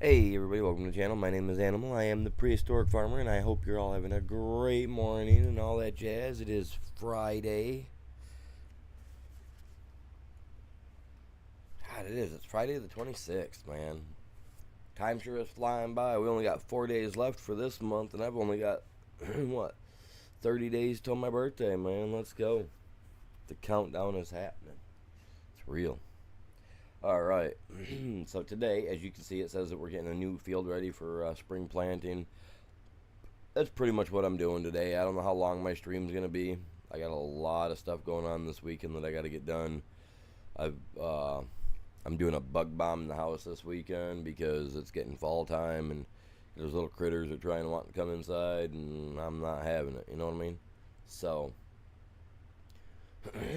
Hey everybody, welcome to the channel. My name is Animal. I am the prehistoric farmer, and I hope you're all having a great morning and all that jazz. It is Friday. God, it is. It's Friday the 26th, man. Time sure is flying by. We only got 4 days left for this month, and I've only got, what, 30 days till my birthday, man. Let's go. The countdown is happening. It's real. All right. So today, as you can see, it says that we're getting a new field ready for spring planting. That's pretty much what I'm doing today. I don't know how long my stream's gonna be. I got a lot of stuff going on this weekend that I got to get done. I've I'm doing a bug bomb in the house this weekend because it's getting fall time and there's little critters that are trying to want to come inside and I'm not having it. You know what I mean? So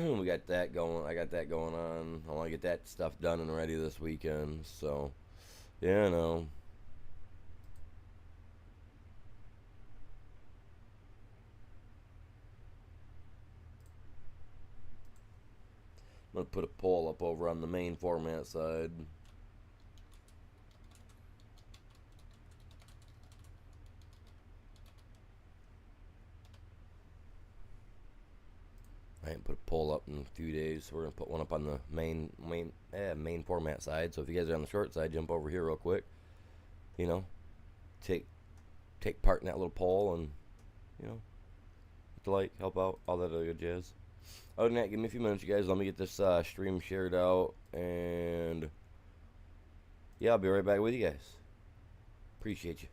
we got that going. I got that going on. I want to get that stuff done and ready this weekend. So yeah, no. I'm gonna put a poll up over on the main format side. I haven't put a poll up in a few days, so we're gonna put one up on the main format side. So if you guys are on the short side, jump over here real quick. You know, take take part in that little poll and you know, like, help out, all that other good jazz. Other than that, give me a few minutes, you guys. Let me get this stream shared out, and yeah, I'll be right back with you guys. Appreciate you.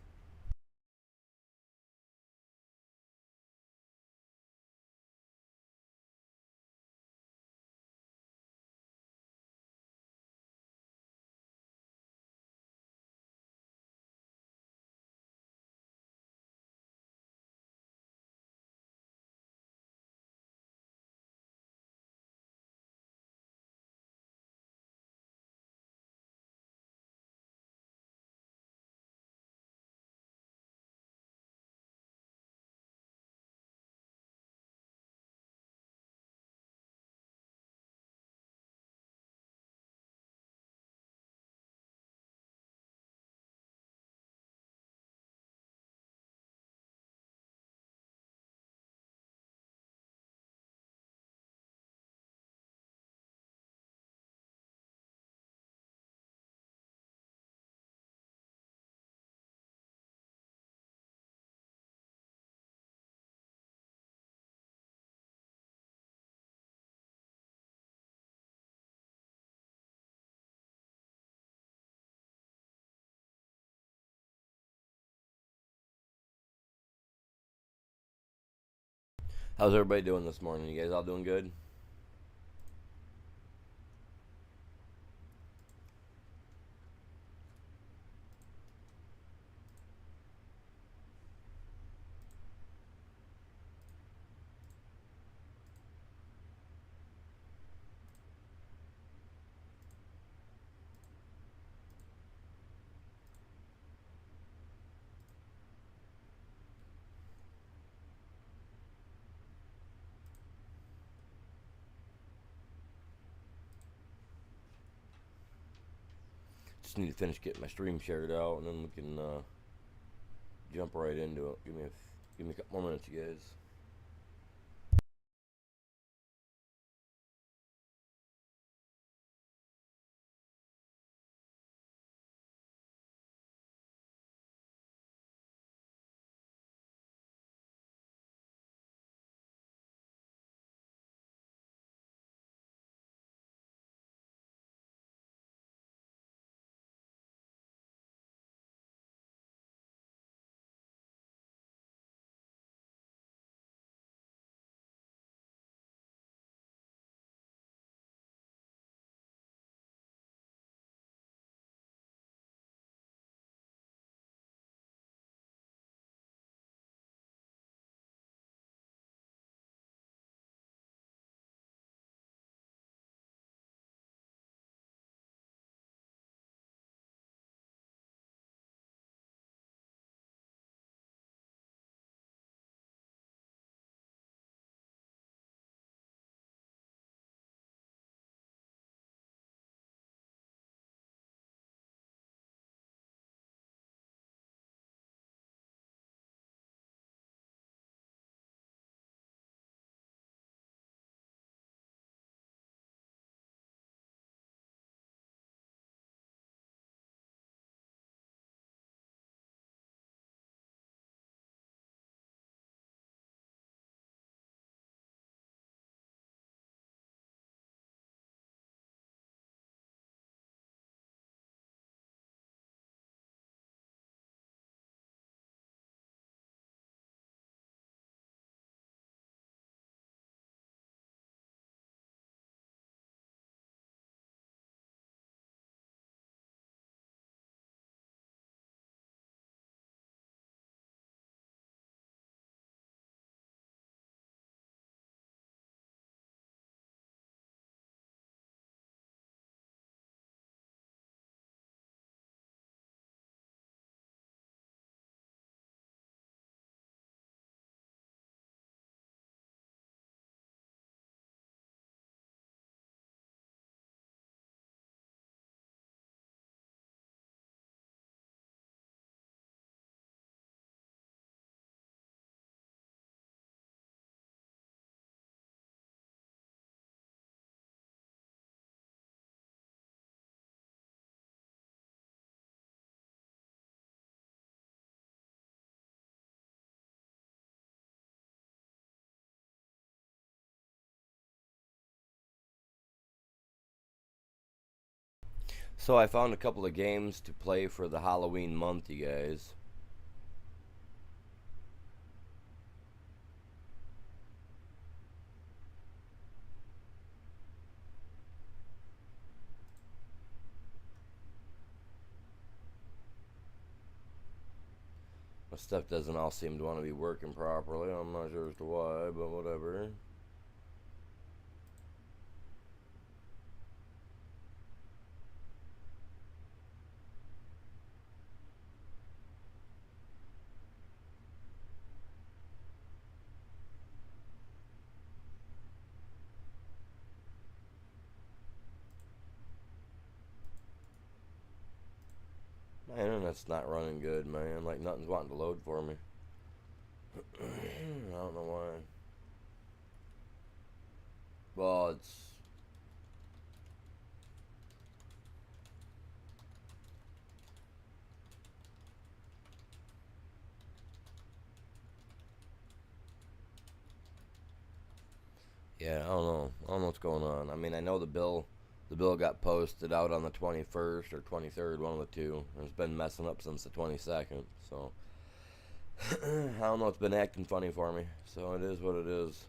How's everybody doing this morning? You guys all doing good? Just need to finish getting my stream shared out, and then we can jump right into it. Give me a couple more minutes, you guys. So I found a couple of games to play for the Halloween month, you guys. My stuff doesn't all seem to want to be working properly. I'm not sure as to why, but whatever. My internet's not running good, man. Like nothing's wanting to load for me. I don't know why. Well, it's yeah. I don't know. I don't know what's going on. I mean, I know the bill got posted out on the 21st or 23rd, one of the two. And it's been messing up since the 22nd. So I don't know. It's been acting funny for me. So it is what it is.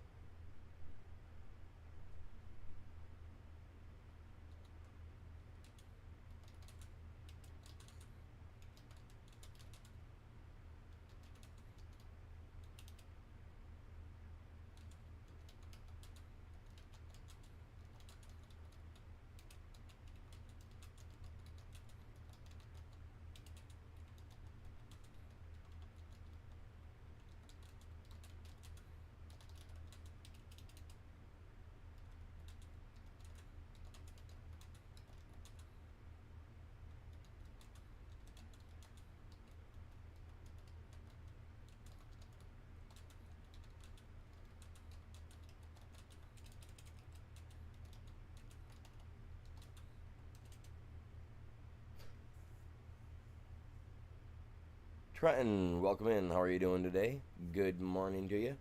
Trenton, welcome in. How are you doing today? Good morning to you.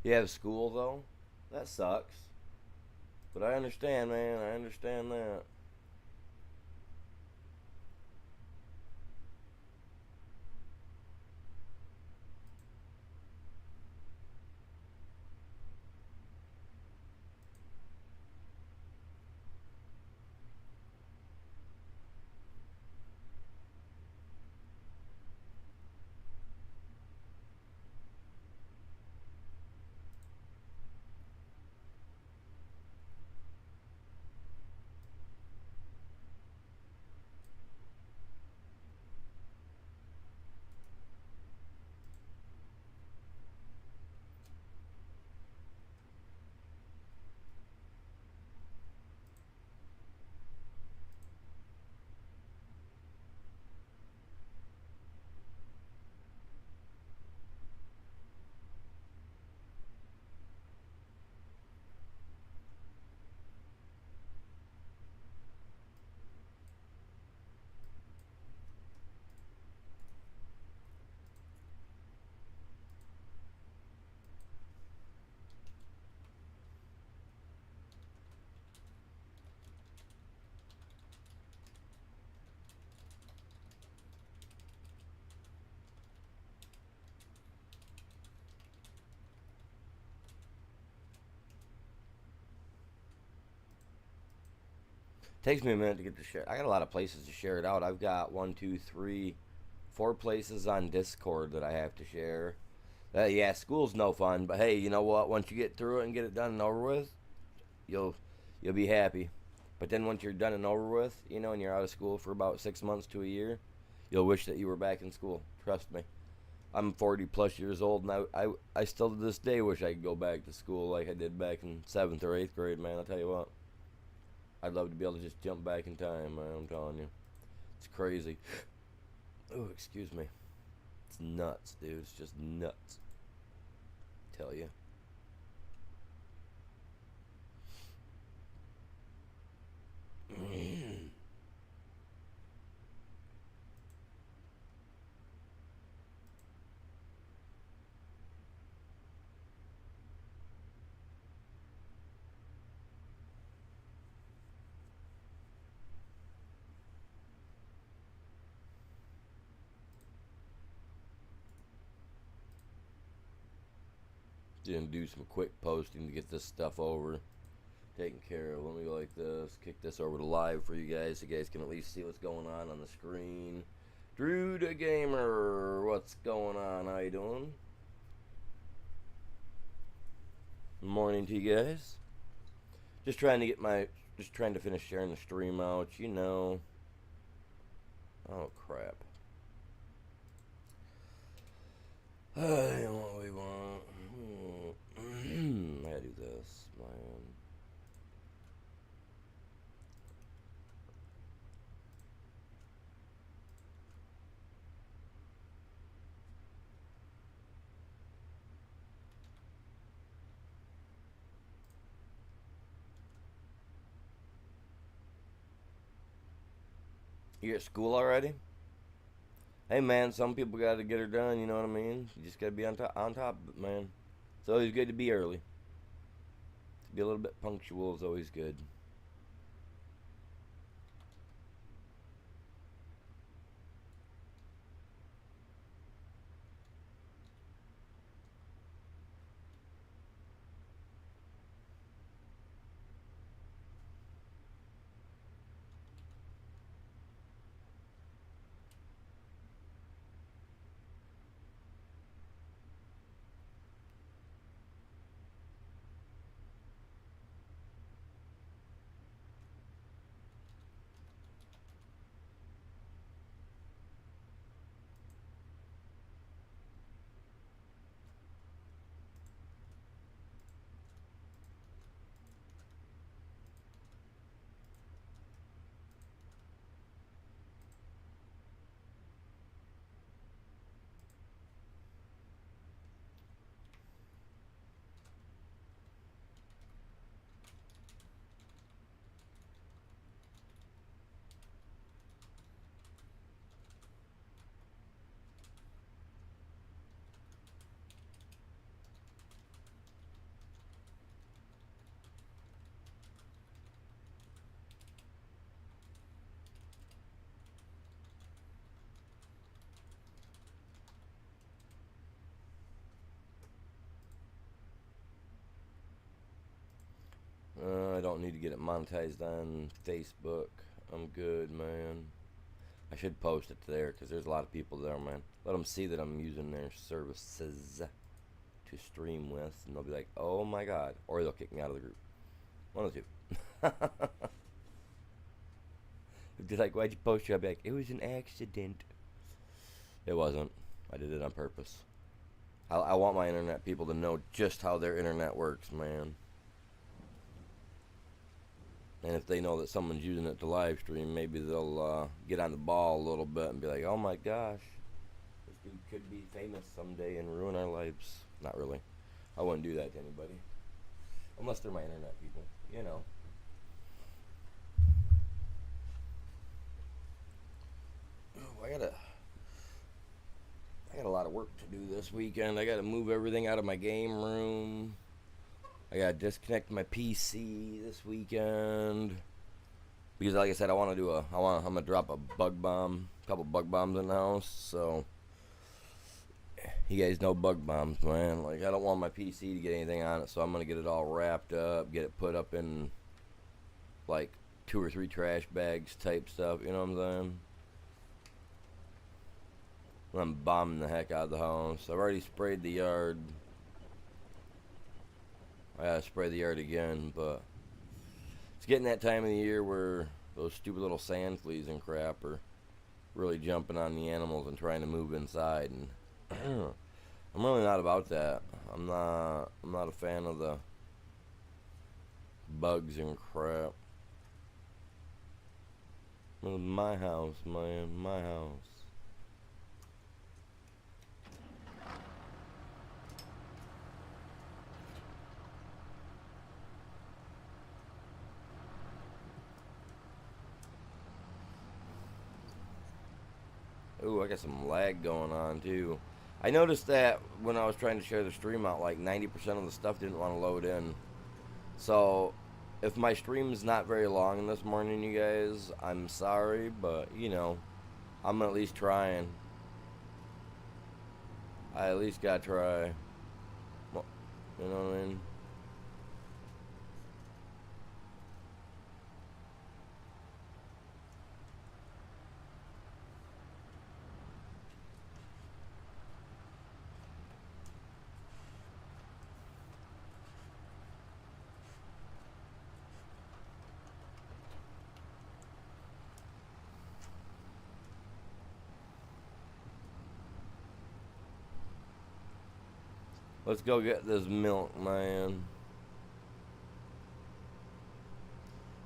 You have school though? That sucks. But I understand, man. I understand that. Takes me a minute to get to share. I got a lot of places to share it out. I've got one, two, three, four places on Discord that I have to share. Yeah, school's no fun, but hey, you know what? Once you get through it and get it done and over with, you'll you'll be happy. But then once you're done and over with, and you're out of school for about 6 months to a year, you'll wish that you were back in school. Trust me. I'm 40 plus years old, and I still to this day wish I could go back to school like I did back in 7th or 8th grade, man. I'll tell you what. I'd love to be able to just jump back in time, man. I'm telling you. It's crazy. Oh, excuse me. It's nuts, dude. It's just nuts. Tell you. Gonna do some quick posting to get this stuff over, taken care of. Let me go like this. Kick this over to live for you guys, so you guys can at least see what's going on the screen. Drew the Gamer, what's going on? How you doing? Morning to you guys. Just trying to finish sharing the stream out, you know. Oh crap. I know what we want. I gotta do this, man. You at school already? Hey man, some people gotta get her done, you know what I mean? You just gotta be on top of it, man. It's always good to be early. To be a little bit punctual is always good. I don't need to get it monetized on Facebook. I'm good, man. I should post it there because there's a lot of people there, man. Let them see that I'm using their services to stream with, and they'll be like, oh my god. Or they'll kick me out of the group. One of the two. If they're like, why'd you post it? I'll be like, it was an accident. It wasn't. I did it on purpose. I want my internet people to know just how their internet works, man. And if they know that someone's using it to live stream, maybe they'll get on the ball a little bit and be like, oh my gosh, this dude could be famous someday and ruin our lives. Not really. I wouldn't do that to anybody. Unless they're my internet people, you know. Ooh, I got a lot of work to do this weekend. I got to move everything out of my game room. I gotta disconnect my PC this weekend because, like I said, I'm gonna drop a couple bug bombs in the house. So you guys know bug bombs, man. Like, I don't want my PC to get anything on it, so I'm gonna get it all wrapped up, get it put up in like 2 or 3 trash bags type stuff. You know what I'm saying? I'm bombing the heck out of the house. I've already sprayed the yard. I gotta spray the yard again, but it's getting that time of the year where those stupid little sand fleas and crap are really jumping on the animals and trying to move inside, and I'm really not about that. I'm not a fan of the bugs and crap. This is my house, man. My house. Ooh, I got some lag going on too. I noticed that when I was trying to share the stream out, like 90% of the stuff didn't want to load in. So, if my stream's not very long this morning, you guys, I'm sorry, but you know, I'm at least trying. I at least gotta try. Well, you know what I mean? Let's go get this milk, man.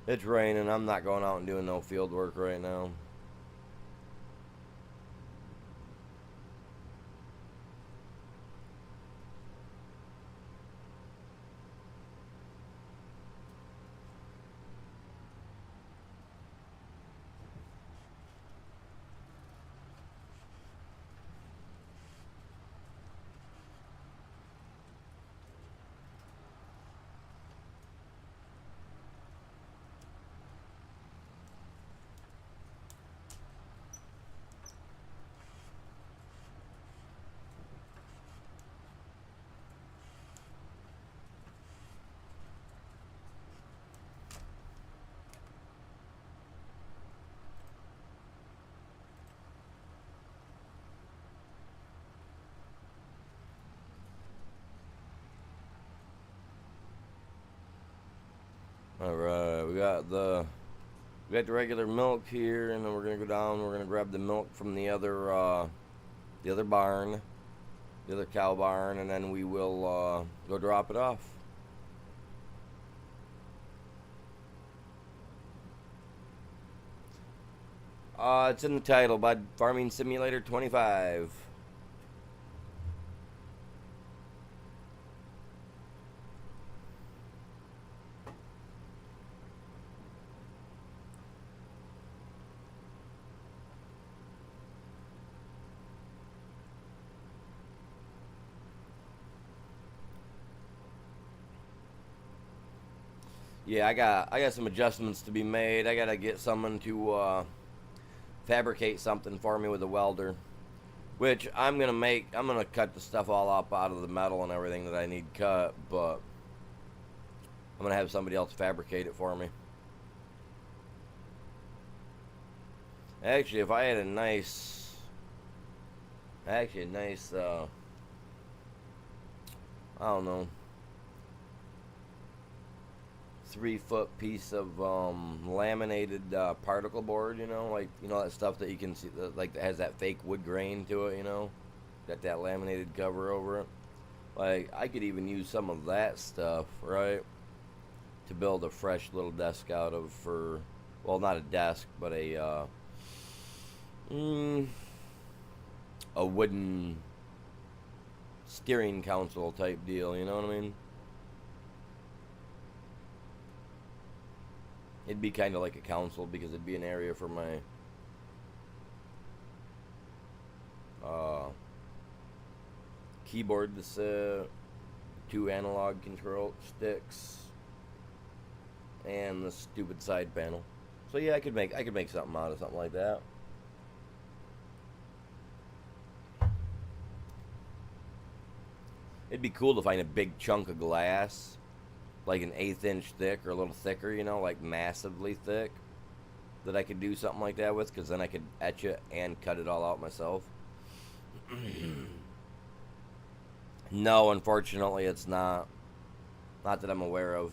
It's raining. I'm not going out and doing no field work right now. All right, we got the regular milk here, and then we're gonna go down. We're gonna grab the milk from the other barn, the other cow barn, and then we will go drop it off. It's in the title, bud. Farming Simulator 25. Yeah, I got some adjustments to be made. I gotta get someone to fabricate something for me with a welder, which I'm gonna make. I'm gonna cut the stuff all up out of the metal and everything that I need cut, but I'm gonna have somebody else fabricate it for me. Actually, if I had a nice, actually a nice, I don't know, 3-foot piece of laminated particle board, you know, like, you know, that stuff that you can see, like, that has that fake wood grain to it, you know, got that laminated cover over it. Like, I could even use some of that stuff, right, to build a fresh little desk out of for, well, not a desk, but a wooden steering console type deal, you know what I mean? It'd be kind of like a console because it'd be an area for my keyboard to sit, 2 analog control sticks, and the stupid side panel. So yeah, I could make something out of something like that. It'd be cool to find a big chunk of glass, like an 1/8 inch thick or a little thicker, you know, like massively thick, that I could do something like that with, because then I could etch it and cut it all out myself. No, unfortunately, it's not. Not that I'm aware of.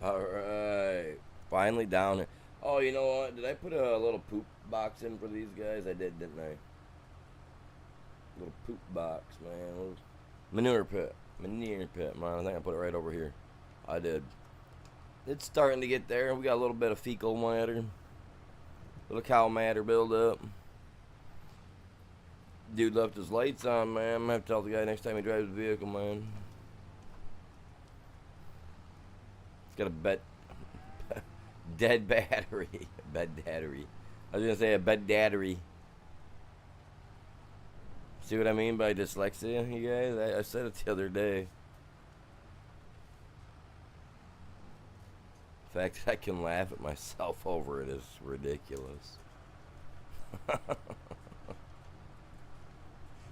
Alright. Finally down it. Oh, you know what? Did I put a little poop box in for these guys? I did, didn't I? Little poop box, man. Little manure pit. Manure pit, man. I think I put it right over here. I did. It's starting to get there. We got a little bit of fecal matter. Little cow matter build up. Dude left his lights on, man. I'm gonna have to tell the guy next time he drives the vehicle, man. It's got a dead battery. Bed battery. I was gonna say a bed battery. See what I mean by dyslexia, you guys? I said it the other day. The fact that I can laugh at myself over it is ridiculous.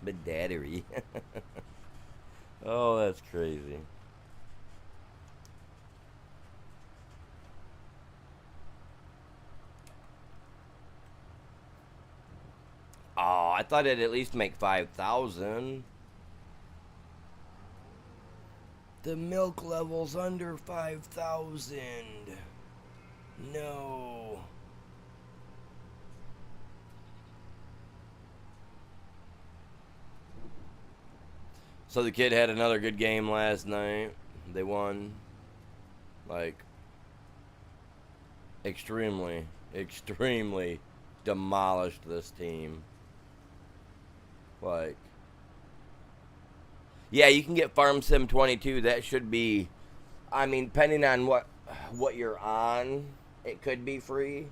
Bedaddery. Oh, that's crazy. Oh, I thought it'd at least make 5,000. The milk level's under 5,000. No. So the kid had another good game last night. They won. Like, extremely demolished this team. Like, yeah, you can get Farm Sim 22. That should be, I mean, depending on what you're on, it could be free.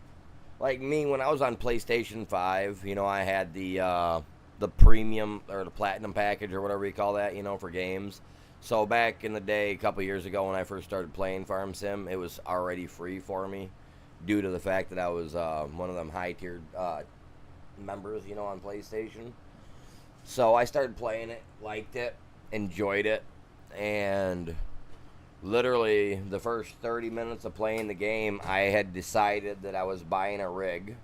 Like me, when I was on PlayStation 5, you know, I had the premium or the platinum package or whatever you call that, you know, for games. So back in the day, a couple years ago when I first started playing Farm Sim, it was already free for me due to the fact that I was one of them high-tiered members, you know, on PlayStation. So I started playing it, liked it, enjoyed it, and literally the first 30 minutes of playing the game, I had decided that I was buying a rig,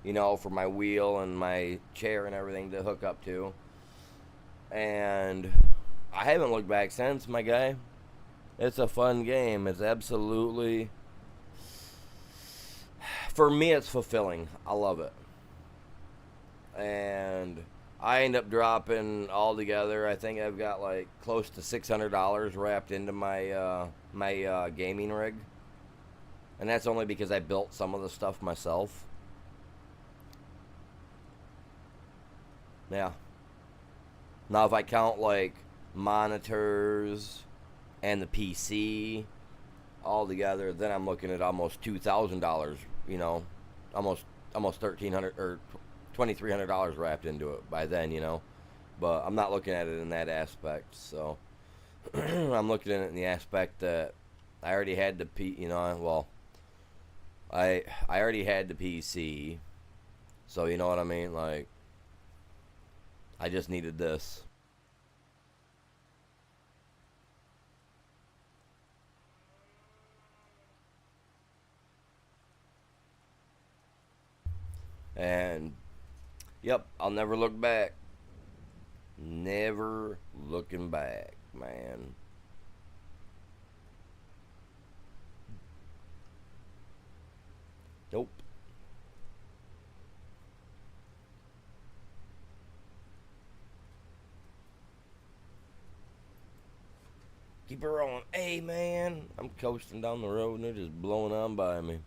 you know, for my wheel and my chair and everything to hook up to. And I haven't looked back since, my guy. It's a fun game. It's absolutely, for me, it's fulfilling. I love it. And I end up dropping all together. I think I've got like close to $600 wrapped into my gaming rig, and that's only because I built some of the stuff myself. Yeah. Now, if I count like monitors and the PC all together, then I'm looking at almost $2,000. You know, almost $1,300 or $2,300 wrapped into it by then, you know. But I'm not looking at it in that aspect. So I'm looking at it in the aspect that I already had the I already had the PC. So you know what I mean? Like, I just needed this. And yep, I'll never look back. Never looking back, man. Nope. Keep her rolling. Hey, man. I'm coasting down the road and they're just blowing on by me.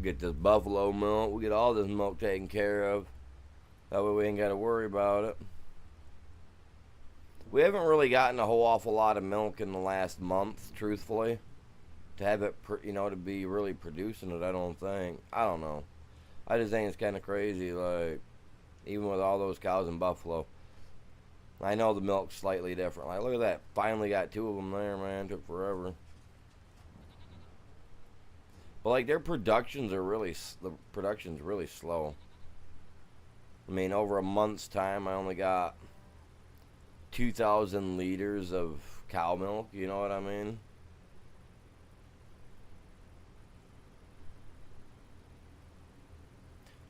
Get this buffalo milk. We get all this milk taken care of. That way we ain't got to worry about it. We haven't really gotten a whole awful lot of milk in the last month, truthfully. To have it, to be really producing it, I don't think. I don't know. I just think it's kind of crazy, like, even with all those cows in Buffalo. I know the milk's slightly different. Like, look at that. Finally got 2 of them there, man. Took forever. But, like, the production's really slow. I mean, over a month's time, I only got 2,000 liters of cow milk. You know what I mean?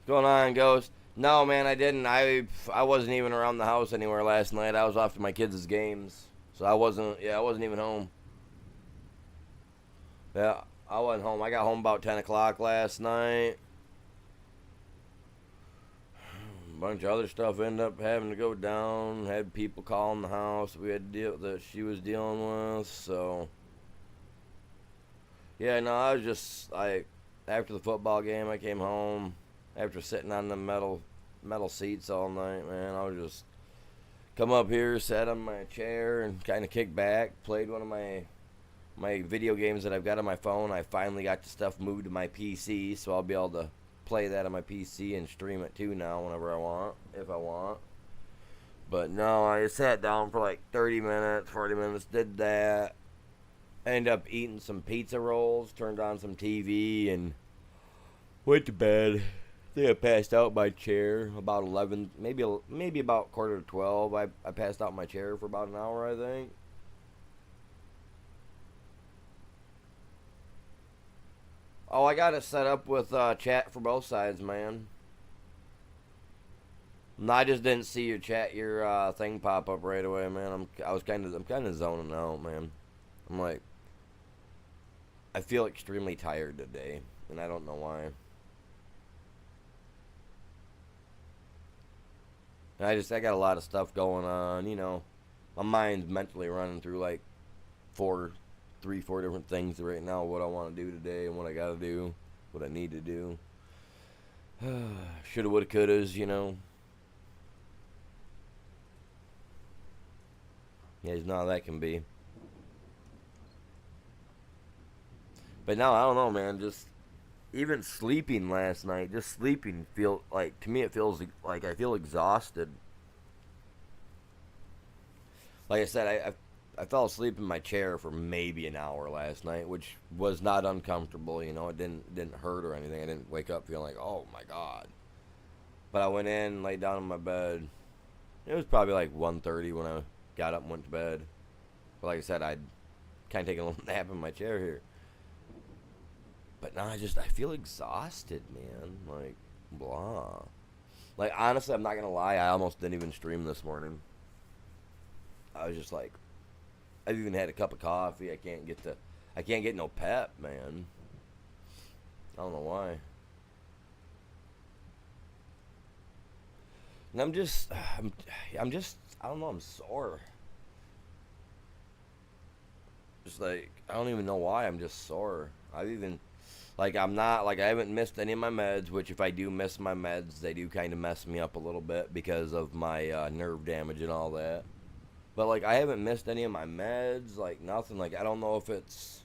What's going on, Ghost? No, man, I didn't. I wasn't even around the house anywhere last night. I was off to my kids' games. So I wasn't even home. Yeah, I wasn't home. I got home about 10 o'clock last night. A bunch of other stuff ended up having to go down. Had people calling the house that she was dealing with. So, yeah, no, I was just, after the football game, I came home. After sitting on the metal seats all night, man, I was just come up here, sat on my chair, and kind of kicked back. Played one of my video games that I've got on my phone. I finally got the stuff moved to my PC, so I'll be able to play that on my PC and stream it too now whenever I want, if I want. But no, I sat down for like 30 minutes, 40 minutes, did that. Ended up eating some pizza rolls, turned on some TV, and went to bed. I think I passed out my chair about 11, maybe about quarter to 12. I passed out my chair for about an hour, I think. Oh, I got it set up with chat for both sides, man. No, I just didn't see your thing pop up right away, man. I'm kind of zoning out, man. I'm like, I feel extremely tired today, and I don't know why. And I got a lot of stuff going on, My mind's mentally running through like 4 different things right now. What I want to do today and what I got to do, what I need to do. Shoulda, woulda, couldas, Yeah, you know how that can be. But now I don't know, man. Just even sleeping last night, to me it feels like I feel exhausted. Like I said, I fell asleep in my chair for maybe an hour last night, which was not uncomfortable. It didn't hurt or anything. I didn't wake up feeling like, oh my god. But I went in, laid down in my bed. It was probably like 1:30 when I got up and went to bed. But like I said, I'd kind of taken a little nap in my chair here. But now I feel exhausted, man. Like, blah. Like, honestly, I'm not going to lie. I almost didn't even stream this morning. I was just like, I've even had a cup of coffee. I can't get no pep, man. I don't know why. And I'm just, I don't know, I'm sore. Just like, I don't even know why, I'm just sore. I haven't missed any of my meds, which if I do miss my meds, they do kind of mess me up a little bit because of my nerve damage and all that. But, like, I haven't missed any of my meds, like, nothing. Like, I don't know if it's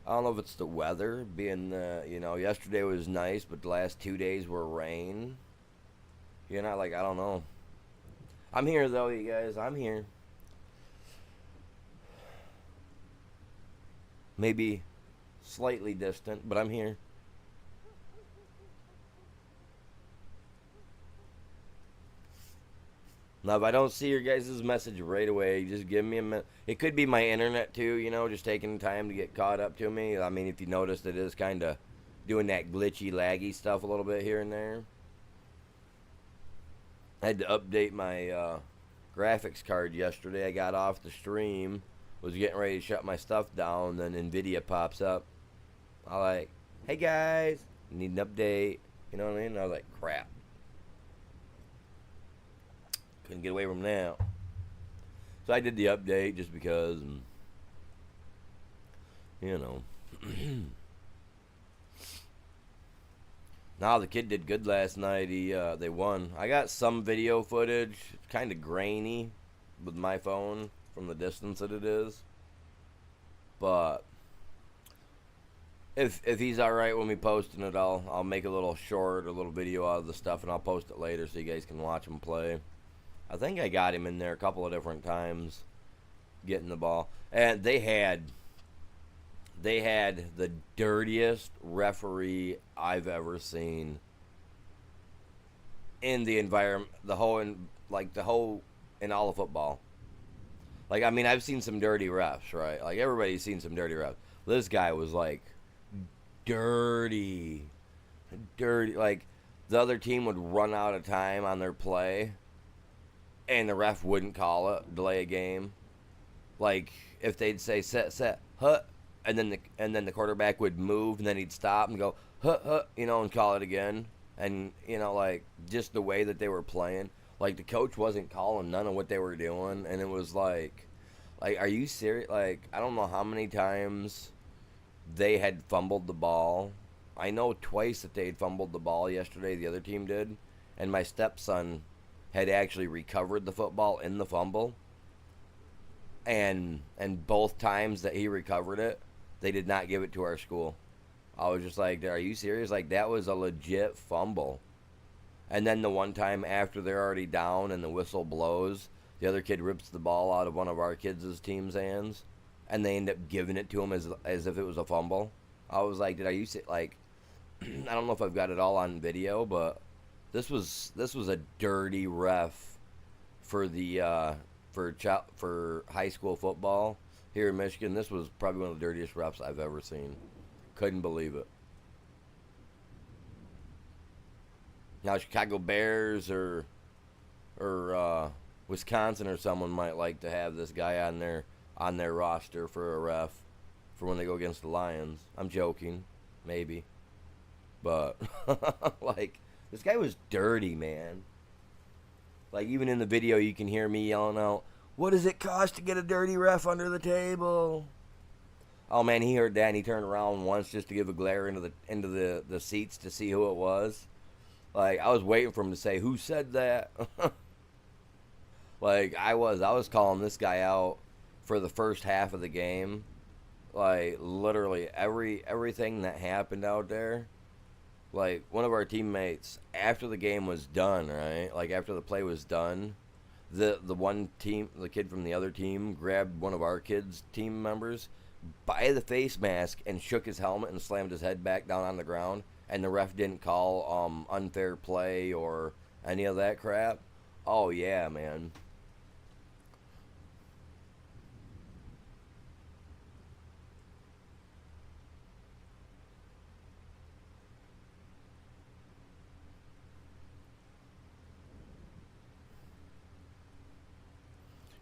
the weather, being, yesterday was nice, but the last 2 days were rain. I don't know. I'm here, though, you guys. I'm here. Maybe slightly distant, but I'm here. Now, if I don't see your guys' message right away, just give me a minute. It could be my internet, too, just taking time to get caught up to me. I mean, if you noticed, it is kind of doing that glitchy, laggy stuff a little bit here and there. I had to update my graphics card yesterday. I got off the stream, was getting ready to shut my stuff down, then NVIDIA pops up. I like, hey guys, need an update. You know what I mean? And I was like, crap. Couldn't get away from that. So I did the update just because, and, No, the kid did good last night. They won. I got some video footage, kind of grainy, with my phone from the distance that it is. But if he's all right with me posting it, I'll make a little short, a little video out of the stuff, and I'll post it later so you guys can watch him play. I think I got him in there a couple of different times, getting the ball, and they had the dirtiest referee I've ever seen in the environment, in all of football. Like, I mean, I've seen some dirty refs, right? Like, everybody's seen some dirty refs. This guy was like dirty, dirty. Like, the other team would run out of time on their play, and the ref wouldn't call it, delay a game. Like, if they'd say set, hut, and then the quarterback would move, and then he'd stop and go hut, and call it again. And like, just the way that they were playing, like, the coach wasn't calling none of what they were doing, and it was like, are you serious? Like, I don't know how many times they had fumbled the ball. I know twice that they had fumbled the ball yesterday. The other team did, and my stepson had actually recovered the football in the fumble. And both times that he recovered it, they did not give it to our school. I was just like, are you serious? Like, that was a legit fumble. And then the one time after they're already down and the whistle blows, the other kid rips the ball out of one of our kids' team's hands, and they end up giving it to him as if it was a fumble. I was like, are you like, I don't know if I've got it all on video, but this was a dirty ref for the for high school football here in Michigan. This was probably one of the dirtiest refs I've ever seen. Couldn't believe it. Now, Chicago Bears or Wisconsin or someone might like to have this guy on their roster for a ref for when they go against the Lions. I'm joking, maybe, but like, this guy was dirty, man. Like, even in the video, you can hear me yelling out, "What does it cost to get a dirty ref under the table?" Oh man, he heard that and he turned around once just to give a glare into the seats to see who it was. Like, I was waiting for him to say, "Who said that?" Like, I was calling this guy out for the first half of the game. Like, literally everything that happened out there. Like, one of our teammates, after the game was done, right? Like, after the play was done, the kid from the other team grabbed one of our kids' team members by the face mask and shook his helmet and slammed his head back down on the ground. And the ref didn't call unfair play or any of that crap. Oh yeah, man.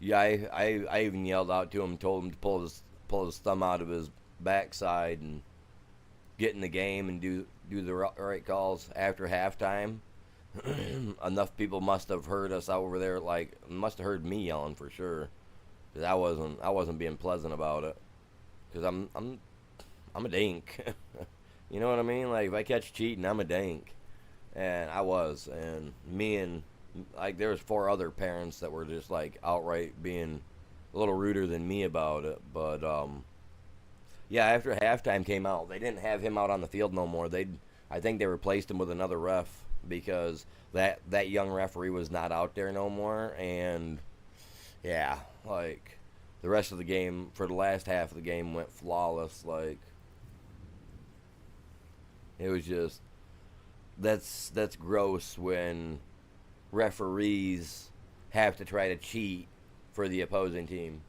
Yeah, I even yelled out to him, told him to pull his thumb out of his backside and get in the game and do the right calls after halftime. Enough people must have heard us out over there, like, must have heard me yelling for sure, because I wasn't being pleasant about it, because I'm a dink. You know what I mean? Like, if I catch cheating, I'm a dink, and I was, and me and, like, there was 4 other parents that were just like outright being a little ruder than me about it, but yeah, after halftime came out, they didn't have him out on the field no more. I think they replaced him with another ref because that young referee was not out there no more. And yeah, like, the rest of the game, for the last half of the game, went flawless. Like, it was just, that's gross when referees have to try to cheat for the opposing team.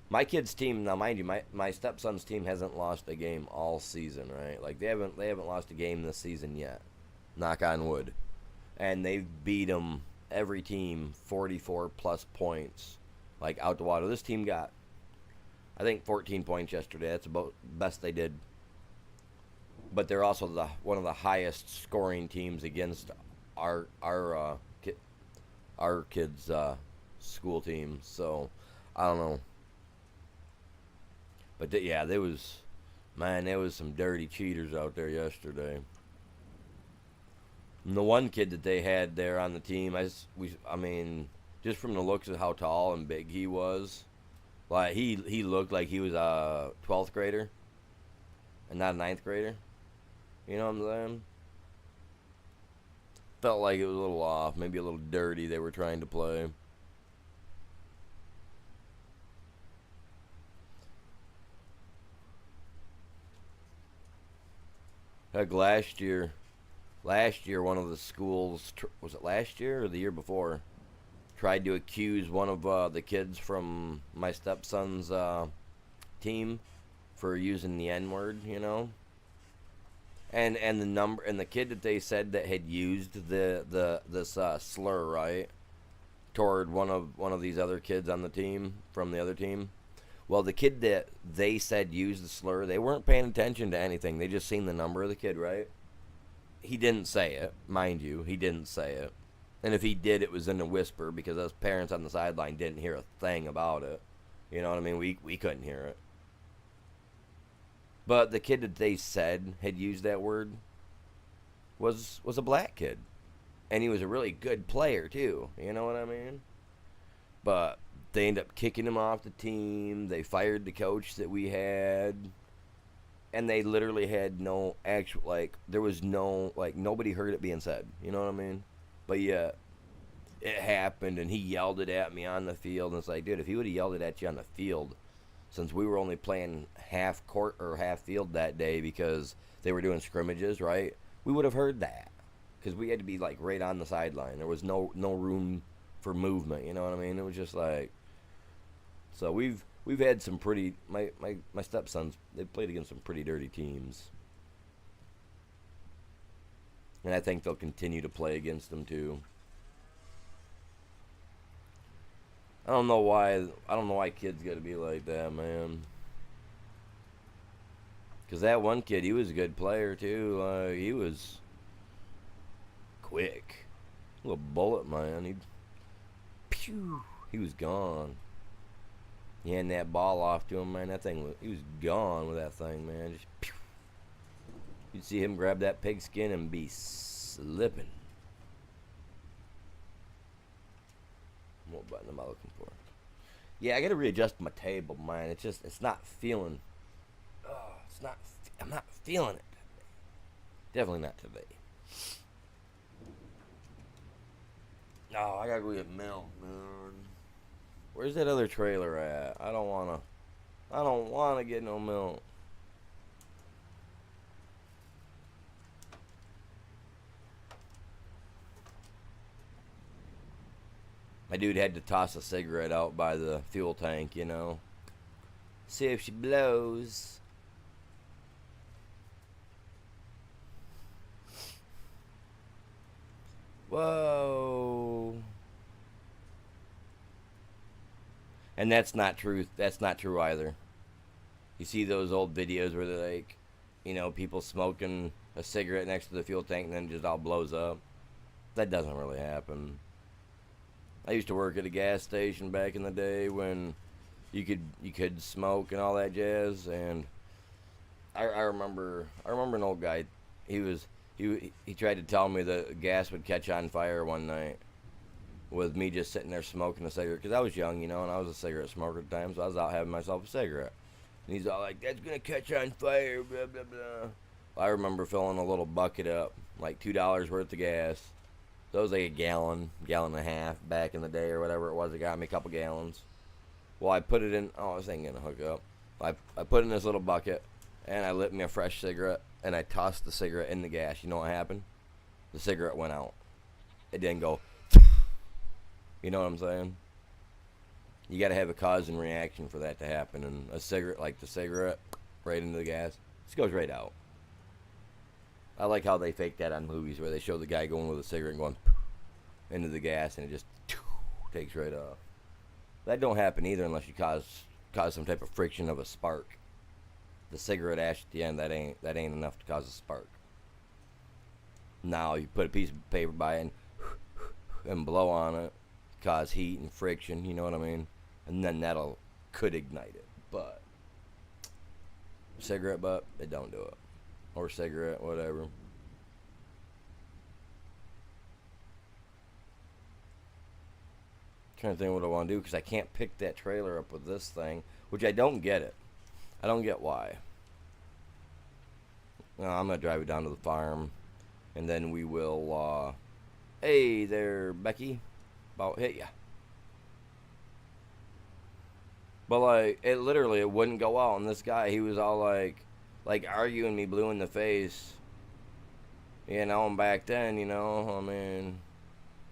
My kid's team, now mind you, my stepson's team hasn't lost a game all season, right? Like, they haven't lost a game this season yet. Knock on wood. And they've beat them, every team, 44 plus points, like, out the water. This team got, I think, 14 points yesterday. That's about the best they did. But they're also one of the highest scoring teams against our kids' school team. So, I don't know. But yeah, there was some dirty cheaters out there yesterday. And the one kid that they had there on the team, I mean, just from the looks of how tall and big he was, like he looked like he was a 12th grader and not a ninth grader. You know what I'm saying? Felt like it was a little off, maybe a little dirty. They were trying to play. Heck, last year, one of the schools, was it last year or the year before, tried to accuse one of the kids from my stepson's team for using the N word, you know. And the kid that they said that had used this slur, right, toward one of these other kids on the team from the other team. Well, the kid that they said used the slur, they weren't paying attention to anything. They just seen the number of the kid, right? He didn't say it, mind you. He didn't say it. And if he did, it was in a whisper because us parents on the sideline didn't hear a thing about it. You know what I mean? We couldn't hear it. But the kid that they said had used that word was a black kid. And he was a really good player, too. You know what I mean? But they ended up kicking him off the team. They fired the coach that we had. And they literally had no actual, like, there was no, like, nobody heard it being said. You know what I mean? But yeah, it happened, and he yelled it at me on the field. And it's like, dude, if he would have yelled it at you on the field, since we were only playing half court or half field that day because they were doing scrimmages, right? We would have heard that because we had to be, like, right on the sideline. There was no room for movement, you know what I mean? It was just like, so we've had some pretty, my stepsons, they played against some pretty dirty teams. And I think they'll continue to play against them too. I don't know why kids got to be like that, man. Because that one kid, he was a good player too. He was quick. A little bullet, man. He was gone. He had that ball off to him, man. He was gone with that thing, man. Just pew. You'd see him grab that pigskin and be slipping. What button am I looking for? Yeah, I gotta readjust my table, man. It's not feeling. Oh, I'm not feeling it. Definitely not today. No, I gotta go get milk, man. Where's that other trailer at? I don't wanna get no milk. My dude had to toss a cigarette out by the fuel tank, you know. See if she blows. Whoa. And that's not true. That's not true either. You see those old videos where they're like, you know, people smoking a cigarette next to the fuel tank and then it just all blows up. That doesn't really happen. I used to work at a gas station back in the day when you could smoke and all that jazz, and I remember an old guy. He tried to tell me that gas would catch on fire one night with me just sitting there smoking a cigarette because I was young, you know, and I was a cigarette smoker at the time, so I was out having myself a cigarette. And he's all like, "That's gonna catch on fire," blah blah blah. I remember filling a little bucket up, like $2 worth of gas. So it was like a gallon and a half back in the day or whatever it was. It got me a couple gallons. Well, I put it in. Oh, this ain't gonna hook up. I put it in this little bucket, and I lit me a fresh cigarette, and I tossed the cigarette in the gas. You know what happened? The cigarette went out. It didn't go. You know what I'm saying? You got to have a cause and reaction for that to happen. And a cigarette, like the cigarette, right into the gas, just goes right out. I like how they fake that on movies where they show the guy going with a cigarette and going into the gas and it just takes right off. That don't happen either unless you cause some type of friction of a spark. The cigarette ash at the end, that ain't enough to cause a spark. Now you put a piece of paper by it and blow on it, cause heat and friction, you know what I mean? And then could ignite it. But cigarette butt, it don't do it. Or cigarette, whatever. Trying to think what I want to do because I can't pick that trailer up with this thing, which I don't get it. I don't get why. No, I'm gonna drive it down to the farm, and then we will. Hey there, Becky. About hit ya. But like, it literally it wouldn't go out. And this guy, he was all like arguing me blue in the face. You know, and back then, you know, I mean,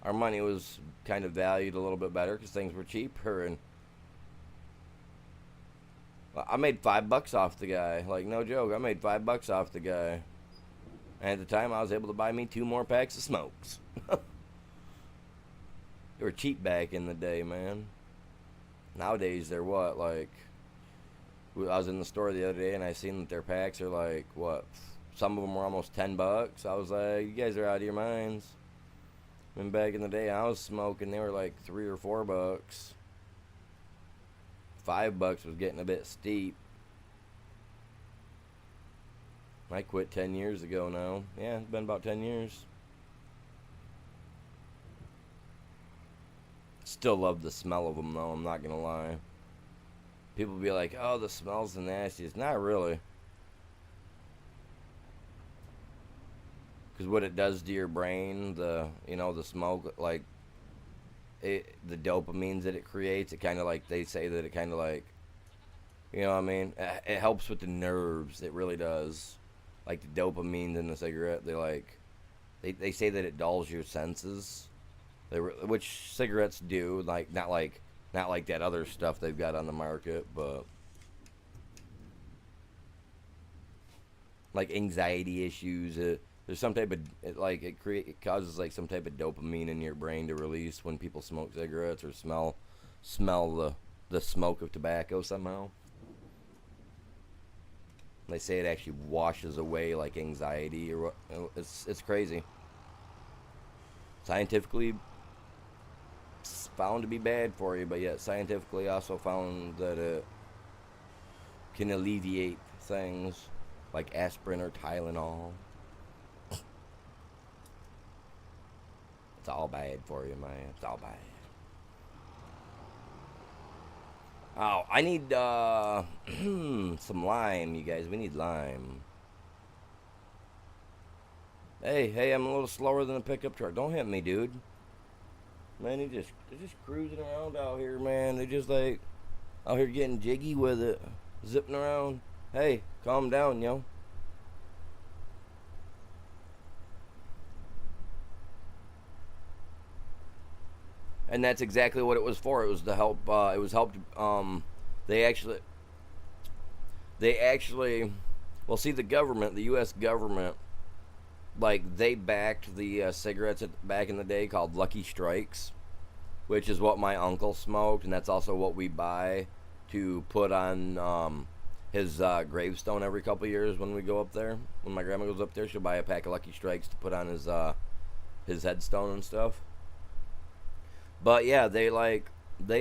our money was kind of valued a little bit better because things were cheaper, and I made $5 off the guy. Like, no joke, I made $5 off the guy. And at the time, I was able to buy me 2 more packs of smokes. They were cheap back in the day, man. Nowadays, they're what, like, I was in the store the other day and I seen that their packs are like, what, some of them were almost $10. I was like, you guys are out of your minds. And back in the day, I was smoking, they were like $3 or $4. $5 was getting a bit steep. I quit 10 years ago now. Yeah, it's been about 10 years. Still love the smell of them, though, I'm not going to lie. People be like, oh, the smell's the nastiest. Not really. Because what it does to your brain, the smoke, like, the dopamines that it creates, it kind of like, they say that it kind of like, you know what I mean? It helps with the nerves. It really does. Like the dopamine in the cigarette, they say that it dulls your senses. Which cigarettes do, like not like that other stuff they've got on the market, but like anxiety issues. There's some type of it causes like some type of dopamine in your brain to release when people smoke cigarettes or smell the smoke of tobacco somehow. They say it actually washes away like anxiety or what. It's crazy. Scientifically found to be bad for you, but yet scientifically also found that it can alleviate things like aspirin or Tylenol. It's all bad for you, man. It's all bad. Oh, I need some lime, you guys. We need lime. Hey, I'm a little slower than a pickup truck. Don't hit me, dude. Man, they're just cruising around out here, man. They're just like out here getting jiggy with it, zipping around. Hey, calm down, yo. And that's exactly what it was for. It was to help. It was helped. They actually. Well, see, the government, the U.S. government, like they backed the cigarettes back in the day called Lucky Strikes, which is what my uncle smoked, and that's also what we buy to put on his gravestone every couple of years when we go up there. When my grandma goes up there, she'll buy a pack of Lucky Strikes to put on his headstone and stuff. But yeah, they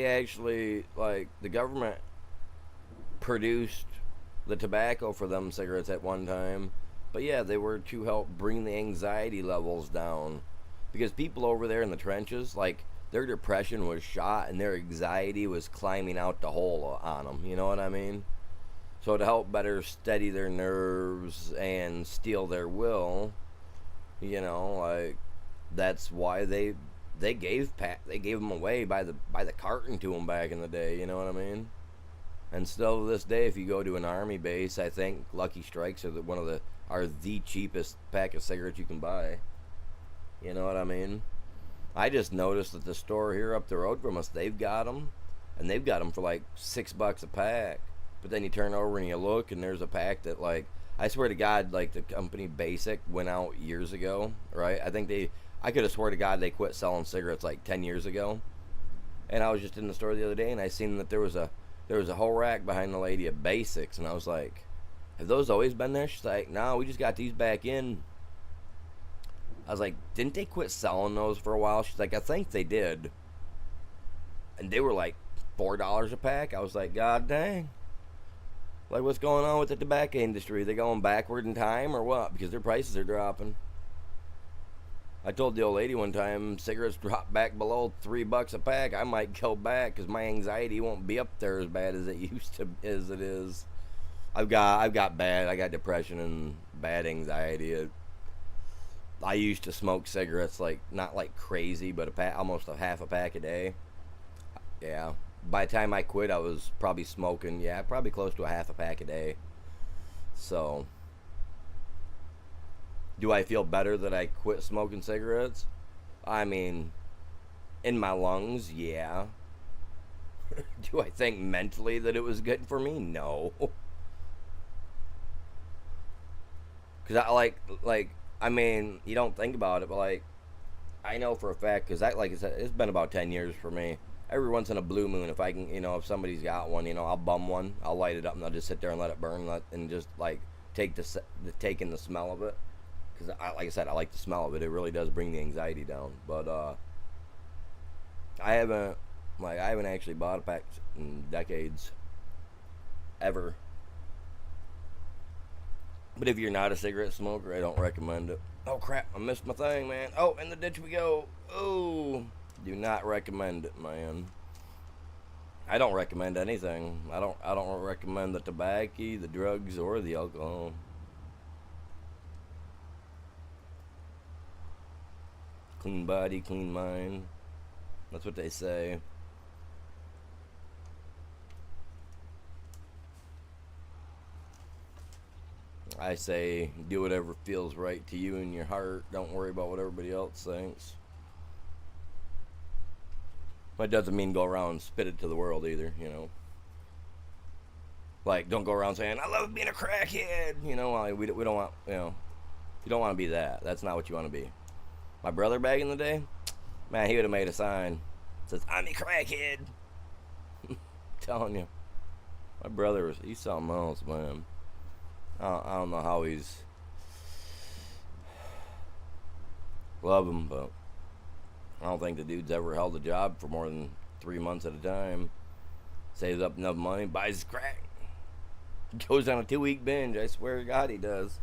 actually, the government produced the tobacco for them cigarettes at one time. But yeah, they were to help bring the anxiety levels down. Because people over there in the trenches, like, their depression was shot and their anxiety was climbing out the hole on them. You know what I mean? So to help better steady their nerves and steel their will, you know, like, that's why they gave them away by the carton to them back in the day, you know what I mean? And still to this day, if you go to an army base, I think Lucky Strikes are the cheapest pack of cigarettes you can buy. You know what I mean? I just noticed that the store here up the road from us, they've got them, and they've got them for like $6 a pack. But then you turn over and you look, and there's a pack that, like, I swear to God, like, the company Basic went out years ago, right? I could have swore to God they quit selling cigarettes like 10 years ago. And I was just in the store the other day, and I seen that there was a whole rack behind the lady of Basics, and I was like, have those always been there? She's like, no, we just got these back in. I was like, didn't they quit selling those for a while? She's like, I think they did. And they were like $4 a pack. I was like, God dang. Like, what's going on with the tobacco industry? Are they going backward in time or what? Because their prices are dropping. I told the old lady one time, cigarettes drop back below $3 a pack. I might go back because my anxiety won't be up there as bad as it used to, as it is. I got depression and bad anxiety. I used to smoke cigarettes like not like crazy, but almost a half a pack a day. Yeah. By the time I quit, I was probably smoking. Yeah, probably close to a half a pack a day. So, do I feel better that I quit smoking cigarettes? I mean, in my lungs, yeah. Do I think mentally that it was good for me? No. Cause I mean, you don't think about it, but like, I know for a fact, cause like I said, it's been about 10 years for me. Every once in a blue moon, if I can, if somebody's got one, I'll bum one, I'll light it up, and I'll just sit there and let it burn, and just like take in the smell of it. Cause like I said, I like the smell of it. It really does bring the anxiety down. But I haven't actually bought a pack in decades, ever. But if you're not a cigarette smoker, I don't recommend it. Oh crap, I missed my thing, man. Oh, in the ditch we go. Oh, do not recommend it, man. I don't recommend anything. I don't recommend the tobacco, the drugs, or the alcohol. Clean body, clean mind. That's what they say. I say do whatever feels right to you in your heart. Don't worry about what everybody else thinks. That doesn't mean go around and spit it to the world either, Like, don't go around saying, I love being a crackhead. We don't want, you don't want to be that. That's not what you want to be. My brother back in the day, man, he would have made a sign that says, I'm a crackhead. Telling you. My brother, he's something else, man. I don't know how he's... Love him, but I don't think the dude's ever held a job for more than 3 months at a time. Saves up enough money, buys his crack. Goes on a 2-week binge. I swear to God he does.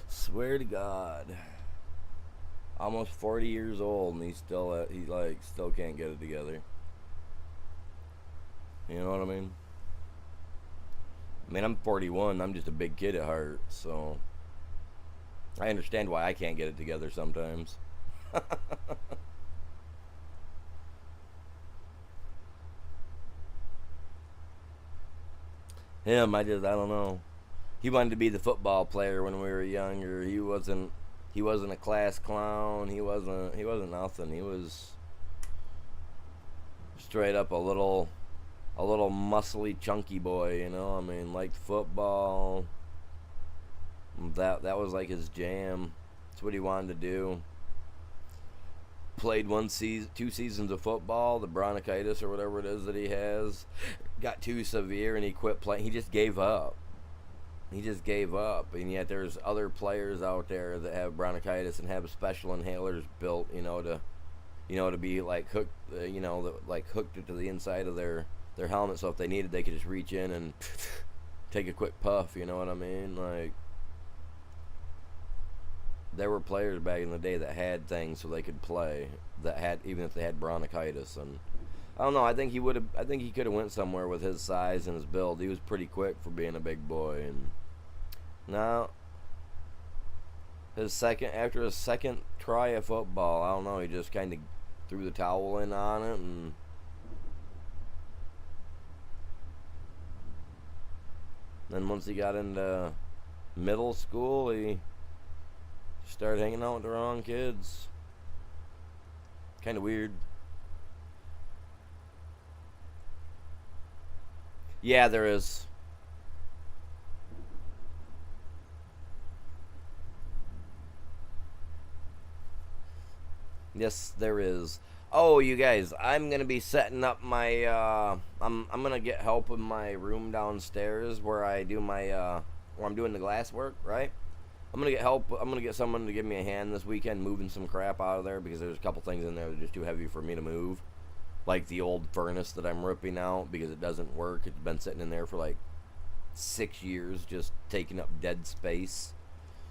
Swear to God. Almost 40 years old and he still can't get it together. You know what I mean? I mean, I'm 41. I'm just a big kid at heart, so I understand why I can't get it together sometimes. Him, I don't know. He wanted to be the football player when we were younger. He wasn't a class clown. He wasn't nothing. He was straight up a little muscly, chunky boy, I mean, liked football. That was like his jam. That's what he wanted to do. Played 2 seasons of football. The bronchitis or whatever it is that he has got too severe, and he quit playing. He just gave up. And yet there's other players out there that have bronchitis and have special inhalers built, to be like hooked, hooked to the inside of their helmet, so if they needed, they could just reach in and take a quick puff. You know what I mean? Like, there were players back in the day that had things so they could play, that had, even if they had bronchitis. And I don't know, I think he could have went somewhere with his size and his build. He was pretty quick for being a big boy. And now after his second try of football, I don't know, he just kind of threw the towel in on it. And then once he got into middle school, he started hanging out with the wrong kids. Kind of weird. Yeah, there is. Yes, there is. Oh, you guys, I'm gonna be setting up my I'm gonna get help with my room downstairs where I do my where I'm doing the glass work, right? I'm gonna get help. I'm gonna get someone to give me a hand this weekend moving some crap out of there, because there's a couple things in there that are just too heavy for me to move. Like the old furnace that I'm ripping out because it doesn't work. It's been sitting in there for like 6 years, just taking up dead space.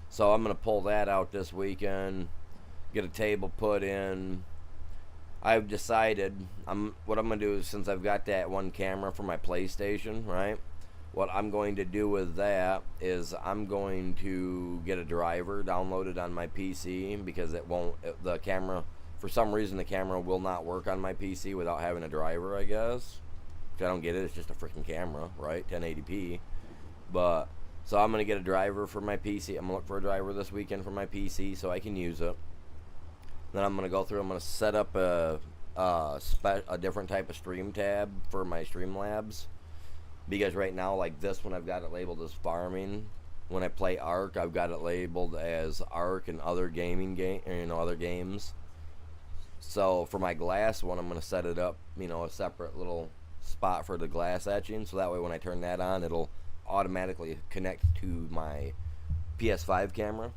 So I'm gonna pull that out this weekend. get a table put in. I've decided what I'm gonna do is, since I've got that one camera for my PlayStation, right? What I'm going to do with that is I'm going to get a driver downloaded on my PC, because the camera, for some reason the camera will not work on my PC without having a driver, I guess. Which I don't get it. It's just a freaking camera, right? 1080p. But so I'm gonna get a driver for my PC. I'm gonna look for a driver this weekend for my PC so I can use it. Then I'm gonna go through. I'm gonna set up a different type of stream tab for my Streamlabs, because right now, like this one, I've got it labeled as farming. When I play Ark, I've got it labeled as Ark and other other games. So for my glass one, I'm gonna set it up, a separate little spot for the glass etching, so that way when I turn that on, it'll automatically connect to my PS5 camera,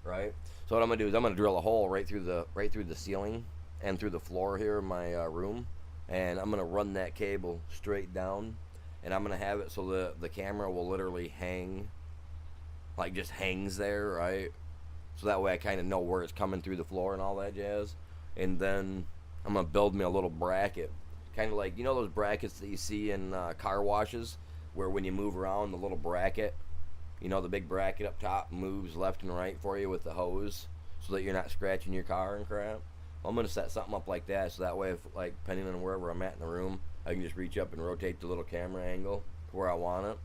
right? So what I'm gonna do is I'm gonna drill a hole right through the ceiling and through the floor here in my room, and I'm gonna run that cable straight down, and I'm gonna have it so the camera will literally hang, like just hangs there, right? So that way I kind of know where it's coming through the floor and all that jazz. And then I'm gonna build me a little bracket, kind of like those brackets that you see in car washes, where when you move around, the little bracket, the big bracket up top moves left and right for you with the hose, so that you're not scratching your car and crap. I'm gonna set something up like that, so that way, if, like, depending on wherever I'm at in the room, I can just reach up and rotate the little camera angle to where I want it,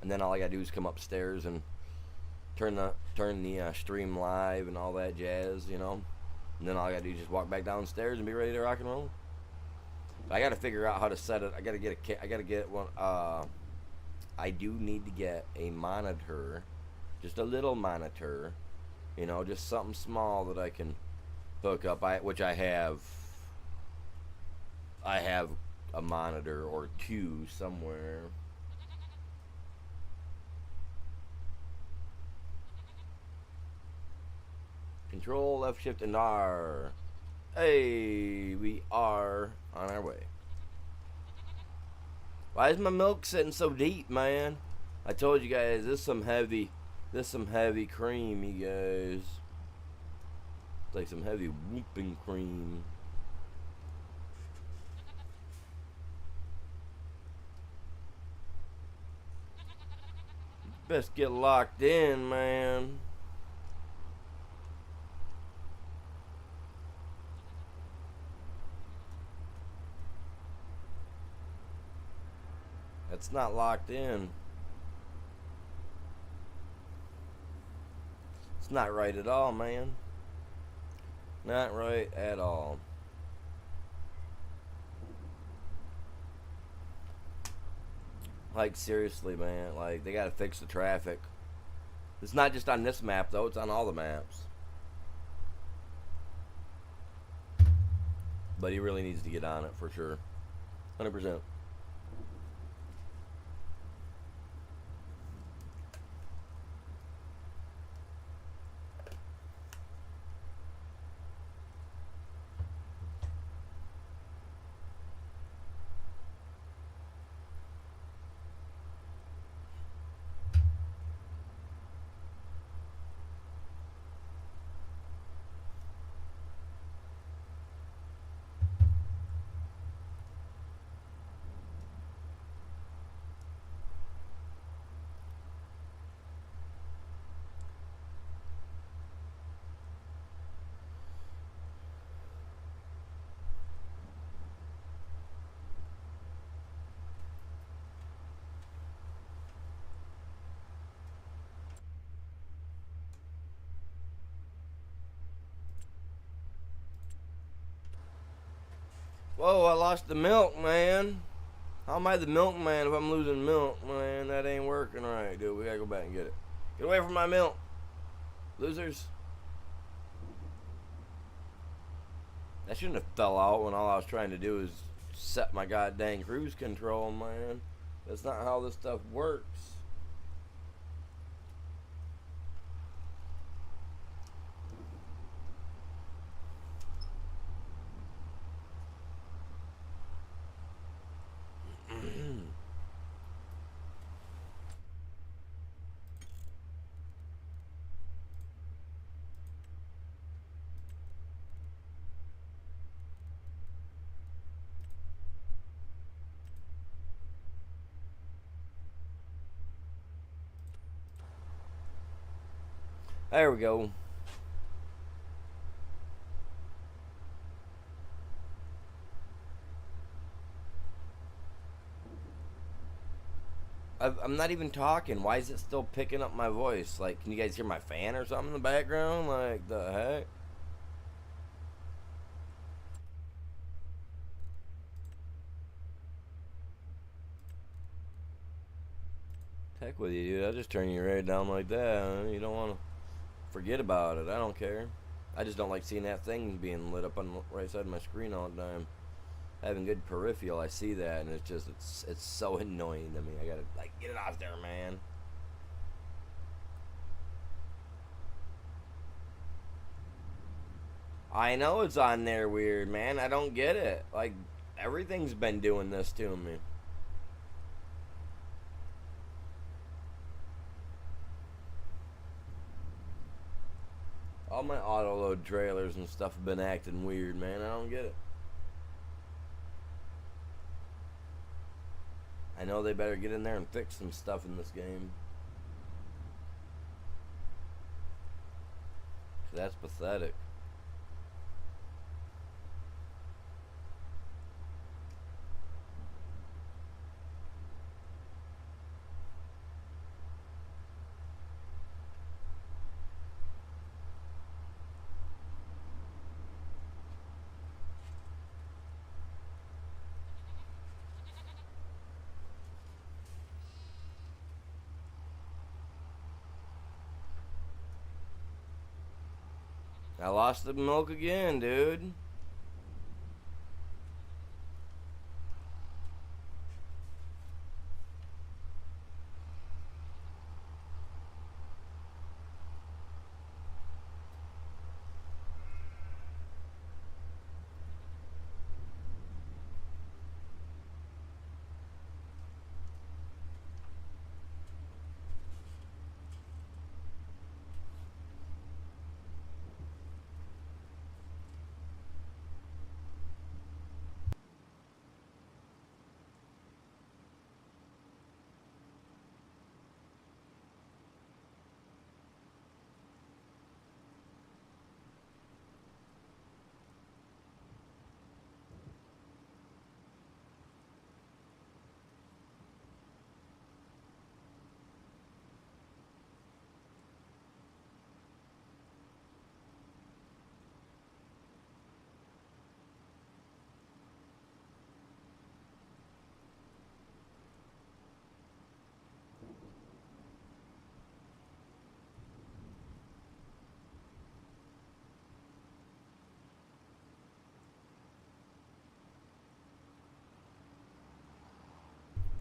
and then all I gotta do is come upstairs and turn the stream live and all that jazz, and then all I gotta do is just walk back downstairs and be ready to rock and roll. I gotta figure out how to set it. I gotta get one. I do need to get a monitor, just a little monitor, just something small that I can hook up. Which I have. I have a monitor or two somewhere. Control, left, shift, and R. Hey, we are on our way. Why is my milk sitting so deep, man? I told you guys, this is some heavy cream, you guys. It's like some heavy whooping cream. Best get locked in, man. It's not locked in. It's not right at all, man. Not right at all. Like, seriously, man. Like, they gotta fix the traffic. It's not just on this map, though. It's on all the maps. But he really needs to get on it, for sure. 100%. Whoa, I lost the milk, man. How am I the milkman if I'm losing milk, man? That ain't working right, dude. We gotta go back and get it. Get away from my milk, losers. That shouldn't have fell out when all I was trying to do is set my goddamn cruise control, man. That's not how this stuff works. There we go. I'm not even talking. Why is it still picking up my voice? Like, can you guys hear my fan or something in the background? Like, the heck? Heck with you, dude. I'll just turn you right down like that. You don't want to forget about it. I don't care. I just don't like seeing that thing being lit up on the right side of my screen all the time. Having good peripheral, I see that, and it's so annoying to me. I gotta, like, get it off there, man. I know it's on there weird, man. I don't get it. Like, everything's been doing this to me. All my auto load trailers and stuff have been acting weird, man. I don't get it. I know they better get in there and fix some stuff in this game. That's pathetic. I lost the milk again, dude.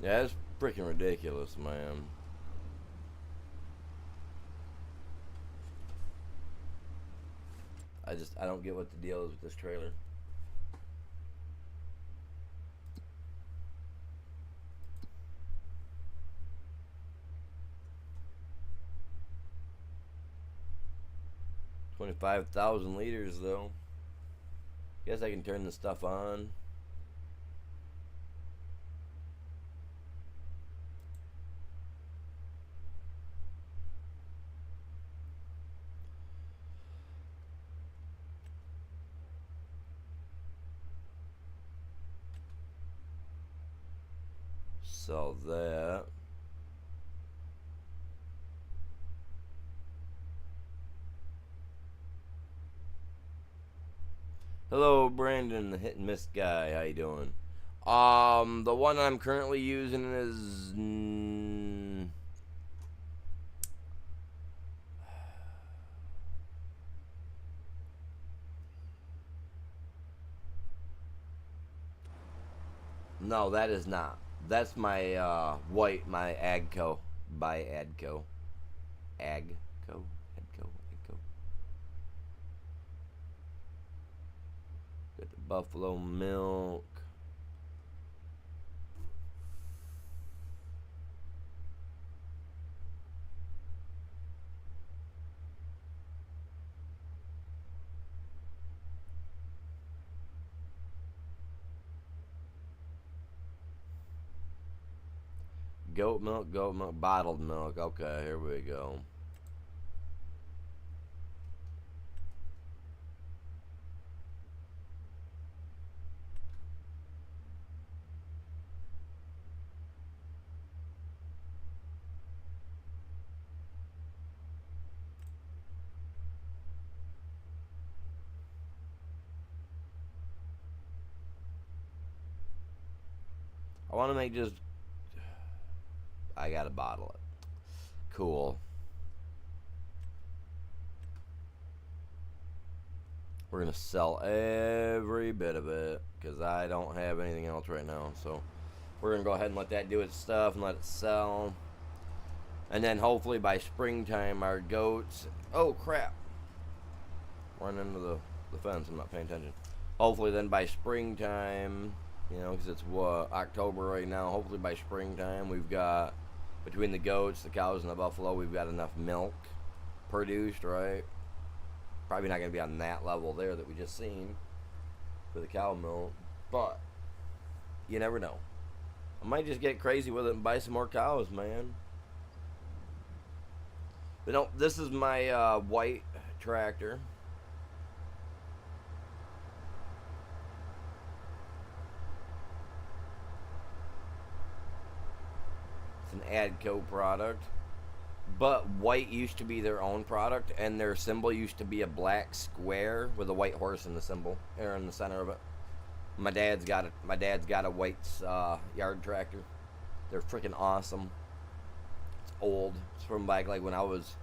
Yeah, it's freaking ridiculous, man. I don't get what the deal is with this trailer. $25,000 though. Guess I can turn the stuff on. Sell that. Hello, Brandon, the hit and miss guy. How you doing? The one I'm currently using is no, that is not. That's my white, my Agco by Adco. Agco, Adco, Agco. Got the buffalo milk. Goat milk, bottled milk. Okay, here we go. I want to make just. I gotta bottle it. Cool. We're gonna sell every bit of it because I don't have anything else right now. So we're gonna go ahead and let that do its stuff and let it sell. And then hopefully by springtime, our goats. Oh crap! Run into the fence. I'm not paying attention. Hopefully then by springtime, you know, because it's what, October right now. Hopefully by springtime we've got, between the goats, the cows, and the buffalo, we've got enough milk produced, right? Probably not going to be on that level there that we just seen for the cow milk, but you never know. I might just get crazy with it and buy some more cows, man. But no, this is my white tractor. It's an ADCO product. But white used to be their own product, and their symbol used to be a black square with a white horse in the symbol, or in the center of it. My dad's got it. My dad's got a white yard tractor. They're freaking awesome. It's old. It's from back when I was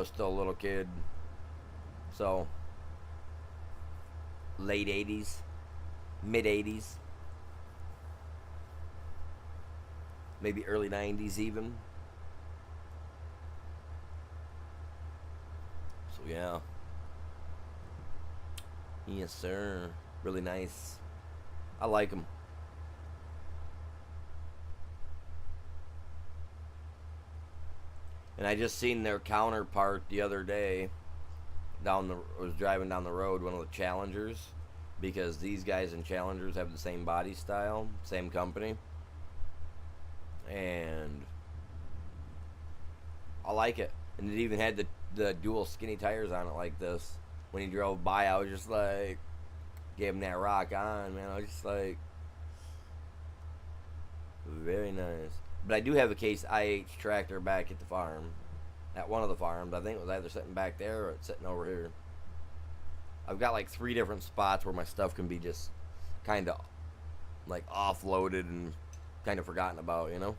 still a little kid. So late '80s, mid '80s, maybe early '90s even. Yeah. Yes, sir. Really nice. I like them. And I just seen their counterpart the other day. Was driving down the road, one of the Challengers, because these guys in Challengers have the same body style, same company, and I like it. And it even had the dual skinny tires on it like this. When he drove by, I was just like, gave him that rock on, man. I was just like, very nice. But I do have a Case IH tractor back at the farm, at one of the farms. I think it was either sitting back there or it's sitting over here. I've got like 3 different spots where my stuff can be just kind of like offloaded and kind of forgotten about, you know?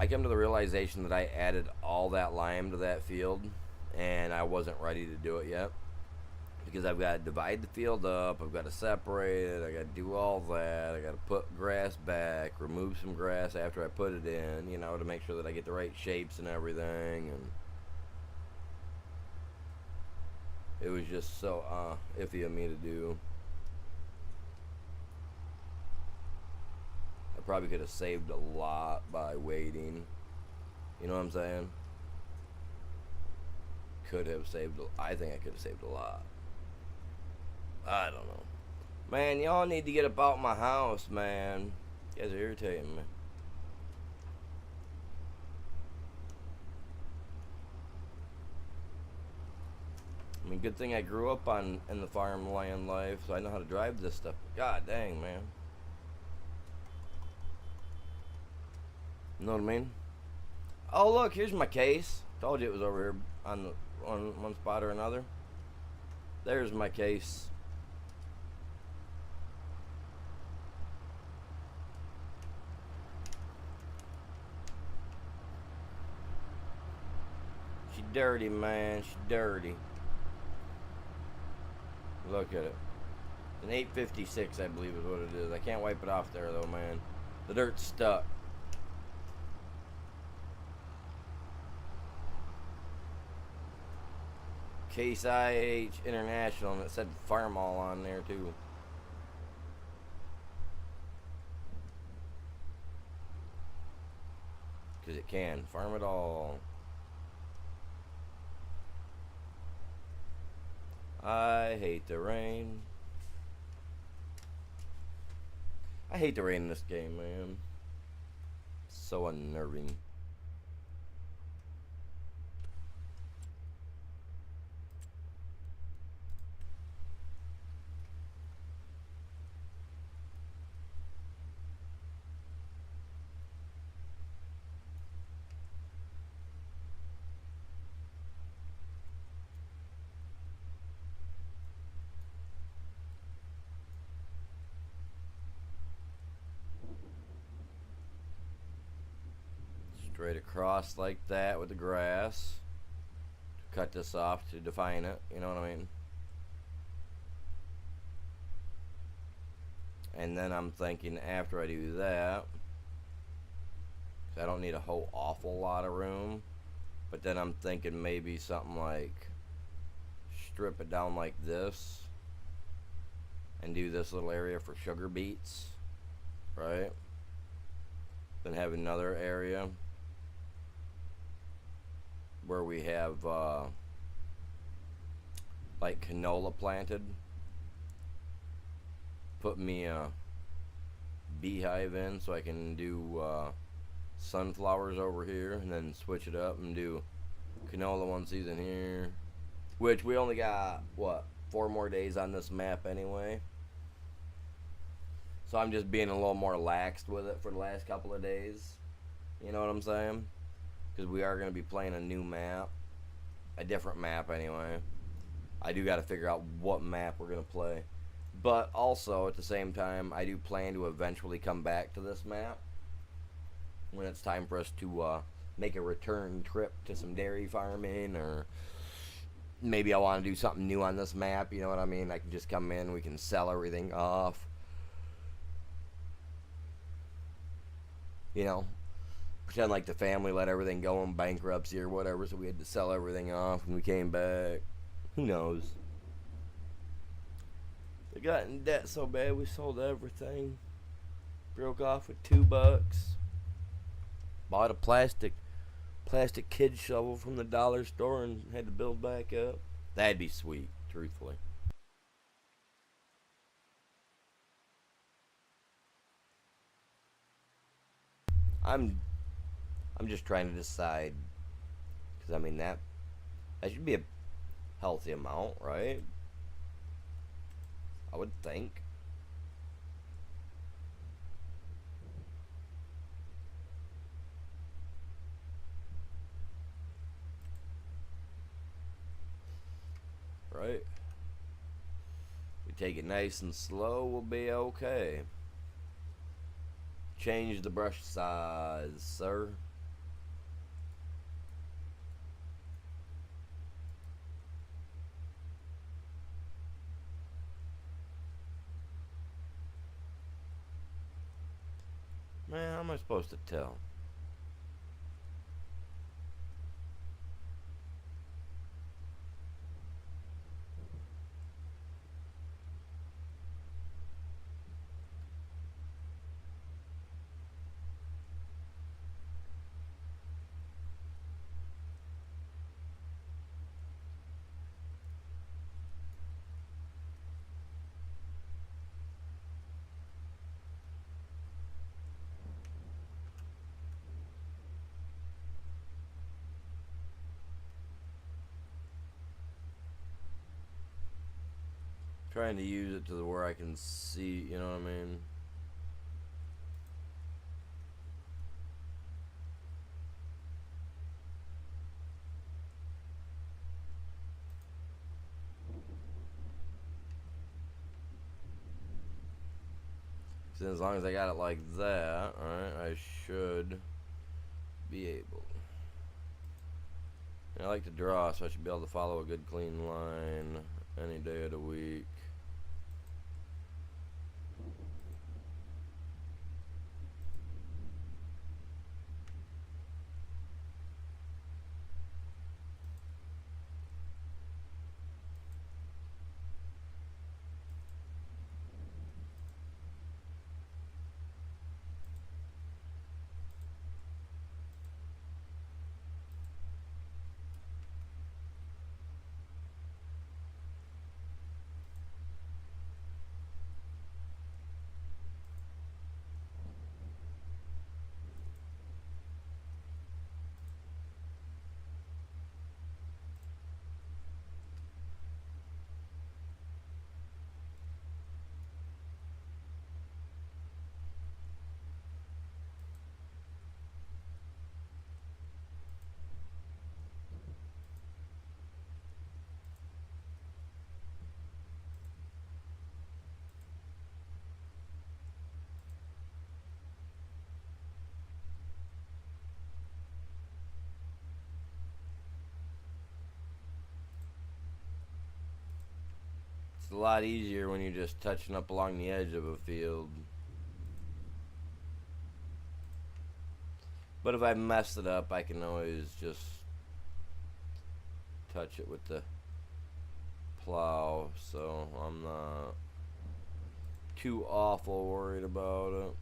I came to the realization that I added all that lime to that field, and I wasn't ready to do it yet. Because I've got to divide the field up, I've got to separate it, I got to do all that, I got to put grass back, remove some grass after I put it in, you know, to make sure that I get the right shapes and everything, and it was just so iffy of me to do. I probably could have saved a lot by waiting, you know what I'm saying? I think I could have saved a lot. I don't know. Man, y'all need to get about my house, man. You guys are irritating me. I mean, good thing I grew up in the farmland life, so I know how to drive this stuff. God dang, man. You know what I mean? Oh, look, here's my case. Told you it was over here on one spot or another. There's my case. She dirty, man. She's dirty. Look at it. An 856, I believe, is what it is. I can't wipe it off there, though, man. The dirt's stuck. Case IH International, and it said Farm All on there, too. Because it can. Farm it all. I hate the rain. I hate the rain in this game, man. It's so unnerving. Straight across like that with the grass. Cut this off to define it, you know what I mean? And then I'm thinking after I do that, 'cause I don't need a whole awful lot of room, but then I'm thinking maybe something like strip it down like this and do this little area for sugar beets, right? Then have another area where we have like canola planted. Put me a beehive in so I can do sunflowers over here, and then switch it up and do canola one season here, which we only got what, 4 more days on this map anyway, so I'm just being a little more laxed with it for the last couple of days, you know what I'm saying? Because we are going to be playing a new map, a different map anyway. I do got to figure out what map we're going to play, but also at the same time I do plan to eventually come back to this map when it's time for us to make a return trip to some dairy farming, or maybe I want to do something new on this map, you know what I mean? I can just come in, we can sell everything off, you know, pretend like the family let everything go in bankruptcy or whatever, so we had to sell everything off when we came back. Who knows? We got in debt so bad we sold everything. Broke off with $2. Bought a plastic kid shovel from the dollar store and had to build back up. That'd be sweet, truthfully. I'm just trying to decide, because I mean that should be a healthy amount, right? I would think. Right? We take it nice and slow, we'll be okay. Change the brush size, sir. Man, how am I supposed to tell? Trying to use it to where I can see, you know what I mean? So as long as I got it like that, alright, I should be able. I like to draw, so I should be able to follow a good clean line any day of the week. It's a lot easier when you're just touching up along the edge of a field. But if I mess it up, I can always just touch it with the plow, so I'm not too awful worried about it.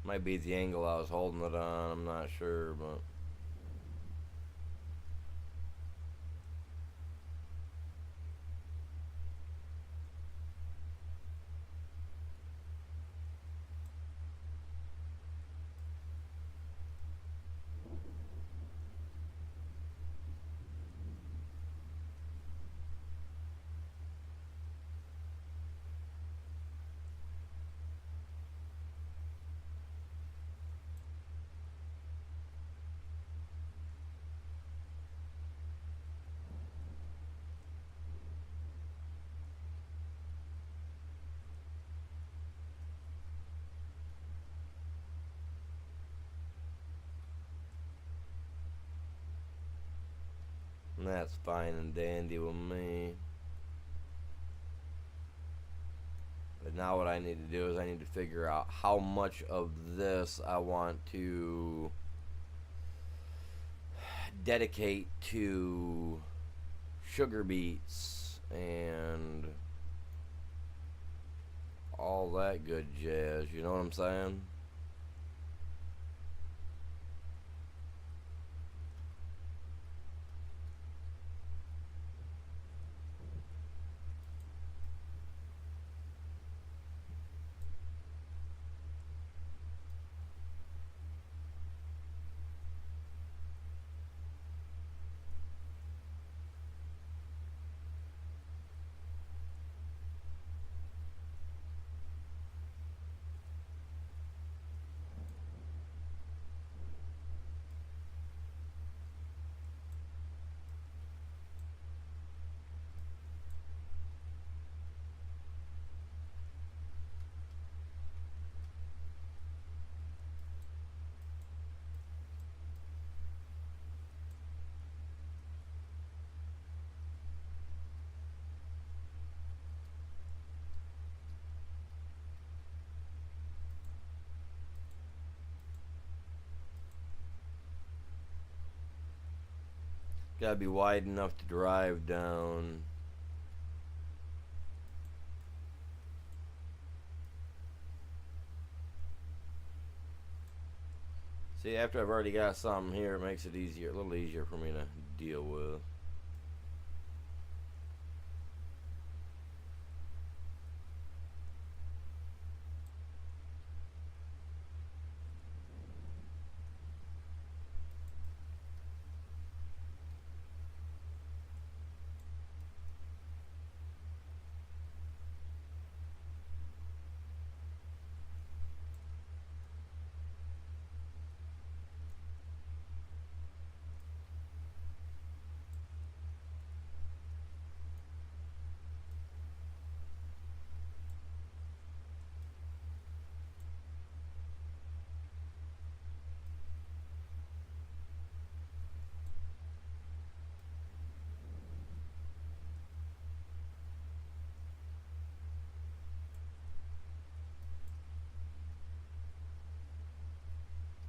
Might be the angle I was holding it on, I'm not sure, but And that's fine and dandy with me. But now what I need to do is I need to figure out how much of this I want to dedicate to sugar beets and all that good jazz, you know what I'm saying? Gotta be wide enough to drive down. See, after I've already got something here, it makes it easier, a little easier for me to deal with.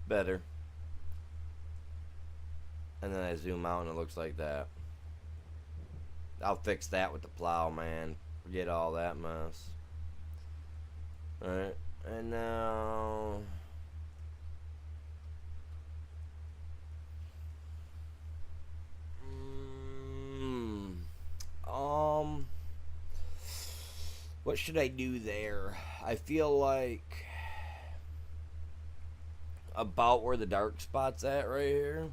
Better. And then I zoom out and it looks like that. I'll fix that with the plow, man. Forget all that mess. Alright. And now... what should I do there? I feel like... about where the dark spot's at right here.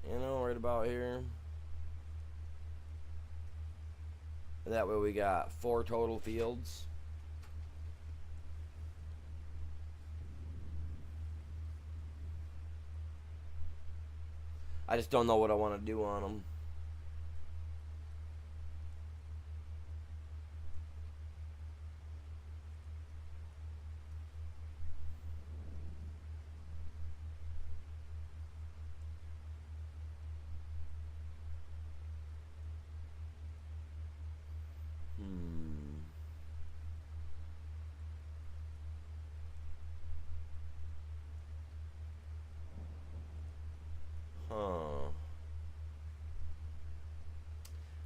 You know, right about here. And that way we got 4 total fields. I just don't know what I want to do on them.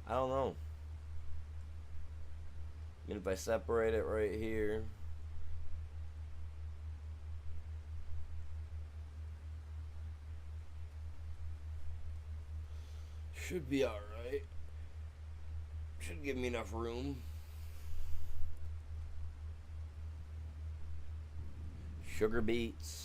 I don't know. I mean, if I separate it right here, should be alright. Should give me enough room. Sugar beets.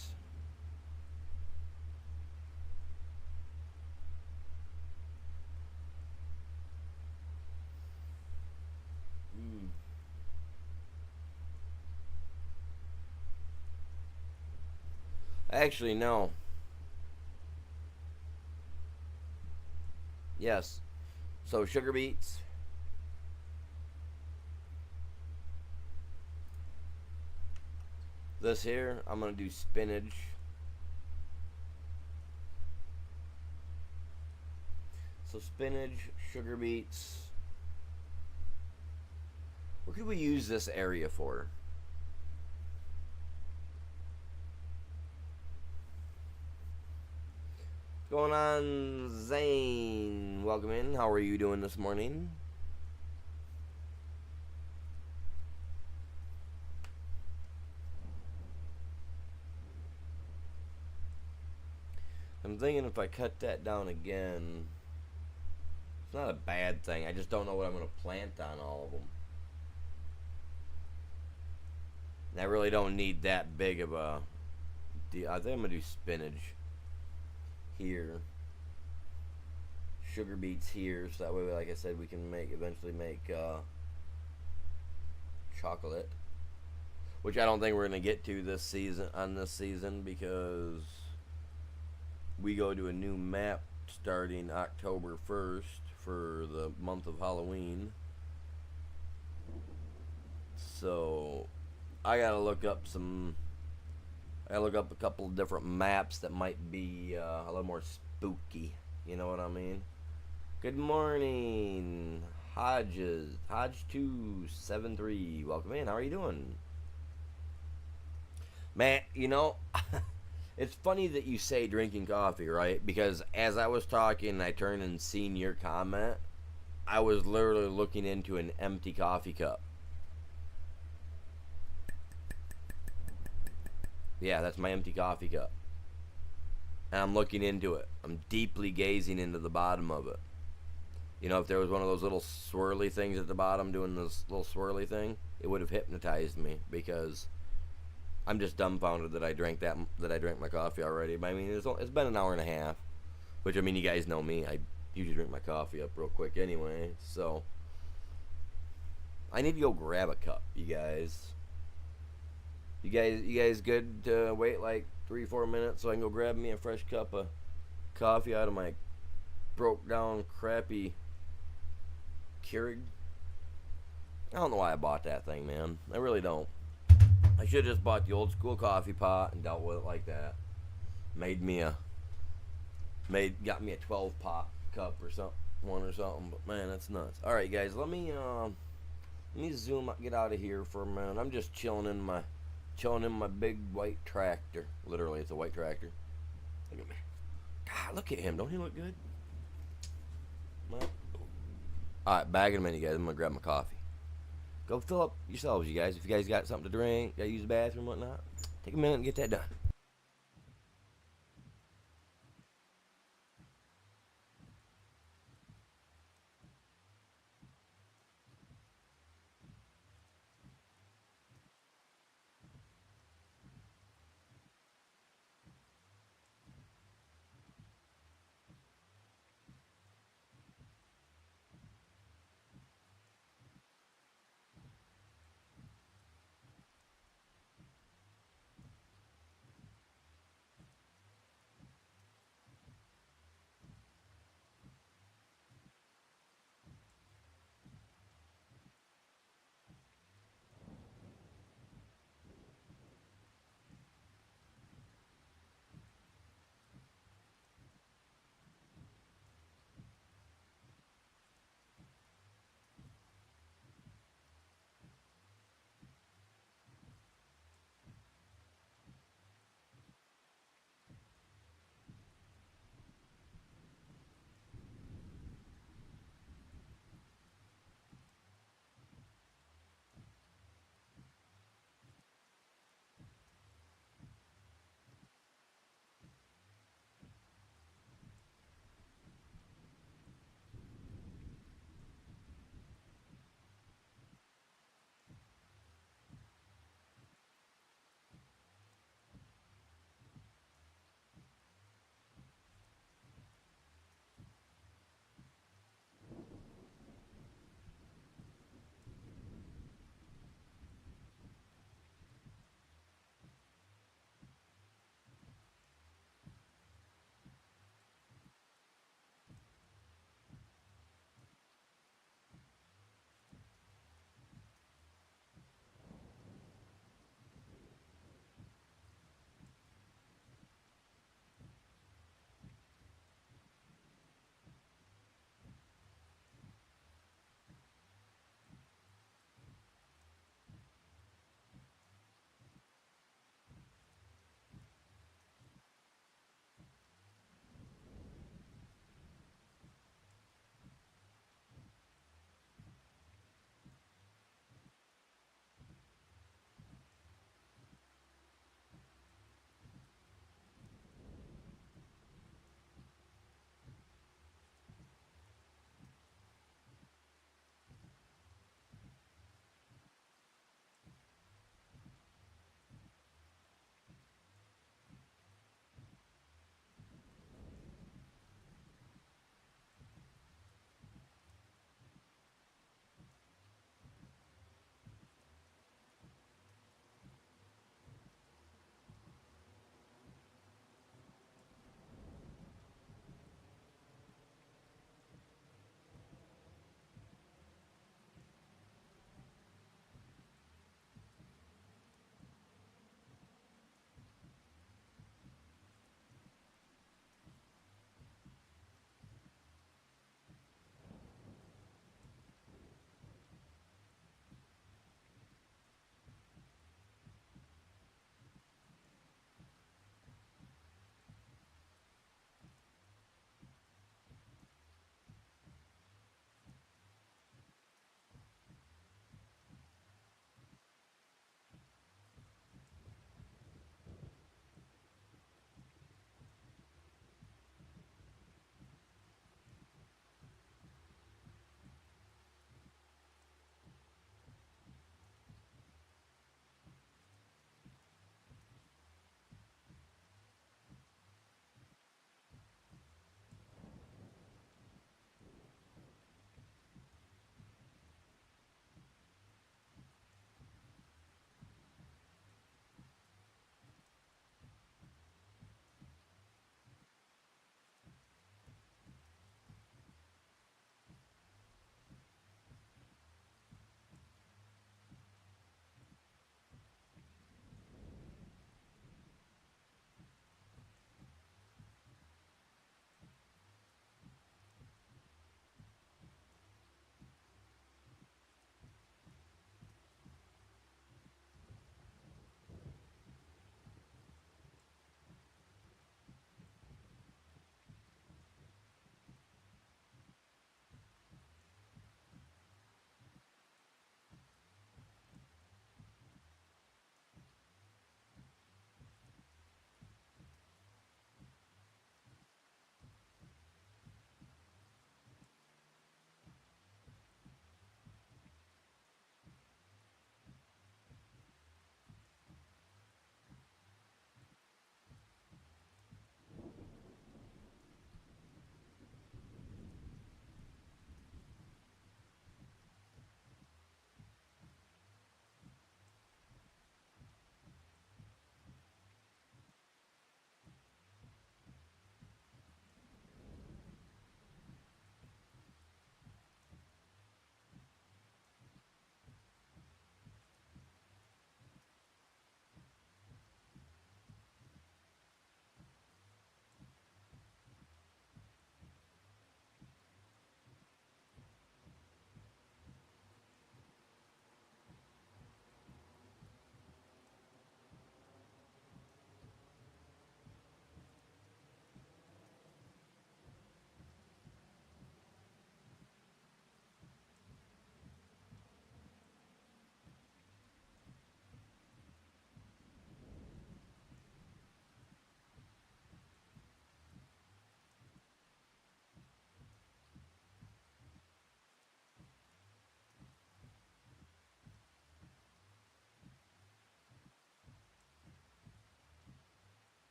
Actually, no. Yes. So, sugar beets. This here, I'm going to do spinach. So spinach, sugar beets. What could we use this area for? What's going on, Zane? Welcome in. How are you doing this morning? I'm thinking if I cut that down again, it's not a bad thing. I just don't know what I'm going to plant on all of them. And I really don't need that big of a deal. I think I'm going to do spinach here. Sugar beets here. So that way, like I said, we can eventually make chocolate. Which I don't think we're going to get to this season because we go to a new map starting October 1st for the month of Halloween. So I gotta look up a couple of different maps that might be a little more spooky. You know what I mean? Good morning, Hodge273. Welcome in. How are you doing? Man, you know, it's funny that you say drinking coffee, right? Because as I was talking, I turned and seen your comment. I was literally looking into an empty coffee cup. Yeah, that's my empty coffee cup. And I'm looking into it. I'm deeply gazing into the bottom of it. You know, if there was one of those little swirly things at the bottom doing this little swirly thing, it would have hypnotized me because I'm just dumbfounded that I drank my coffee already. But I mean, it's been an hour and a half, which I mean, you guys know me. I usually drink my coffee up real quick anyway. So I need to go grab a cup, you guys. You guys good to wait like 3-4 minutes so I can go grab me a fresh cup of coffee out of my broke down crappy Keurig? I don't know why I bought that thing, man. I really don't. I should have just bought the old school coffee pot and dealt with it like that. Got me a 12 pot cup or something, but man, that's nuts. All right, guys, let me zoom out, get out of here for a minute. I'm just chilling in my big white tractor. Literally, it's a white tractor. Look at me. God, look at him. Don't he look good? Alright, back in a minute, guys. I'm going to grab my coffee. Go fill up yourselves, you guys. If you guys got something to drink, got to use the bathroom, whatnot, take a minute and get that done.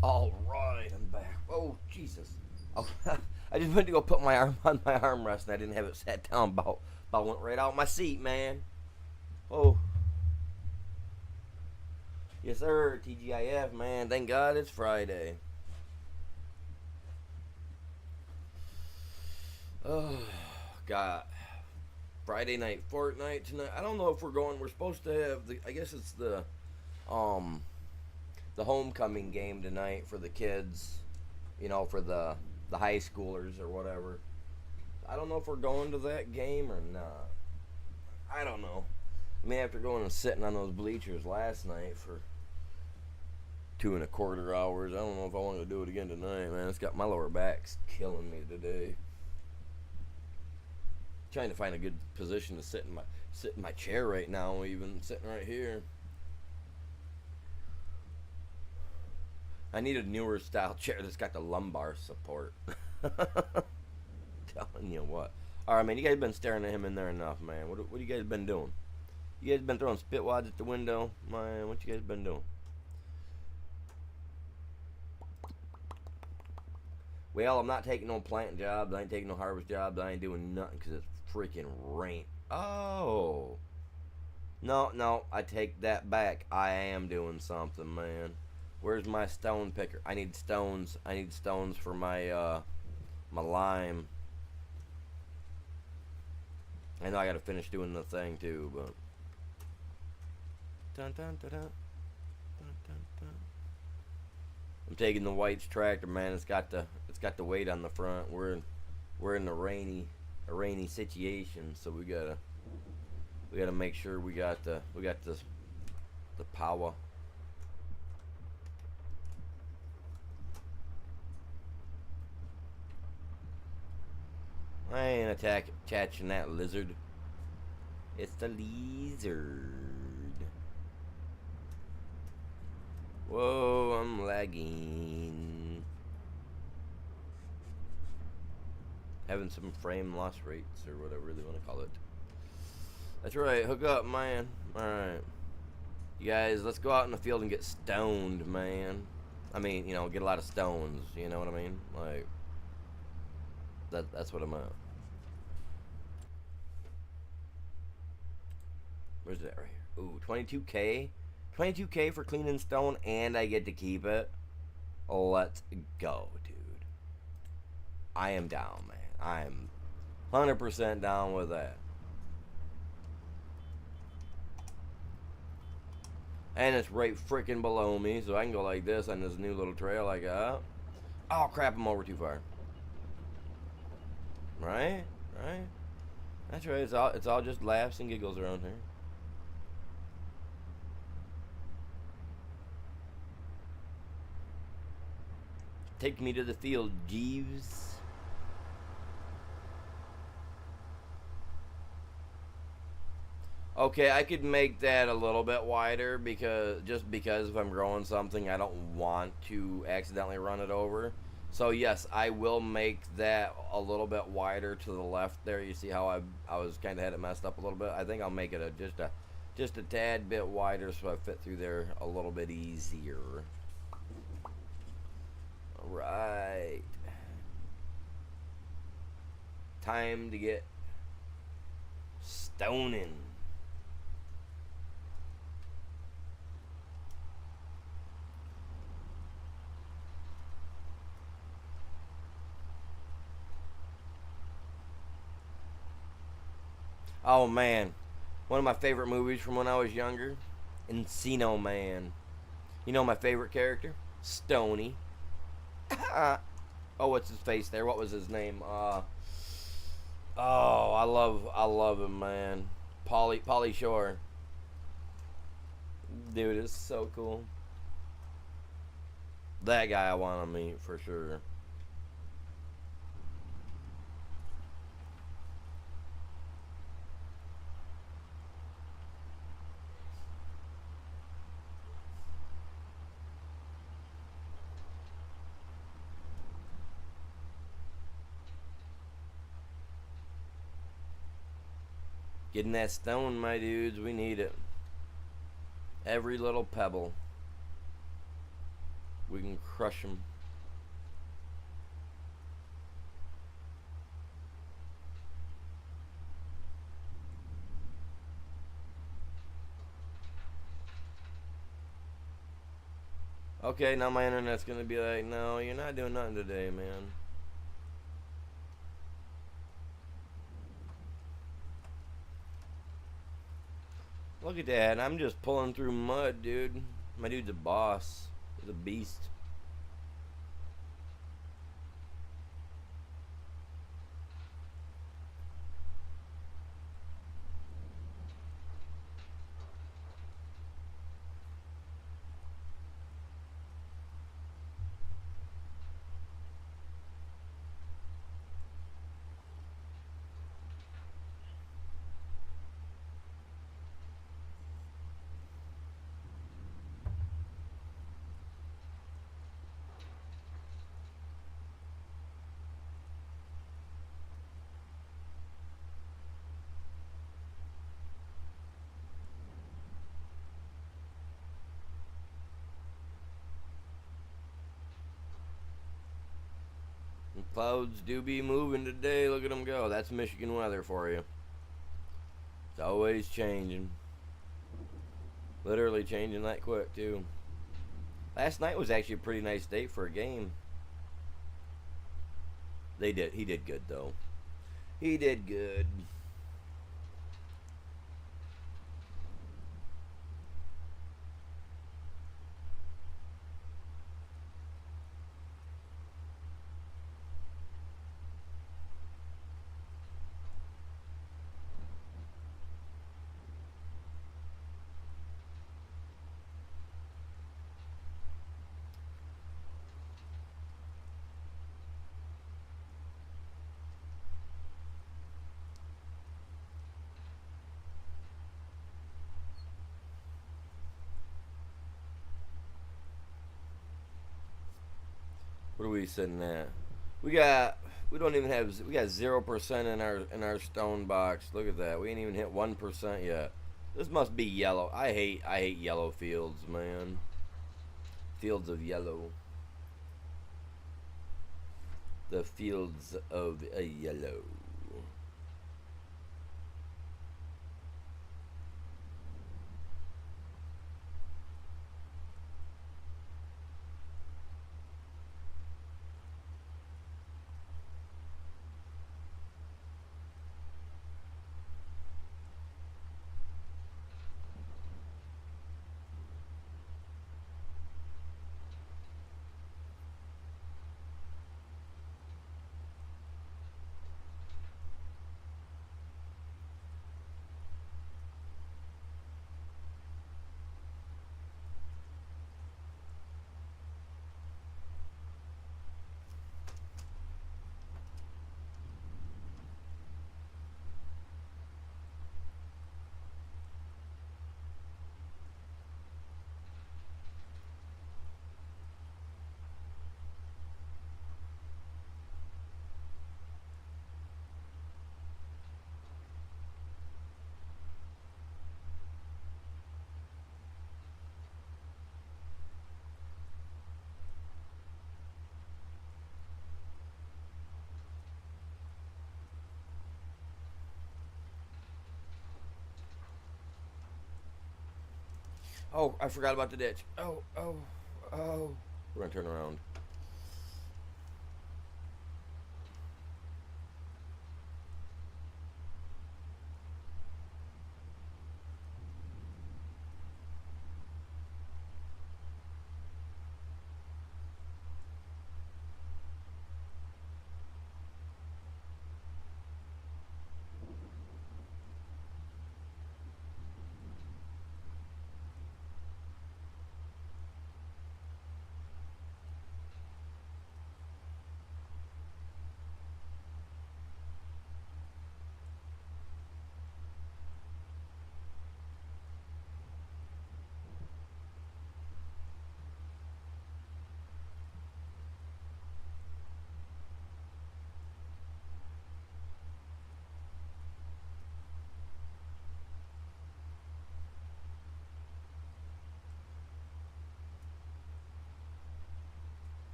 All right, I'm back. Oh, Jesus. Oh, I just went to go put my arm on my armrest and I didn't have it sat down. About went right out my seat, man. Oh, yes, sir. TGIF, man. Thank God it's Friday. Oh, God. Friday night, Fortnite tonight. I don't know if we're going. We're supposed to have the. I guess it's um the homecoming game tonight for the kids. You know, for the high schoolers or whatever. I don't know if we're going to that game or not. I don't know. I mean, after going and sitting on those bleachers last night for 2.25 hours, I don't know if I want to do it again tonight, man. It's got my lower back's killing me today. Trying to find a good position to sit in my chair right now, even sitting right here. I need a newer style chair that's got the lumbar support. Telling you what. Alright, man, you guys been staring at him in there enough, man. What you guys been doing? You guys been throwing spit wads at the window? Man, what you guys been doing? Well, I'm not taking no planting jobs. I ain't taking no harvest jobs. I ain't doing nothing because it's freaking rain. Oh. No, I take that back. I am doing something, man. Where's my stone picker? I need stones. I need stones for my my lime. I know I gotta finish doing the thing too, but dun, dun, dun, dun. Dun, dun, dun. I'm taking the White's tractor, man. It's got the weight on the front. We're in a rainy situation, so we gotta make sure we got the power. I ain't attaching that lizard. It's the lizard. Whoa, I'm lagging. Having some frame loss rates or whatever they want to call it. That's right, hook up, man. Alright. You guys, let's go out in the field and get stoned, man. I mean, you know, get a lot of stones, you know what I mean? Like, that's what I'm at. Where's that right here? Ooh, 22K? 22K for cleaning stone and I get to keep it? Let's go, dude. I am down, man. I'm 100% down with that. And it's right freaking below me, so I can go like this on this new little trail I got. Oh, crap, I'm over too far. Right? Right? That's right, it's all just laughs and giggles around here. Take me to the field, Jeeves. Okay, I could make that a little bit wider because if I'm growing something, I don't want to accidentally run it over. So yes, I will make that a little bit wider to the left there. You see how I was kind of had it messed up a little bit. I think I'll make it just a tad bit wider so I fit through there a little bit easier. All right. Time to get stoning. Oh man, one of my favorite movies from when I was younger, Encino Man. You know my favorite character? Stony. Oh, what's his face there? What was his name? Oh, I love him, man. Pauly Shore. Dude, it's so cool. That guy I want to meet for sure. Getting that stone, my dudes. We need it. Every little pebble. We can crush them. Okay, now my internet's gonna be like, no, you're not doing nothing today, man. Look at that, I'm just pulling through mud, dude. My dude's a boss. He's a beast. The clouds do be moving today. Look at them go. That's Michigan weather for you. It's always changing. Literally changing that quick, too. Last night was actually a pretty nice day for a game. He did good, though. He did good. What are we sitting at? We got 0% in our stone box. Look at that. We ain't even hit 1% yet. This must be yellow. I hate yellow fields, man. Fields of yellow. The fields of yellow. Oh, I forgot about the ditch. Oh. We're gonna turn around.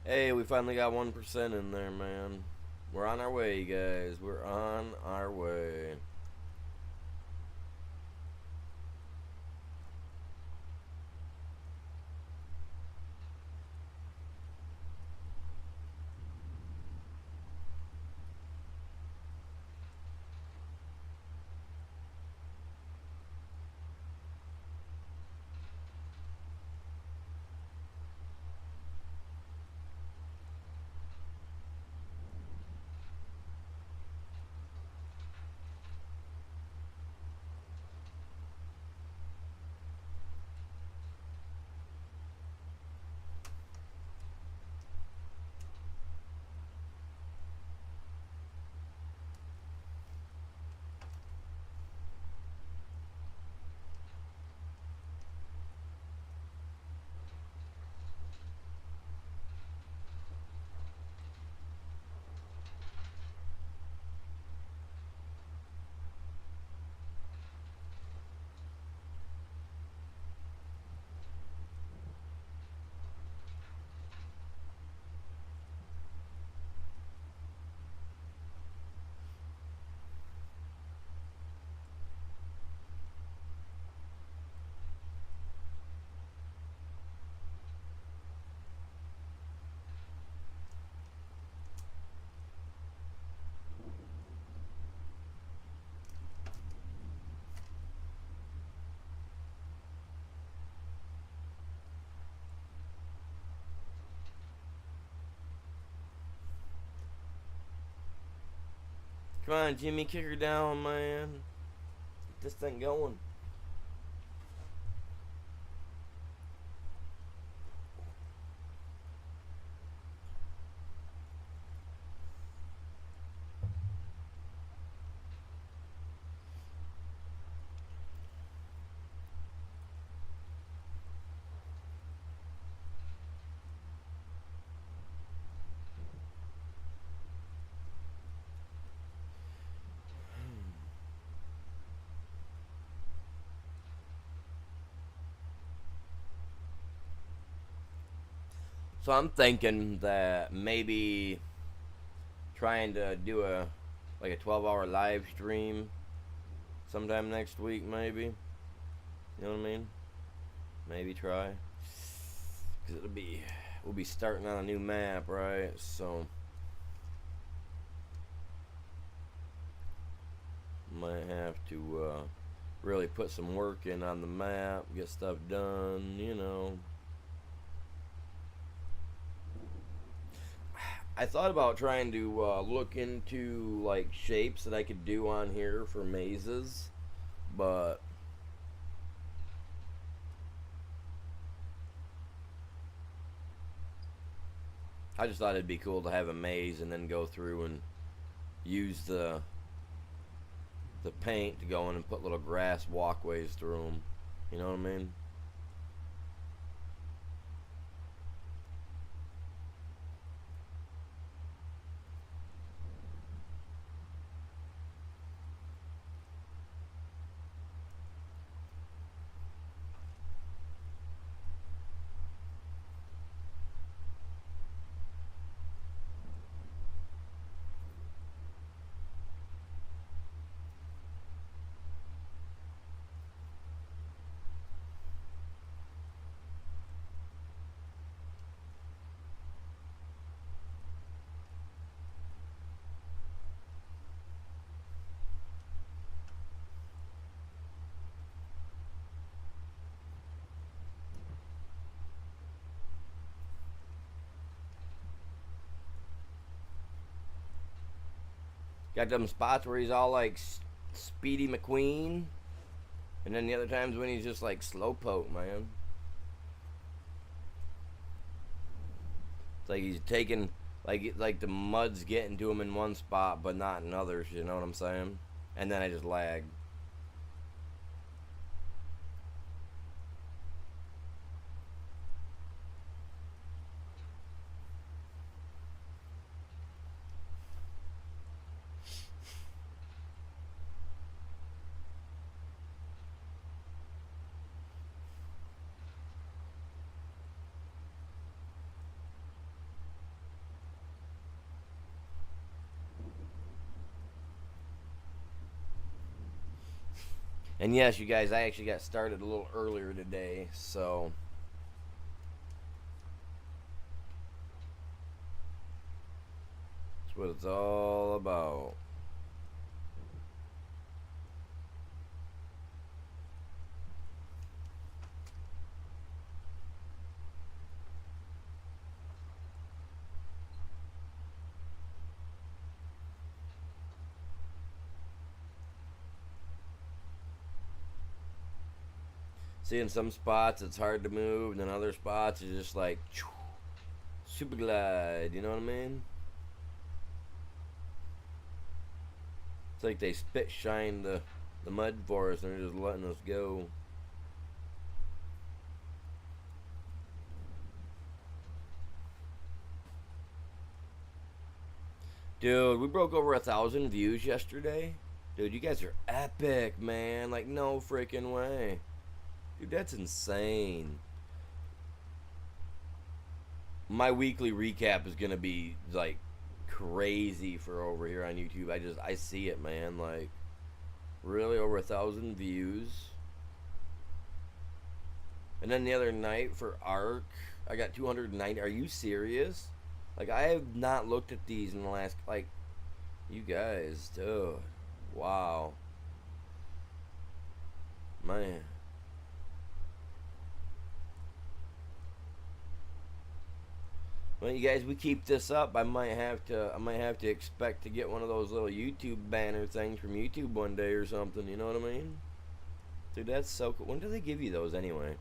Hey, we finally got 1% in there, man. We're on our way, guys. We're on our way. Come on, Jimmy, kick her down, man. Get this thing going. So I'm thinking that maybe trying to do a like a 12-hour live stream sometime next week, maybe. You know what I mean? Maybe try, because we'll be starting on a new map, right? So might have to really put some work in on the map, get stuff done, you know. I thought about trying to look into like shapes that I could do on here for mazes, but I just thought it'd be cool to have a maze and then go through and use the paint to go in and put little grass walkways through them. You know what I mean? Got them spots where he's all like Speedy McQueen, and then the other times when he's just like slowpoke, man. It's like he's taking like the mud's getting to him in one spot, but not in others. You know what I'm saying? And then I just lag. And yes, you guys, I actually got started a little earlier today, so that's what it's all about. See, in some spots it's hard to move, and in other spots it's just like super glide. You know what I mean? It's like they spit shine the mud for us, and they're just letting us go. Dude, we broke over 1,000 views yesterday. Dude, you guys are epic, man. Like, no freaking way. Dude, that's insane. My weekly recap is gonna be like crazy for over here on YouTube. I see it, man. Like, really, over 1,000 views. And then the other night for ARC, I got 290. Are you serious? Like, I have not looked at these in the last, like, you guys, dude. Wow. Man. Well, you guys, we keep this up. I might have to expect to get one of those little YouTube banner things from YouTube one day or something. You know what I mean? Dude, that's so cool. When do they give you those anyway?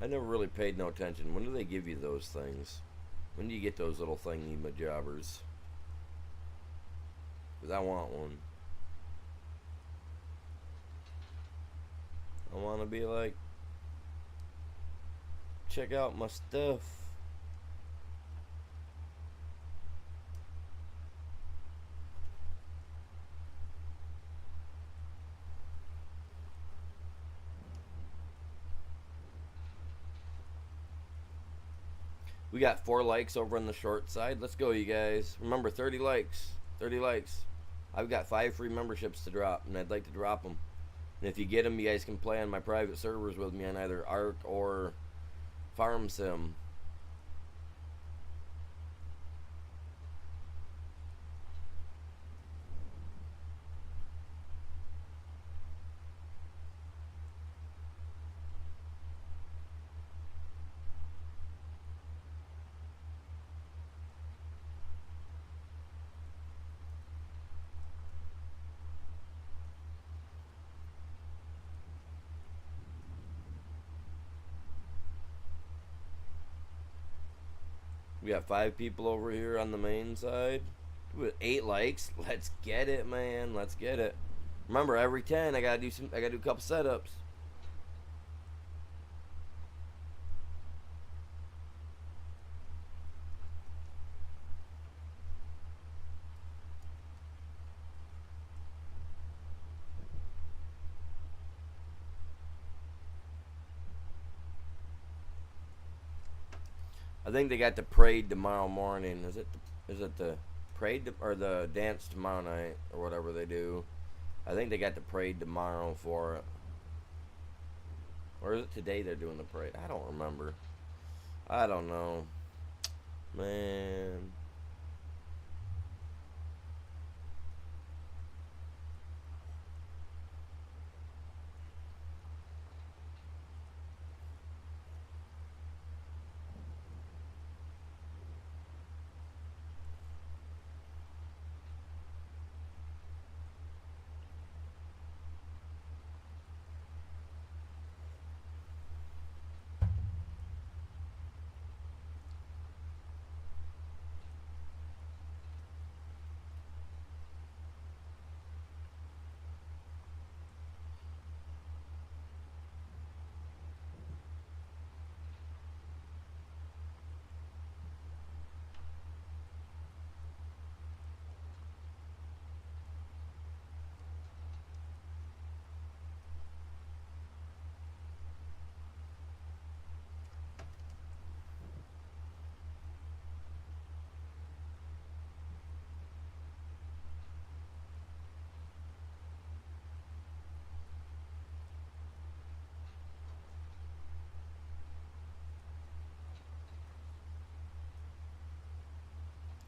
I never really paid no attention. When do they give you those things? When do you get those little thingy majobbers? Because I want one. I want to be like, check out my stuff. We got 4 likes over on the short side. Let's go, you guys. Remember, 30 likes. 30 likes. I've got 5 free memberships to drop, and I'd like to drop them. And if you get them, you guys can play on my private servers with me on either ARC or Farm Sim. We got 5 people over here on the main side with 8 likes. Let's get it, man. Let's get it. Remember, every 10, I gotta do a couple setups. I think they got the parade tomorrow morning. Is it the parade or the dance tomorrow night or whatever they do? I think they got the parade tomorrow for it. Or is it today they're doing the parade? I don't remember. I don't know. Man.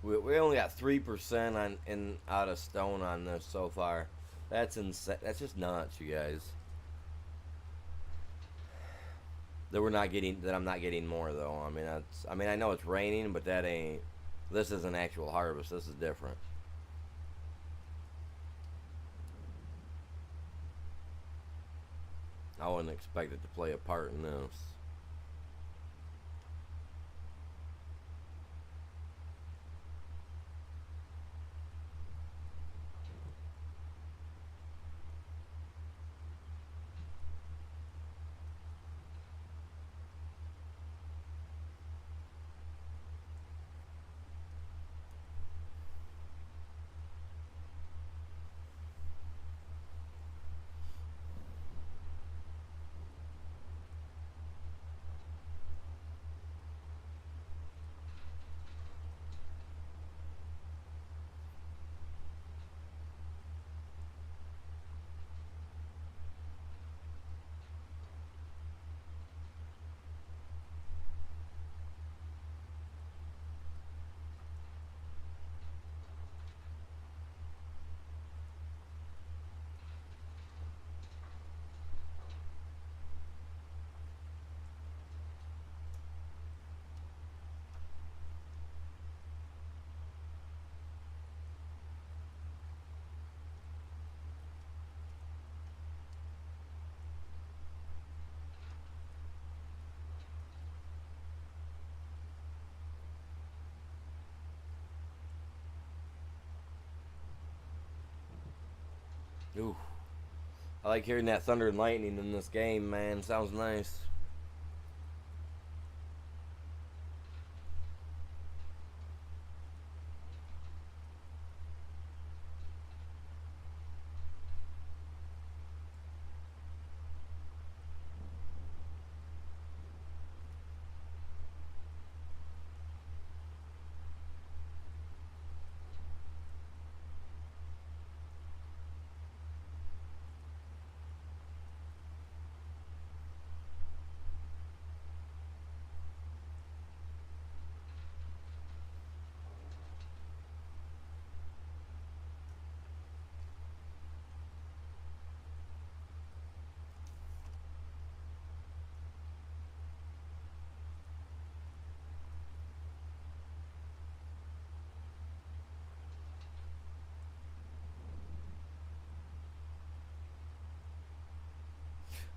We only got 3% on in out of stone on this so far. That's insane. That's just nuts, you guys. That we're not getting. That I'm not getting more though. I mean, that's. I mean, I know it's raining, but that ain't. This isn't actual harvest. This is different. I wouldn't expect it to play a part in this. Ooh, I like hearing that thunder and lightning in this game, man. Sounds nice.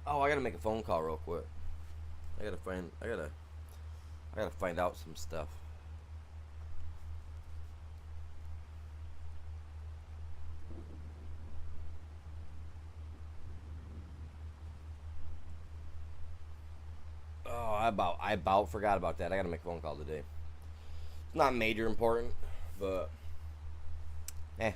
Oh, I gotta make a phone call real quick. I gotta find. I gotta find out some stuff. Oh, I about forgot about that. I gotta make a phone call today. It's not major important, but eh.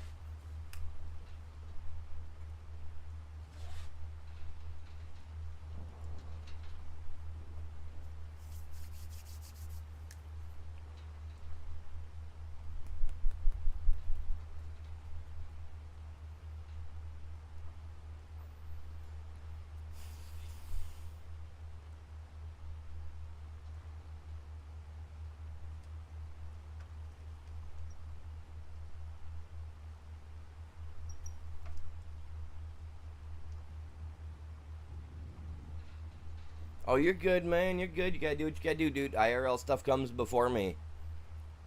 Oh, you're good, man. You're good. You gotta do what you gotta do, dude. IRL stuff comes before me.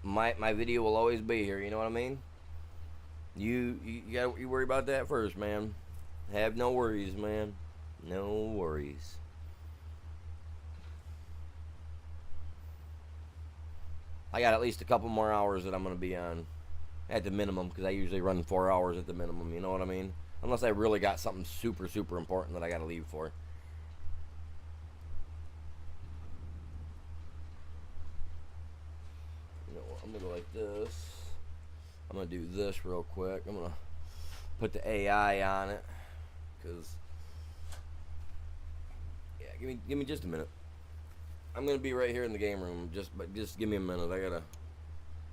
My video will always be here. You know what I mean? You worry about that first, man. Have no worries, man. No worries. I got at least a couple more hours that I'm gonna be on at the minimum because I usually run 4 hours at the minimum. You know what I mean? Unless I really got something super super important that I gotta leave for. You know what? I'm gonna go like this. I'm gonna do this real quick. I'm gonna put the AI on it because yeah, give me just a minute. I'm gonna be right here in the game room. Just give me a minute. I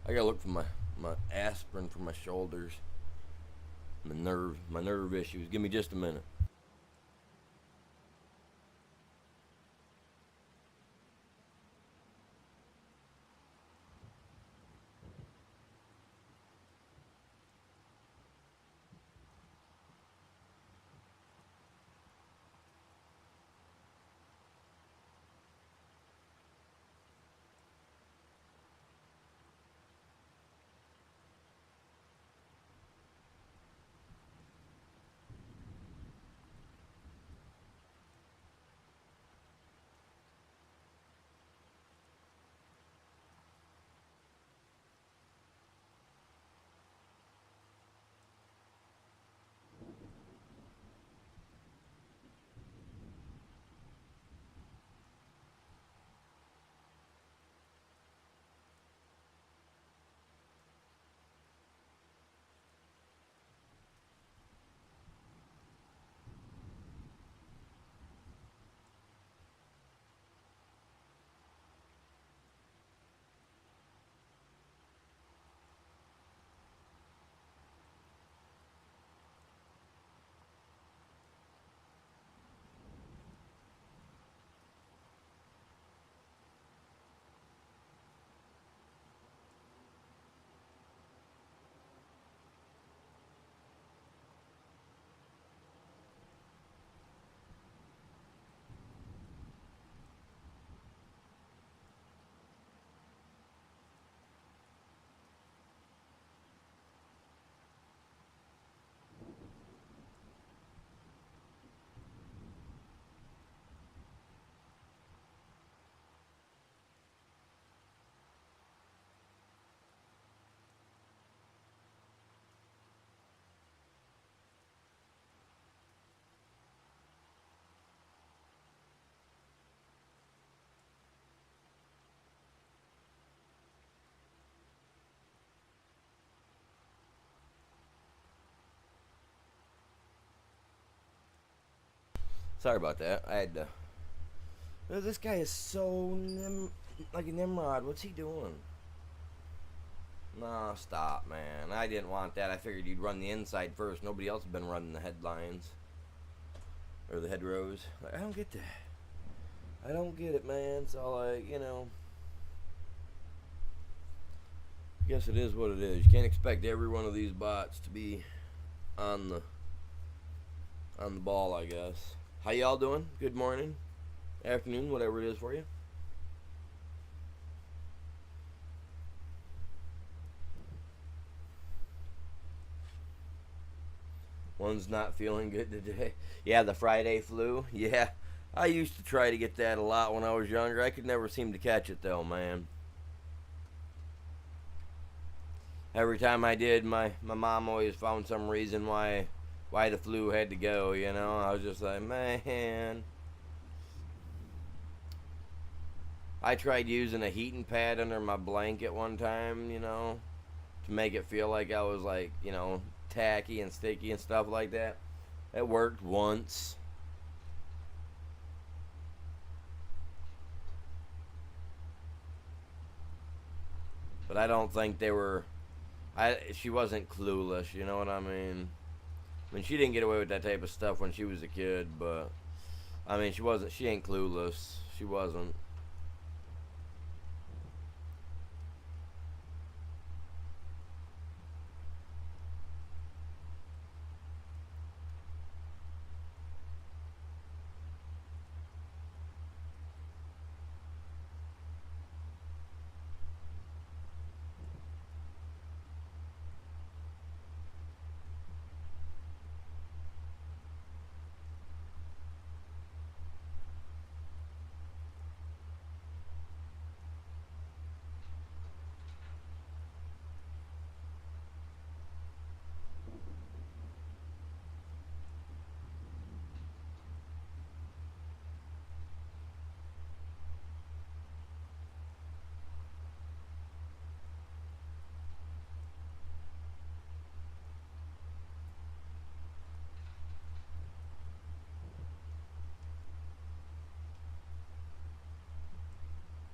gotta look for my aspirin for my shoulders, my nerve issues. Give me just a minute. Sorry about that. I had to. Oh, this guy is so like a Nimrod. What's he doing? No, stop, man. I didn't want that. I figured you'd run the inside first. Nobody else has been running the headlines. Or the head rows. Like, I don't get that. I don't get it, man. So, like, you know. I guess it is what it is. You can't expect every one of these bots to be on the ball, I guess. How y'all doing? Good morning, afternoon, whatever it is for you. One's not feeling good today. Yeah, the Friday flu. Yeah, I used to try to get that a lot when I was younger. I could never seem to catch it though, man. Every time I did, my mom always found some reason why the flu had to go, you know. I was just like, man. I tried using a heating pad under my blanket one time, you know, to make it feel like I was like, you know, tacky and sticky and stuff like that. It worked once. But I don't think they were she wasn't clueless, you know what I mean? I mean, she didn't get away with that type of stuff when she was a kid, but I mean, she ain't clueless. She wasn't.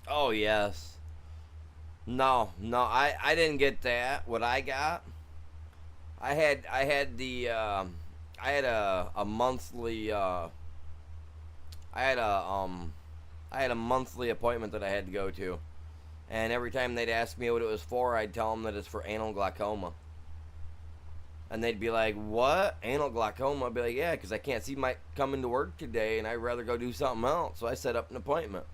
Oh, yes. No, no, I didn't get that. What I got, I had the I had a monthly I had a I had a monthly appointment that I had to go to, and every time they'd ask me what it was for, I'd tell them that it's for anal glaucoma. And they'd be like, "What? Anal glaucoma?" I'd be like, "Yeah, because I can't see my coming to work today, and I'd rather go do something else." So I set up an appointment.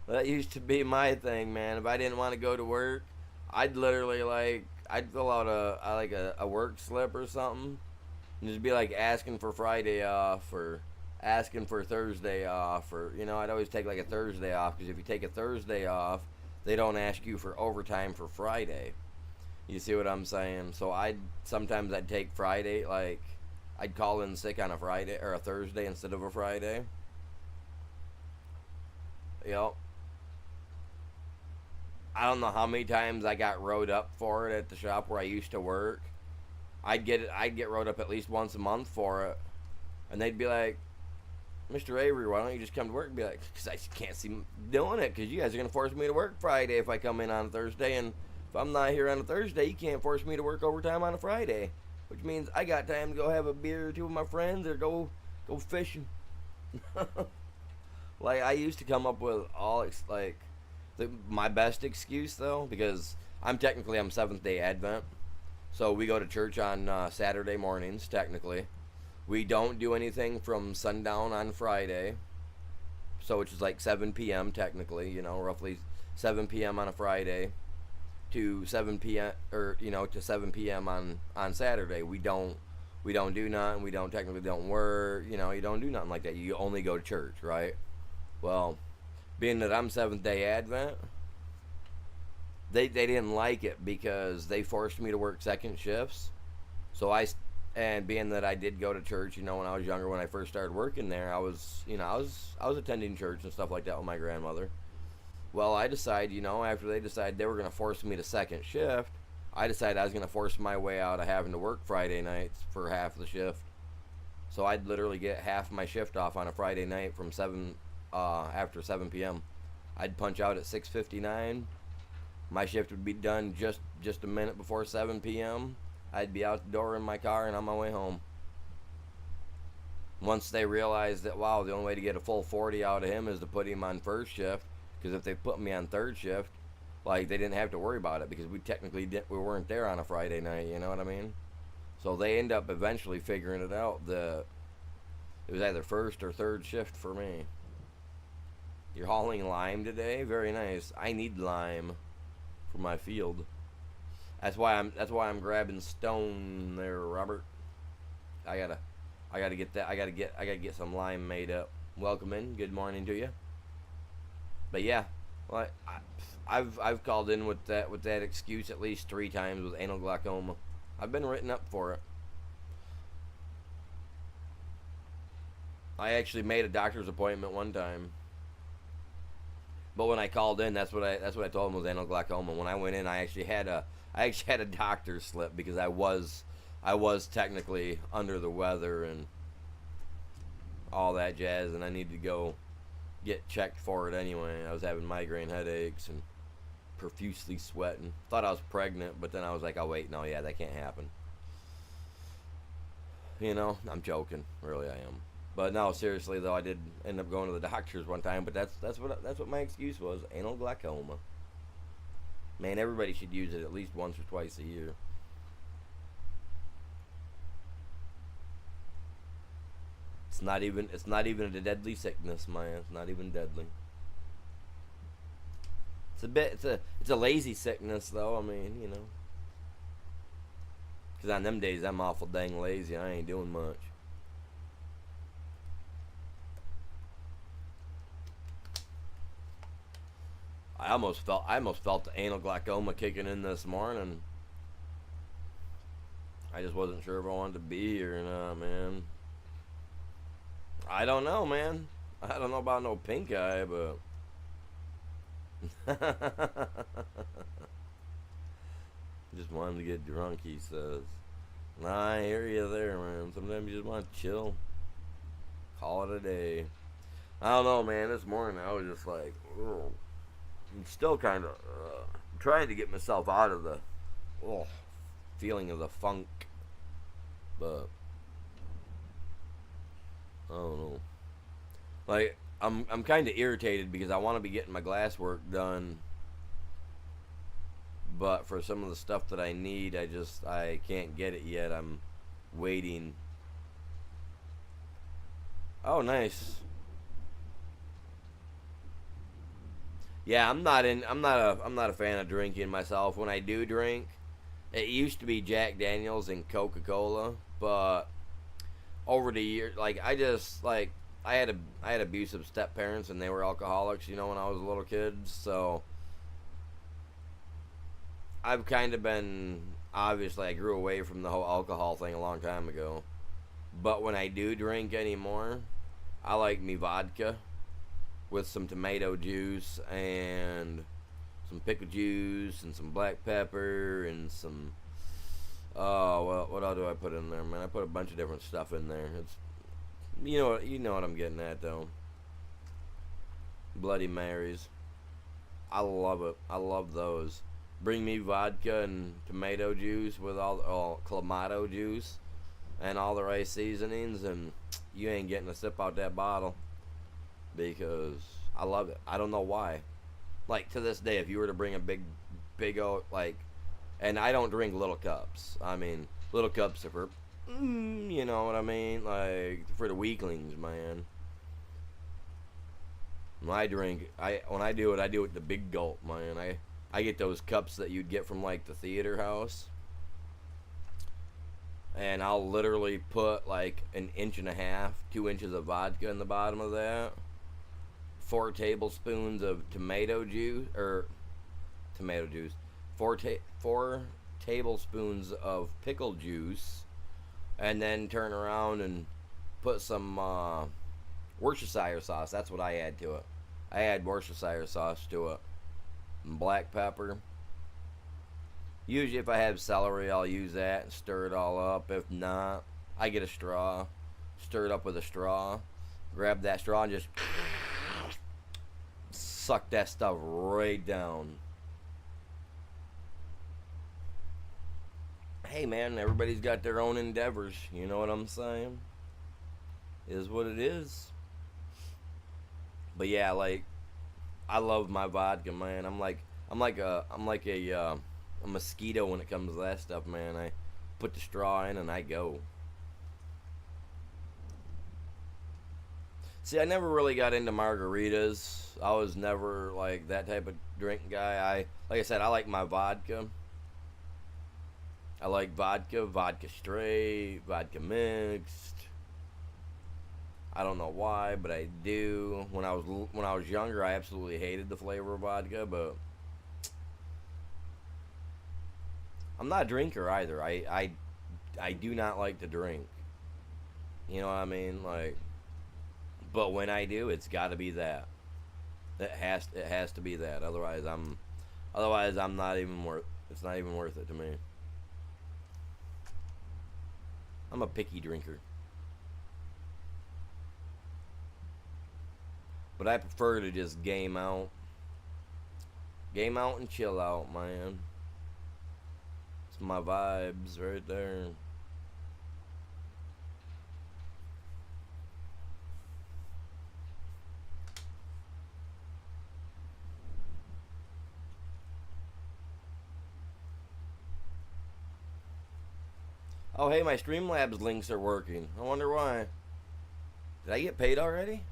That used to be my thing, man. If I didn't want to go to work, I'd literally like I'd fill out a work slip or something, and just be like asking for Friday off or asking for Thursday off, or you know, I'd always take like a Thursday off because if you take a Thursday off, they don't ask you for overtime for Friday. You see what I'm saying? So I'd take Friday, like I'd call in sick on a Friday or a Thursday instead of a Friday. Yep. I don't know how many times I got wrote up for it at the shop where I used to work. I'd get wrote up at least once a month for it, and they'd be like, "Mr. Avery, why don't you just come to work?" And be like, "Because I can't see doing it. Because you guys are gonna force me to work Friday if I come in on a Thursday, and if I'm not here on a Thursday, you can't force me to work overtime on a Friday, which means I got time to go have a beer or two with my friends or go fishing." Like I used to come up with my best excuse though, because I'm Seventh Day Advent, so we go to church on Saturday mornings. Technically, we don't do anything from sundown on Friday, so which is like 7 p.m. technically, you know, roughly 7 p.m. on a Friday to 7 p.m. or you know to 7 p.m. on Saturday. We don't do nothing. We don't work. You know, you don't do nothing like that. You only go to church, right? Well, being that I'm Seventh Day Advent, they didn't like it because they forced me to work second shifts. So and being that I did go to church, you know, when I was younger, when I first started working there, I was attending church and stuff like that with my grandmother. Well, I decided, you know, after they decided they were going to force me to second shift, I decided I was going to force my way out of having to work Friday nights for half the shift. So I'd literally get half my shift off on a Friday night from after 7 p.m. I'd punch out at 6:59. My shift would be done just a minute before 7 p.m. I'd be out the door in my car and on my way home. Once they realized that, wow, the only way to get a full 40 out of him is to put him on first shift, because if they put me on third shift, like, they didn't have to worry about it, because we weren't there on a Friday night, you know what I mean? So they end up eventually figuring it out that it was either first or third shift for me. You're hauling lime today? Very nice. I need lime for my field. That's why I'm grabbing stone there, Robert. I gotta get some lime made up. Welcome in. Good morning to you. But yeah, well, I've called in with that excuse at least 3 times with anal glaucoma. I've been written up for it. I actually made a doctor's appointment one time. But when I called in, that's what I told him was anal glaucoma. When I went in, I actually had a doctor's slip because I was technically under the weather and all that jazz, and I needed to go get checked for it anyway. I was having migraine headaches and profusely sweating. Thought I was pregnant, but then I was like, oh wait, no, yeah, that can't happen. You know, I'm joking. Really, I am. But no, seriously though, I did end up going to the doctor's one time. But that's what my excuse was: anal glaucoma. Man, everybody should use it at least once or twice a year. It's not even a deadly sickness, man. It's not even deadly. It's a lazy sickness though. I mean, you know, because on them days I'm awful dang lazy. I ain't doing much. I almost felt the anal glaucoma kicking in this morning. I just wasn't sure if I wanted to be here or not, man. I don't know, man. I don't know about no pink eye, but just wanted to get drunk, he says. Nah, I hear you there, man. Sometimes you just want to chill. Call it a day. I don't know, man. This morning I was just like, ugh. I'm still kind of trying to get myself out of the feeling of the funk, but I don't know. Like, I'm kind of irritated because I want to be getting my glass work done, but for some of the stuff that I need, I can't get it yet. I'm waiting. Oh, nice. Yeah, I'm not a fan of drinking myself. When I do drink, it used to be Jack Daniels and Coca-Cola, but over the years, like, I had abusive step parents and they were alcoholics, you know, when I was a little kid. So I've kind of been, obviously I grew away from the whole alcohol thing a long time ago. But when I do drink anymore, I like me vodka with some tomato juice and some pickle juice and some black pepper and some, oh, well, what all do I put in there, man? I put a bunch of different stuff in there. It's, you know what I'm getting at, though. Bloody Marys. I love it. I love those. Bring me vodka and tomato juice with all clamato juice and all the right seasonings, and you ain't getting a sip out that bottle. Because I love it. I don't know why. Like, to this day, if you were to bring a big old, like, and I don't drink little cups. I mean, little cups are for, you know what I mean? Like, for the weaklings, man. When I drink, when I do it the big gulp, man. I get those cups that you'd get from, like, the theater house. And I'll literally put, like, 1.5 inches, 2 inches of vodka in the bottom of that. 4 tablespoons of tomato juice, 4 tablespoons of pickle juice, and then turn around and put some Worcestershire sauce. That's what I add to it. I add Worcestershire sauce to it, and black pepper, Usually, if I have celery, I'll use that and stir it all up. If not, I get a straw, stir it up with a straw, grab that straw and just suck that stuff right down. Hey man, everybody's got their own endeavors. You know what I'm saying? Is what it is. But yeah, like I love my vodka, man. I'm like a mosquito when it comes to that stuff, man. I put the straw in and I go. See, I never really got into margaritas. I was never like that type of drink guy. Like I said, I like my vodka. I like vodka, vodka straight, vodka mixed. I don't know why, but I do. When I was younger, I absolutely hated the flavor of vodka, but I'm not a drinker either. I do not like to drink. You know what I mean? Like, but when I do, it's got to be that. It has to be that. Otherwise I'm not even worth. It's not even worth it to me. I'm a picky drinker. But I prefer to just game out. Game out and chill out, man. It's my vibes right there. Oh, hey, my Streamlabs links are working. I wonder why. Did I get paid already?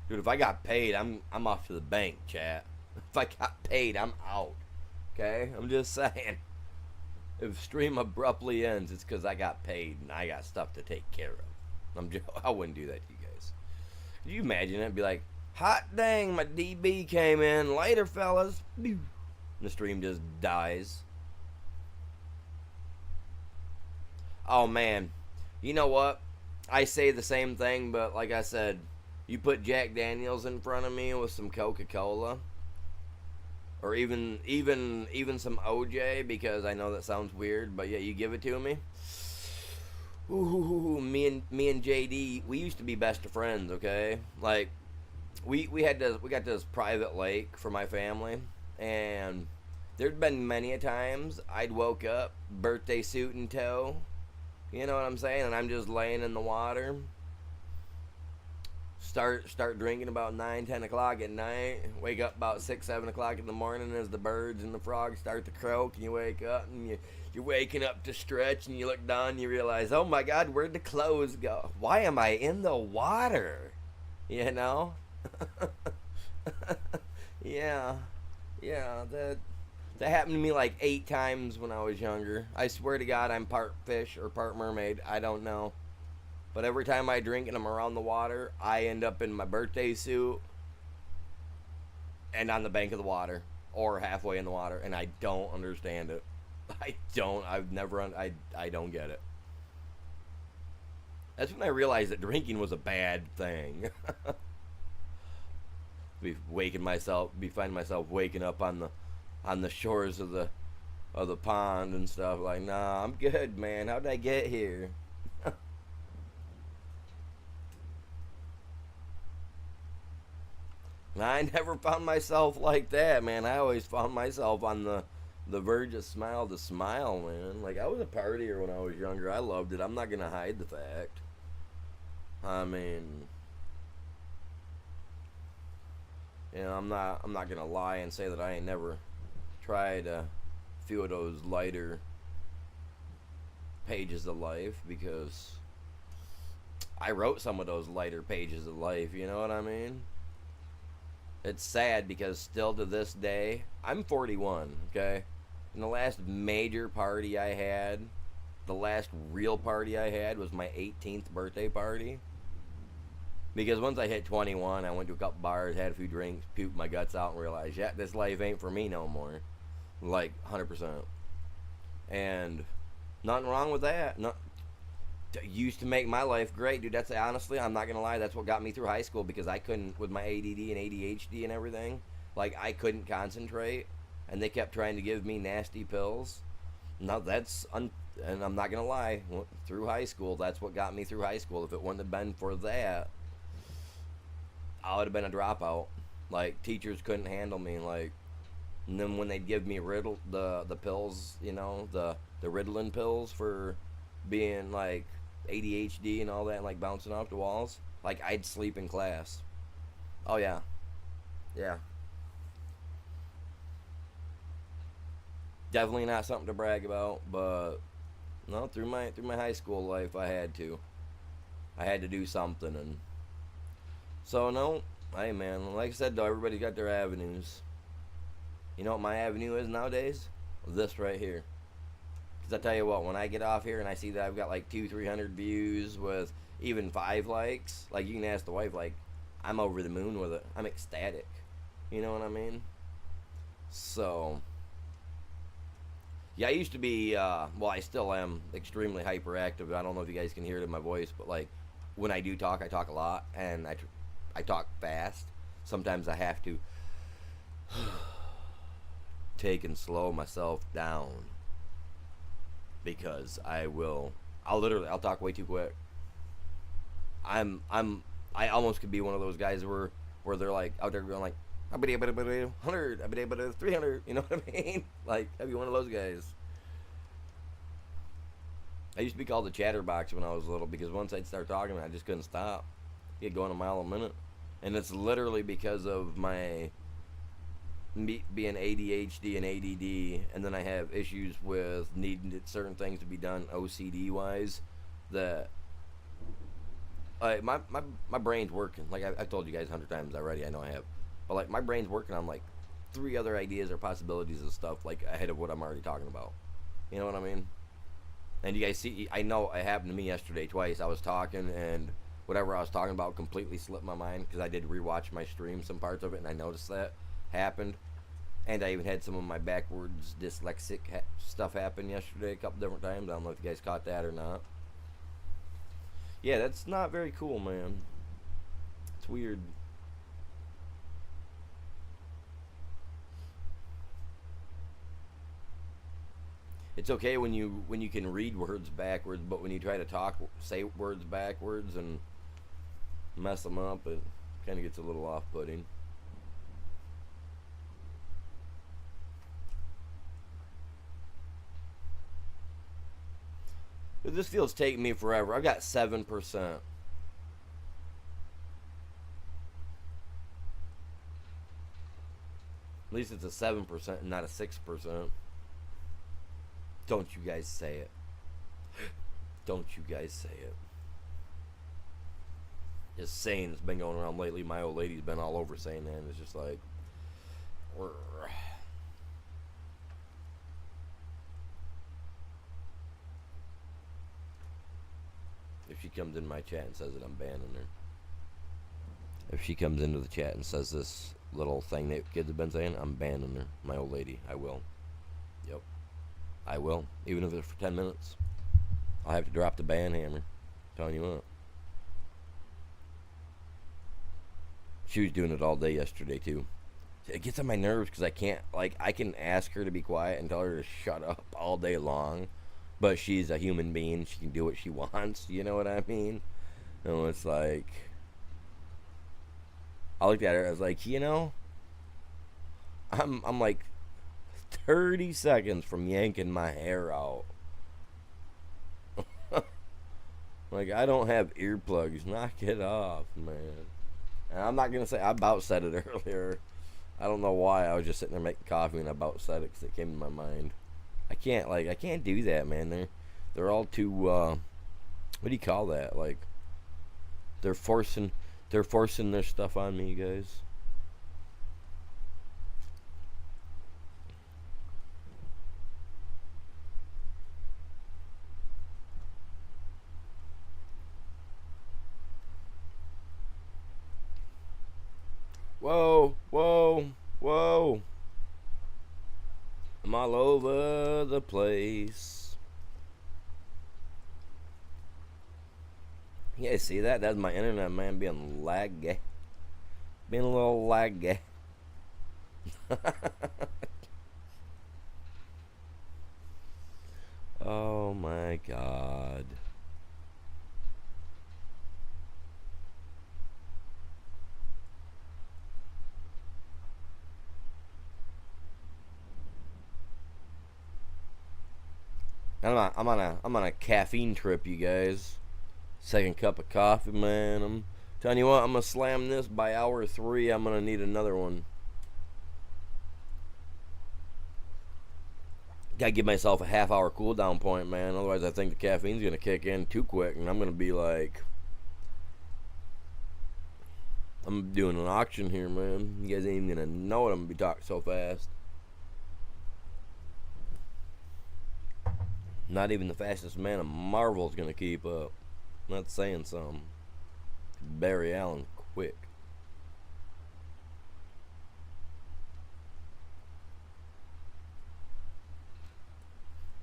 Dude, if I got paid, I'm off to the bank, chat. If I got paid, I'm out. Okay? I'm just saying. If stream abruptly ends, it's because I got paid and I got stuff to take care of. I wouldn't do that to you guys. Could you imagine it? Be like, hot dang, my DB came in. Later, fellas. And the stream just dies. Oh, man. You know what? I say the same thing, but like I said, you put Jack Daniels in front of me with some Coca-Cola, or even some OJ, because I know that sounds weird, but yeah, you give it to me. Ooh, me and JD, we used to be best of friends. Okay, like we got this private lake for my family, and there'd been many a times I'd woke up, birthday suit in tow. You know what I'm saying? And I'm just laying in the water. Start drinking about 9, 10 o'clock at night. Wake up about 6, 7 o'clock in the morning as the birds and the frogs start to croak. And you wake up and you're waking up to stretch. And you look down and you realize, oh my God, where'd the clothes go? Why am I in the water? You know? Yeah. Yeah, that happened to me like 8 times when I was younger. I swear to God, I'm part fish or part mermaid. I don't know. But every time I drink and I'm around the water, I end up in my birthday suit and on the bank of the water or halfway in the water, and I don't understand it. I don't get it. That's when I realized that drinking was a bad thing. Finding myself waking up on the shores of the pond and stuff, like, nah, I'm good, man. How did I get here? I never found myself like that, man. I always found myself on the verge of smile to smile, man. Like, I was a partier when I was younger. I loved it. I'm not gonna hide the fact. I mean, you know, I'm not gonna lie and say that I ain't never tried a few of those lighter pages of life, because I wrote some of those lighter pages of life, you know what I mean? It's sad because still to this day, I'm 41, okay? And the last major party I had, the last real party I had was my 18th birthday party. Because once I hit 21, I went to a couple bars, had a few drinks, puked my guts out, and realized, yeah, this life ain't for me no more. Like, 100%. And nothing wrong with that. Used to make my life great, dude. That's honestly, I'm not gonna lie, that's what got me through high school, because I couldn't, with my ADD and ADHD and everything, like, I couldn't concentrate. and they kept trying to give me nasty pills. Now and I'm not gonna lie, through high school, that's what got me through high school. If it wouldn't have been for that, I would have been a dropout. Like, teachers couldn't handle me. Like, and then when they'd give me the pills, the Ritalin pills for being like ADHD and all that, and like bouncing off the walls, like I'd sleep in class. Oh yeah, yeah. Definitely not something to brag about, but no, through my high school life, I had to do something, and so no, hey man, like I said though, everybody got their avenues. You know what my avenue is nowadays? This right here. Because I tell you what, when I get off here and I see that I've got like 300 views with even 5 likes, like you can ask the wife, like, I'm over the moon with it. I'm ecstatic. You know what I mean? So, yeah, I used to be, well, I still am extremely hyperactive. I don't know if you guys can hear it in my voice, but like, when I talk a lot, and I talk fast. Sometimes I have to take and slow myself down because I'll talk way too quick. I almost could be one of those guys where they're like out there going like 100, 300, you know what I mean? Like, I'd be one of those guys. I used to be called the chatterbox when I was little because once I'd start talking, I just couldn't stop. Get going a mile a minute, and it's literally because of my me being ADHD and ADD, and then I have issues with needing certain things to be done OCD wise. That my brain's working. Like I've told you guys 100 times already. I know I have, but like my brain's working on like 3 other ideas or possibilities of stuff like ahead of what I'm already talking about. You know what I mean? And you guys see, I know it happened to me yesterday twice. I was talking and whatever I was talking about completely slipped my mind because I did rewatch my stream, some parts of it, and I noticed that happened. And I even had some of my backwards dyslexic stuff happen yesterday a couple different times. I don't know if you guys caught that or not. Yeah, that's not very cool, man. It's weird. It's okay when you can read words backwards, but when you try to say words backwards and mess them up, it kind of gets a little off-putting. This field's taking me forever. I've got 7%. At least it's a 7% and not a 6%. Don't you guys say it. Don't you guys say it. This saying that's been going around lately, my old lady's been all over saying that, and it's just like, "Rrr." If she comes in my chat and says that, I'm banning her. If she comes into the chat and says this little thing that kids have been saying, I'm banning her. My old lady. I will. Yep. I will. Even if it's for 10 minutes. I'll have to drop the ban hammer. I'm telling you what. She was doing it all day yesterday, too. It gets on my nerves because I can't, like, I can ask her to be quiet and tell her to shut up all day long. But she's a human being. She can do what she wants. You know what I mean? And it's like, I looked at her. I was like, I'm like 30 seconds from yanking my hair out. Like, I don't have earplugs. Knock it off, man. And I'm not gonna say I about said it earlier. I don't know why. I was just sitting there making coffee and I about said it because it came to my mind. I can't do that, man. They're all too. What do you call that? Like, they're forcing their stuff on me, you guys. Whoa, whoa, whoa. I'm all over the place. Yeah, see that? That's my internet, man, being laggy. Being a little laggy. Oh my god. I'm on a caffeine trip, you guys. Second cup of coffee, man. I'm telling you what, I'm gonna slam this by hour 3. I'm gonna need another one. Gotta give myself a half-hour cool-down point, man. Otherwise, I think the caffeine's gonna kick in too quick, and I'm gonna be like, I'm doing an auction here, man. You guys ain't even gonna know it. I'm gonna be talking so fast. Not even the fastest man of Marvel's gonna keep up. Not saying something. Barry Allen, quick.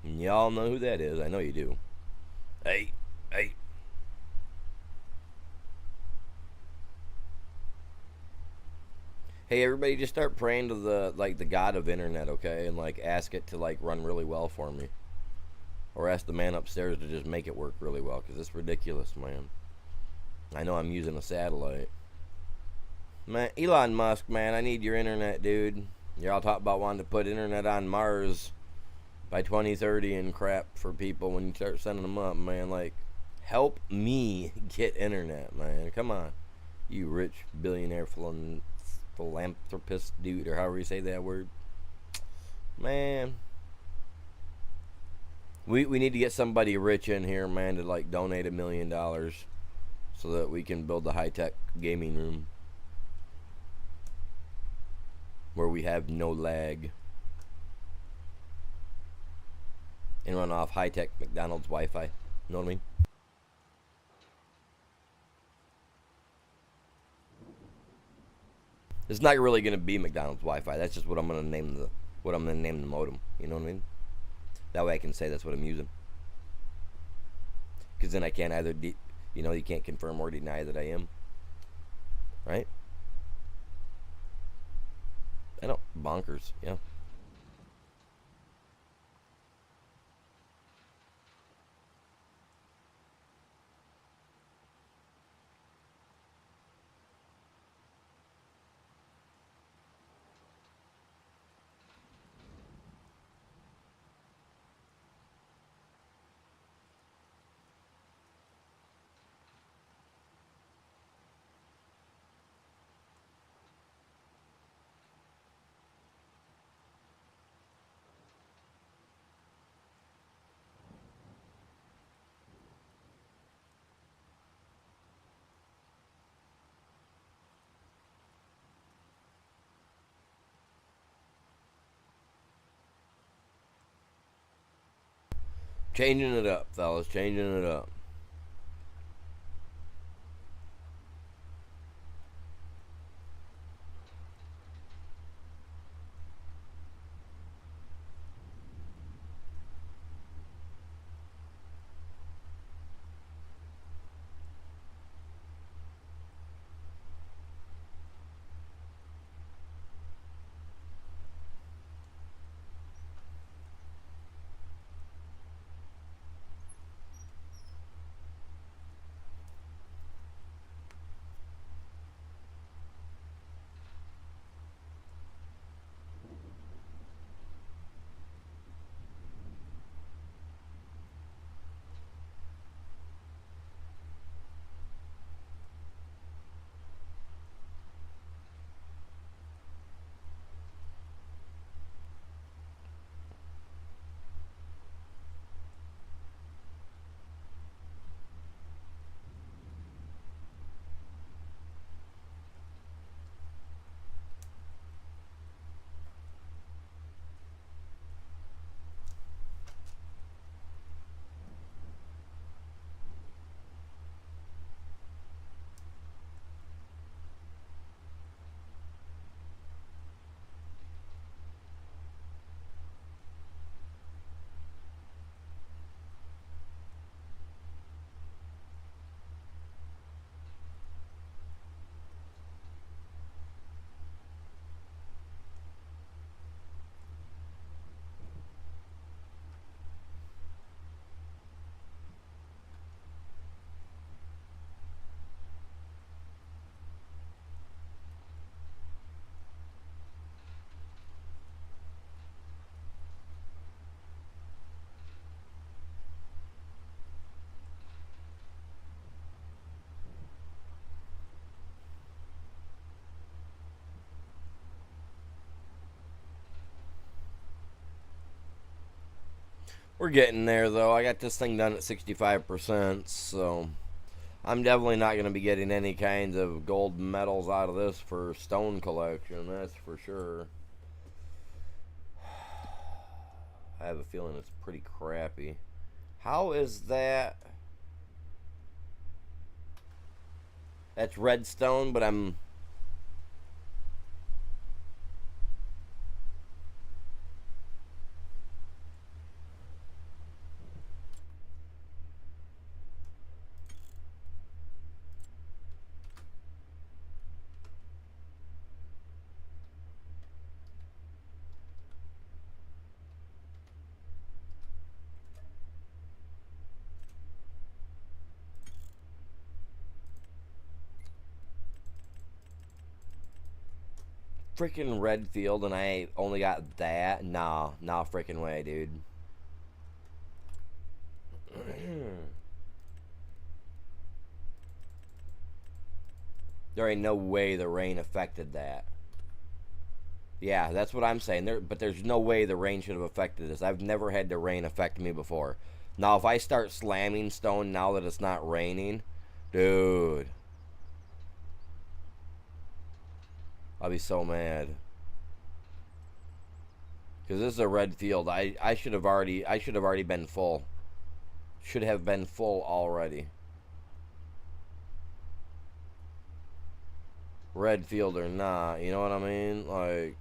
And y'all know who that is. I know you do. Hey, hey. Hey, everybody, just start praying to the God of internet, okay? And ask it to run really well for me, or ask the man upstairs to just make it work really well, because it's ridiculous, man. I know I'm using a satellite. Man, Elon Musk, man, I need your internet, dude. You're all talking about wanting to put internet on Mars by 2030 and crap for people when you start sending them up, man. Help me get internet, man. Come on. You rich billionaire philanthropist dude, or however you say that word. Man. We need to get somebody rich in here, man, to donate $1 million so that we can build a high-tech gaming room where we have no lag and run off high-tech McDonald's Wi-Fi. Know what I mean? It's not really gonna be McDonald's Wi-Fi. That's just what I'm gonna name the modem. You know what I mean? That way I can say that's what I'm using. Because then I can't either, you can't confirm or deny that I am. Right? I know. Bonkers. Yeah. Changing it up, fellas. Changing it up. We're getting there, though. I got this thing done at 65%, so I'm definitely not going to be getting any kinds of gold medals out of this for stone collection, that's for sure. I have a feeling it's pretty crappy. How is that? That's redstone, but I'm... freaking red field and I only got that? Nah, freaking way, dude. There ain't no way the rain affected that. Yeah, that's what I'm saying. But there's no way the rain should have affected this. I've never had the rain affect me before. Now, if I start slamming stone now that it's not raining, dude, I'll be so mad. Because this is a red field. I should have already been full. Should have been full already. Red field or not, you know what I mean? Like,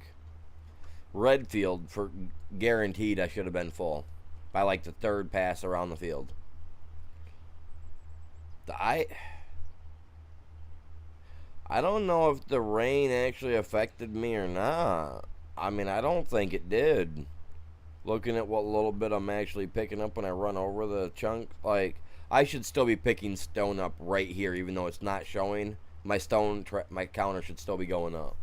red field for guaranteed I should have been full by like the third pass around the field. I don't know if the rain actually affected me or not. I mean, I don't think it did. Looking at what little bit I'm actually picking up when I run over the chunk, like, I should still be picking stone up right here, even though it's not showing. My my counter should still be going up.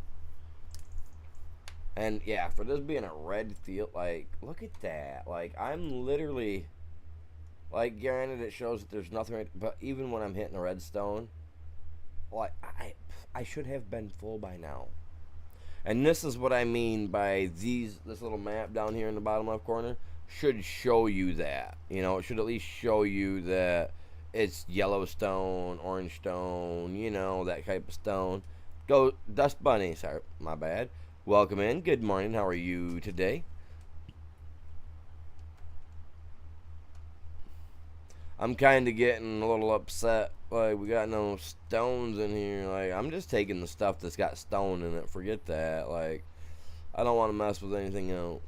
And yeah, for this being a red field, like, look at that. Like, I'm literally, like, granted it shows that there's nothing right, but even when I'm hitting a redstone, like, I should have been full by now. And this is what I mean by this little map down here in the bottom left corner should show you that. You know, it should at least show you that it's yellow stone, orange stone, you know, that type of stone. Go, Dust Bunny, sorry, my bad. Welcome in, good morning, how are you today? I'm kind of getting a little upset. Like, we got no stones in here. Like, I'm just taking the stuff that's got stone in it. Forget that. Like, I don't want to mess with anything else.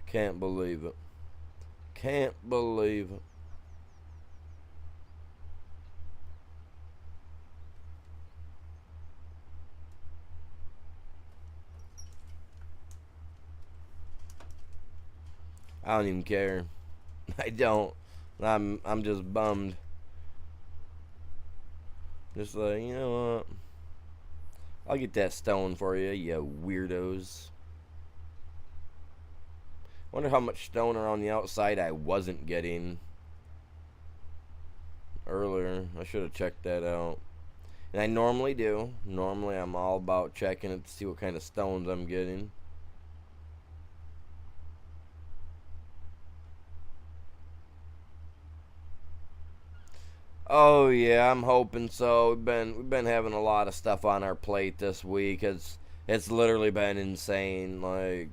Can't believe it. Can't believe it. I don't even care. I don't. I'm just bummed. Just like, you know what? I'll get that stone for you, you weirdos. Wonder how much stone around the outside I wasn't getting earlier. I should have checked that out. And I normally do. Normally I'm all about checking it to see what kind of stones I'm getting. Oh yeah, I'm hoping so. We've been having a lot of stuff on our plate this week. It's literally been insane. Like,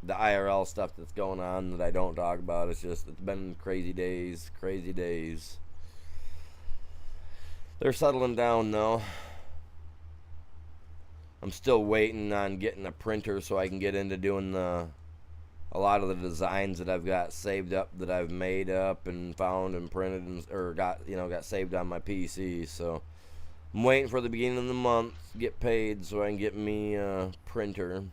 the IRL stuff that's going on that I don't talk about. It's been crazy days, crazy days. They're settling down though. I'm still waiting on getting a printer so I can get into doing a lot of the designs that I've got saved up, that I've made up and found and printed or got saved on my PC. So I'm waiting for the beginning of the month to get paid so I can get me a printer,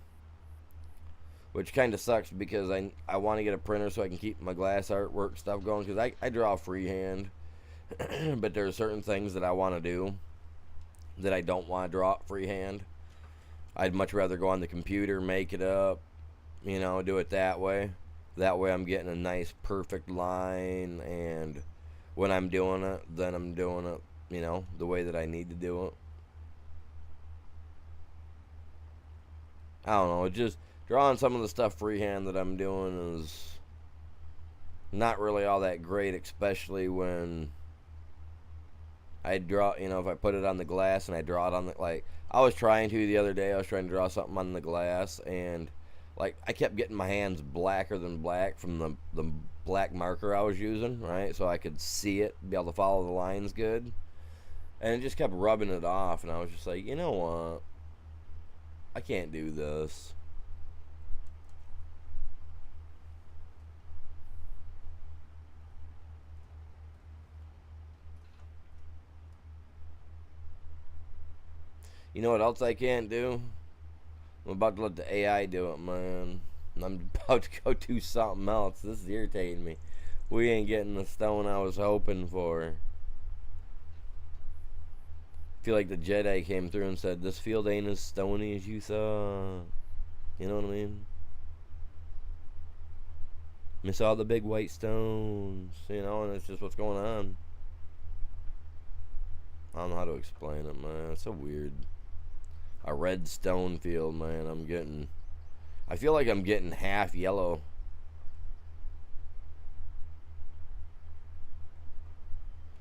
which kind of sucks because I want to get a printer so I can keep my glass artwork stuff going, because I draw freehand. But there are certain things that I want to do that I don't want to draw freehand. I'd much rather go on the computer, make it up, you know, do it that way. That way I'm getting a nice perfect line, and when I'm doing it, then I'm doing it, you know, the way that I need to do it. I don't know, drawing some of the stuff freehand that I'm doing is not really all that great, especially when I draw, you know, if I put it on the glass and I draw it on the, like, I was trying to the other day, I was trying to draw something on the glass, and, like, I kept getting my hands blacker than black from the black marker I was using, right, so I could see it, be able to follow the lines good, and it just kept rubbing it off, and I was just like, you know what, I can't do this. You know what else I can't do? I'm about to let the AI do it, man. I'm about to go do something else. This is irritating me. We ain't getting the stone I was hoping for. I feel like the Jedi came through and said, this field ain't as stony as you thought. You know what I mean? Miss all the big white stones. You know, and it's just what's going on. I don't know how to explain it, man. It's so weird. A red stone field, man. I feel like I'm getting half yellow.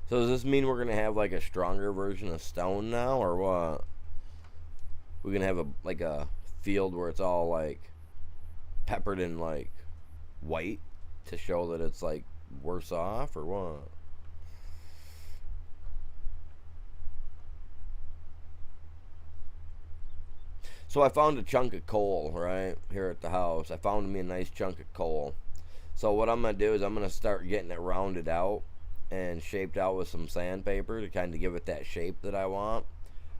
So does this mean we're gonna have like a stronger version of stone now, or what? We're gonna have a field where it's all like peppered in like white to show that it's like worse off, or what? So I found a chunk of coal right here at the house. I found me a nice chunk of coal. So what I'm gonna do is I'm gonna start getting it rounded out and shaped out with some sandpaper to kind of give it that shape that I want.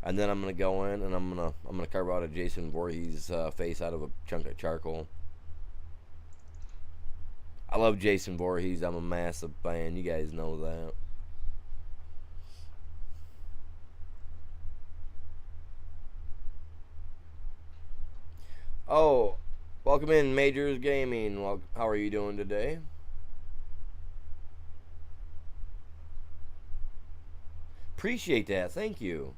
And then I'm gonna go in and I'm gonna carve out a Jason Voorhees face out of a chunk of charcoal. I love Jason Voorhees. I'm a massive fan. You guys know that. Oh, welcome in, Majors Gaming. Well, how are you doing today? Appreciate that. Thank you.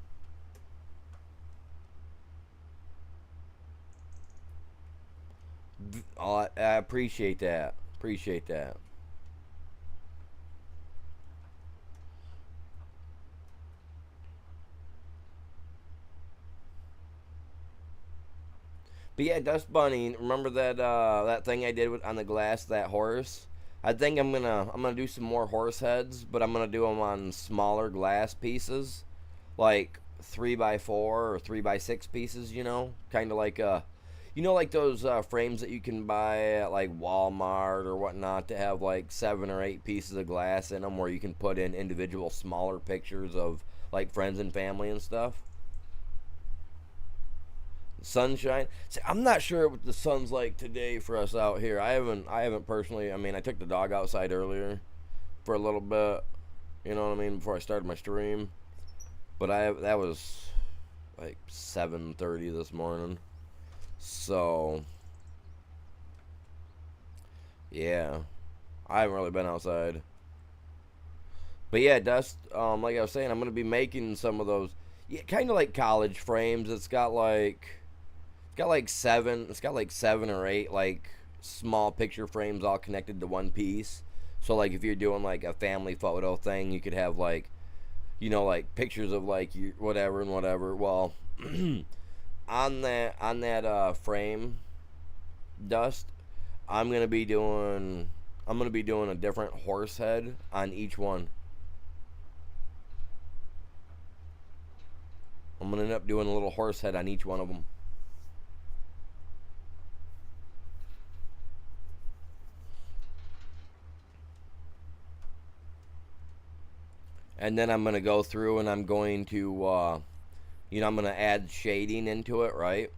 Oh, I appreciate that. Appreciate that. But yeah, Dust Bunny. Remember that thing I did on the glass, that horse? I think I'm gonna do some more horse heads, but I'm gonna do them on smaller glass pieces, like 3x4 or 3x6 pieces. You know, kind of like like those frames that you can buy at like Walmart or whatnot to have like 7 or 8 pieces of glass in them, where you can put in individual smaller pictures of like friends and family and stuff. Sunshine. See, I'm not sure what the sun's like today for us out here. I haven't personally. I mean, I took the dog outside earlier for a little bit. You know what I mean, before I started my stream. But that was like 7:30 this morning. So yeah, I haven't really been outside. But yeah, Dust. Like I was saying, I'm gonna be making some of those. Yeah, kind of like college frames. It's got like 7 or 8 like small picture frames all connected to one piece. So like if you're doing like a family photo thing, you could have like like pictures of like you whatever and whatever. Well, on that frame, Dust, I'm gonna be doing a different horse head on each one. I'm gonna end up doing a little horse head on each one of them. And then I'm going to go through and I'm going to, I'm going to add shading into it, right?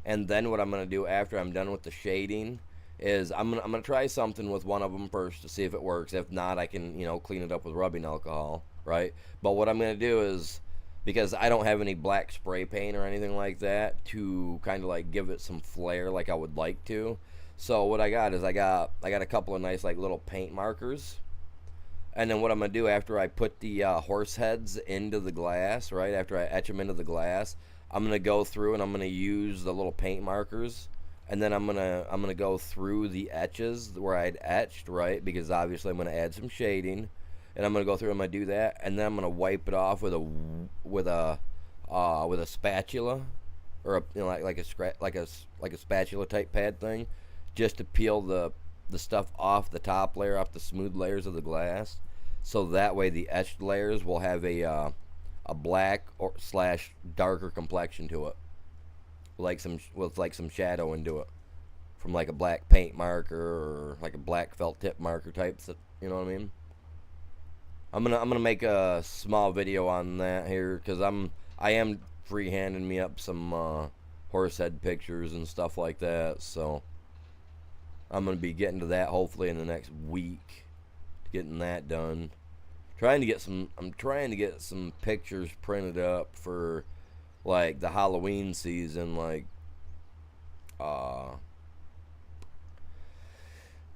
And then what I'm going to do after I'm done with the shading is I'm gonna try something with one of them first to see if it works. If not, I can, clean it up with rubbing alcohol, right? But what I'm going to do is, because I don't have any black spray paint or anything like that to kind of like give it some flair like I would like to. So what I got is I got a couple of nice like little paint markers. And then what I'm going to do after I put the horse heads into the glass, right, after I etch them into the glass, I'm gonna go through and I'm gonna use the little paint markers, and then I'm gonna go through the etches where I'd etched, right? Because obviously I'm gonna add some shading, and I'm gonna go through. I'm gonna do that, and then I'm gonna wipe it off with a spatula, or a, like a spatula type pad thing, just to peel the stuff off the top layer, off the smooth layers of the glass, so that way the etched layers will have a black or slash darker complexion to it, like some shadow into it, from like a black paint marker or like a black felt tip marker type. You know what I mean? I'm gonna make a small video on that here, because I am freehanding me up some horse head pictures and stuff like that. So I'm gonna be getting to that hopefully in the next week, getting that done. I'm trying to get some pictures printed up for like the Halloween season, like oh,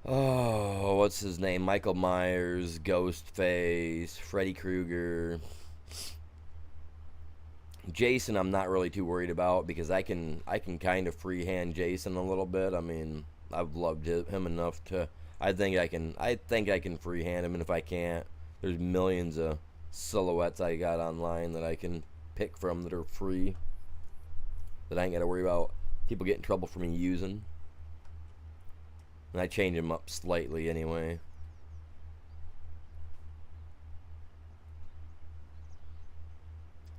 what's his name? Michael Myers, Ghostface, Freddy Krueger. Jason, I'm not really too worried about, because I can kind of freehand Jason a little bit. I mean, I've loved him enough to. I think I can freehand him, and if I can't, there's millions of silhouettes I got online that I can pick from that are free, that I ain't got to worry about people getting in trouble for me using. And I change them up slightly anyway.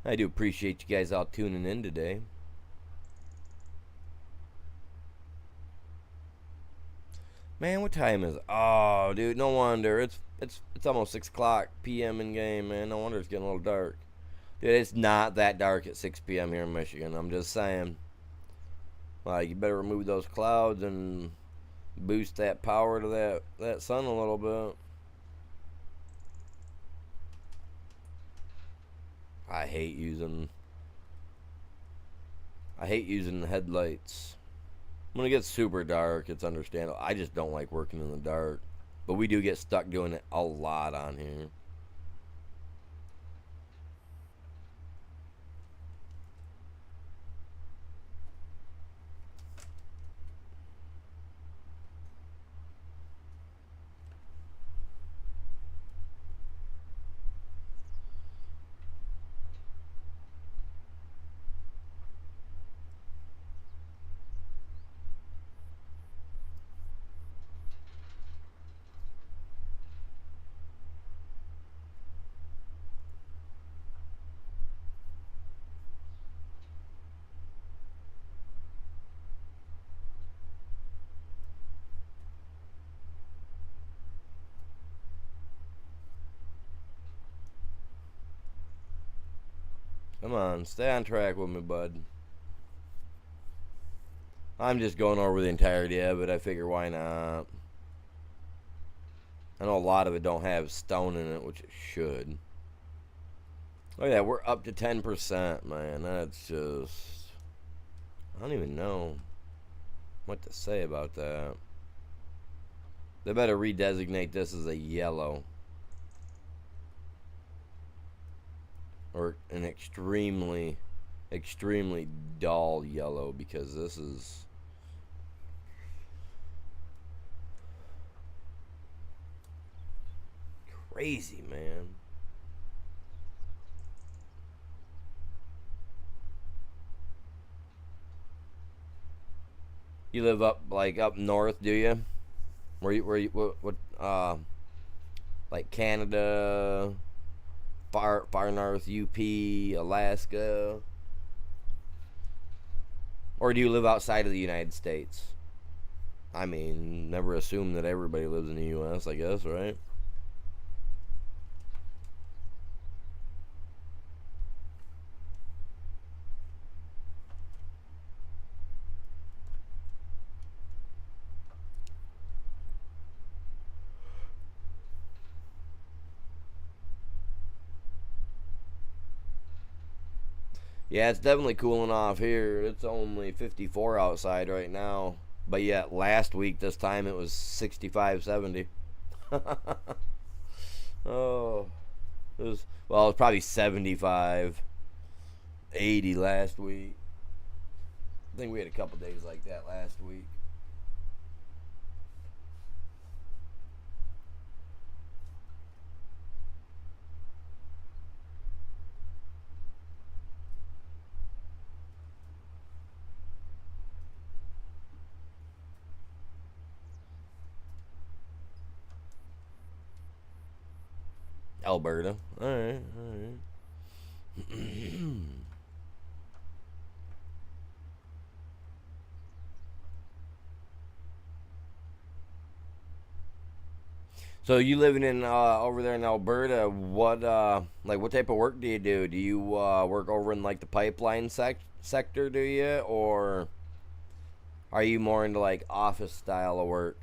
I do appreciate you guys all tuning in today. Man, what time is it? Oh, dude, no wonder. It's almost 6 o'clock p.m. in game, man. No wonder it's getting a little dark. Dude, it's not that dark at 6 p.m. here in Michigan. I'm just saying. Like, you better remove those clouds and boost that power to that sun a little bit. I hate using the headlights. When it gets super dark, it's understandable. I just don't like working in the dark. But we do get stuck doing it a lot on here. Come on, stay on track with me, bud. I'm just going over the entirety of it. I figure, why not? I know a lot of it don't have stone in it, which it should. Oh yeah, we're up to 10%, man. That's just... I don't even know what to say about that. They better redesignate this as a yellow. Or an extremely, extremely dull yellow, because this is... crazy, man. You live up north, do you? What like Canada, far north, UP, Alaska? Or do you live outside of the United States? I mean, never assume that everybody lives in the US, I guess, right? Yeah, it's definitely cooling off here. It's only 54 outside right now. But yet, last week, this time, it was 65, 70. Oh. It was probably 75. 80 last week. I think we had a couple days like that last week. Alberta. Alright, alright. So you living in over there in Alberta? What like what type of work do you do? Do you work over in like the pipeline sector? Do you, or are you more into like office style of work?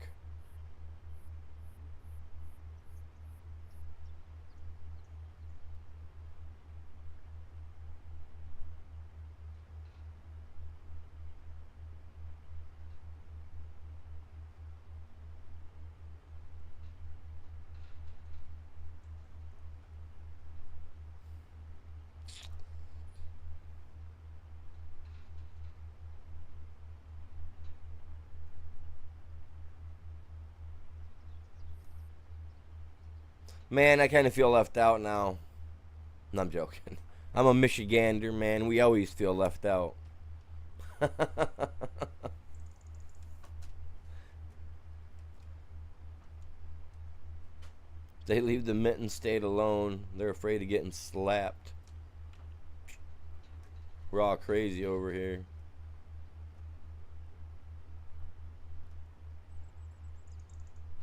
Man, I kind of feel left out now. No, I'm joking. I'm a Michigander, man. We always feel left out. They leave the mitten state alone. They're afraid of getting slapped. We're all crazy over here.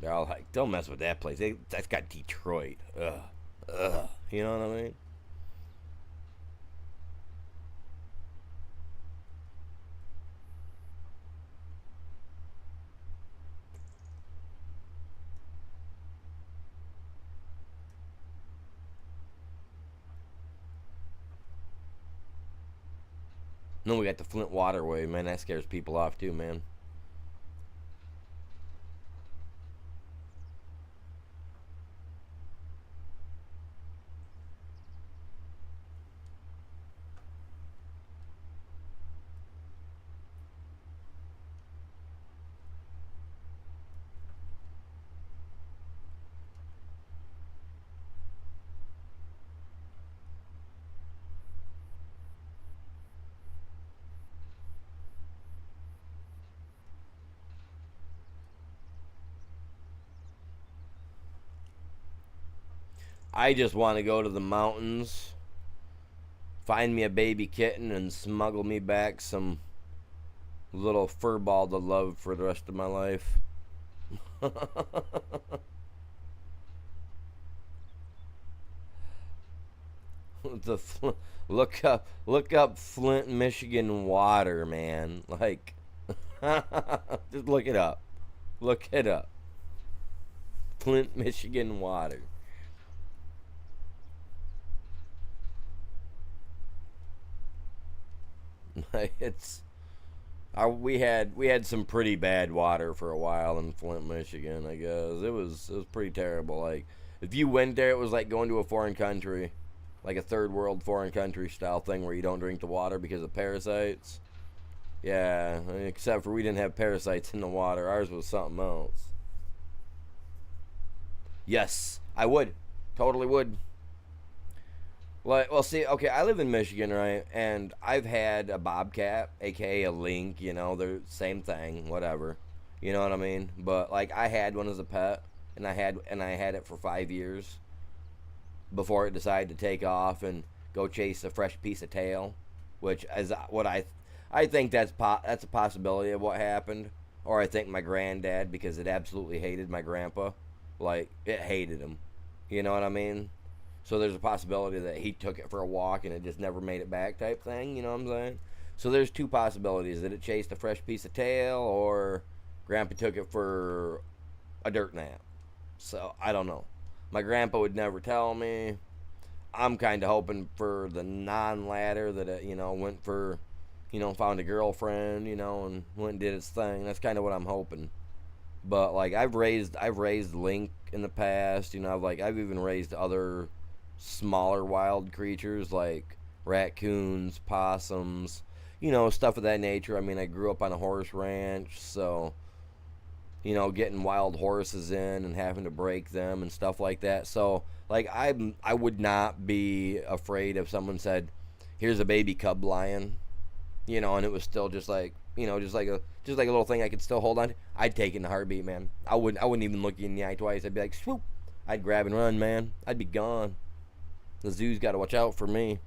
They're all like, don't mess with that place. That's got Detroit. Ugh. Ugh. You know what I mean? And then we got the Flint Waterway, man. That scares people off too, man. I just want to go to the mountains, find me a baby kitten, and smuggle me back some little fur ball to love for the rest of my life. the look up Flint, Michigan water, man. Like, just look it up. Look it up. Flint, Michigan water. It's we had some pretty bad water for a while in Flint, Michigan. I guess it was pretty terrible. Like if you went there, it was like going to a foreign country, like a third world foreign country style thing where you don't drink the water because of parasites. Yeah, except for we didn't have parasites in the water. Ours was something else. Yes, I would, totally would. Like, well, see, okay, I live in Michigan, right? And I've had a bobcat, aka a link. They're same thing, whatever. You know what I mean? But like, I had one as a pet, and I had it for 5 years before it decided to take off and go chase a fresh piece of tail, which is what I think that's a possibility of what happened, or I think my granddad, because it absolutely hated my grandpa, like it hated him. You know what I mean? So there's a possibility that he took it for a walk and it just never made it back, type thing. You know what I'm saying? So there's two possibilities: that it chased a fresh piece of tail, or Grandpa took it for a dirt nap. So I don't know. My grandpa would never tell me. I'm kind of hoping for the non-ladder that it, went for, found a girlfriend, and went and did its thing. That's kind of what I'm hoping. But like I've raised link in the past. I've even raised other smaller wild creatures like raccoons, possums, stuff of that nature. I mean, I grew up on a horse ranch, so getting wild horses in and having to break them and stuff like that. So, like, I would not be afraid if someone said, "Here's a baby cub lion," and it was still just like, just like a little thing I could still hold on to. I'd take it in a heartbeat, man. I wouldn't even look you in the eye twice. I'd be like, swoop. I'd grab and run, man. I'd be gone. The zoo's got to watch out for me.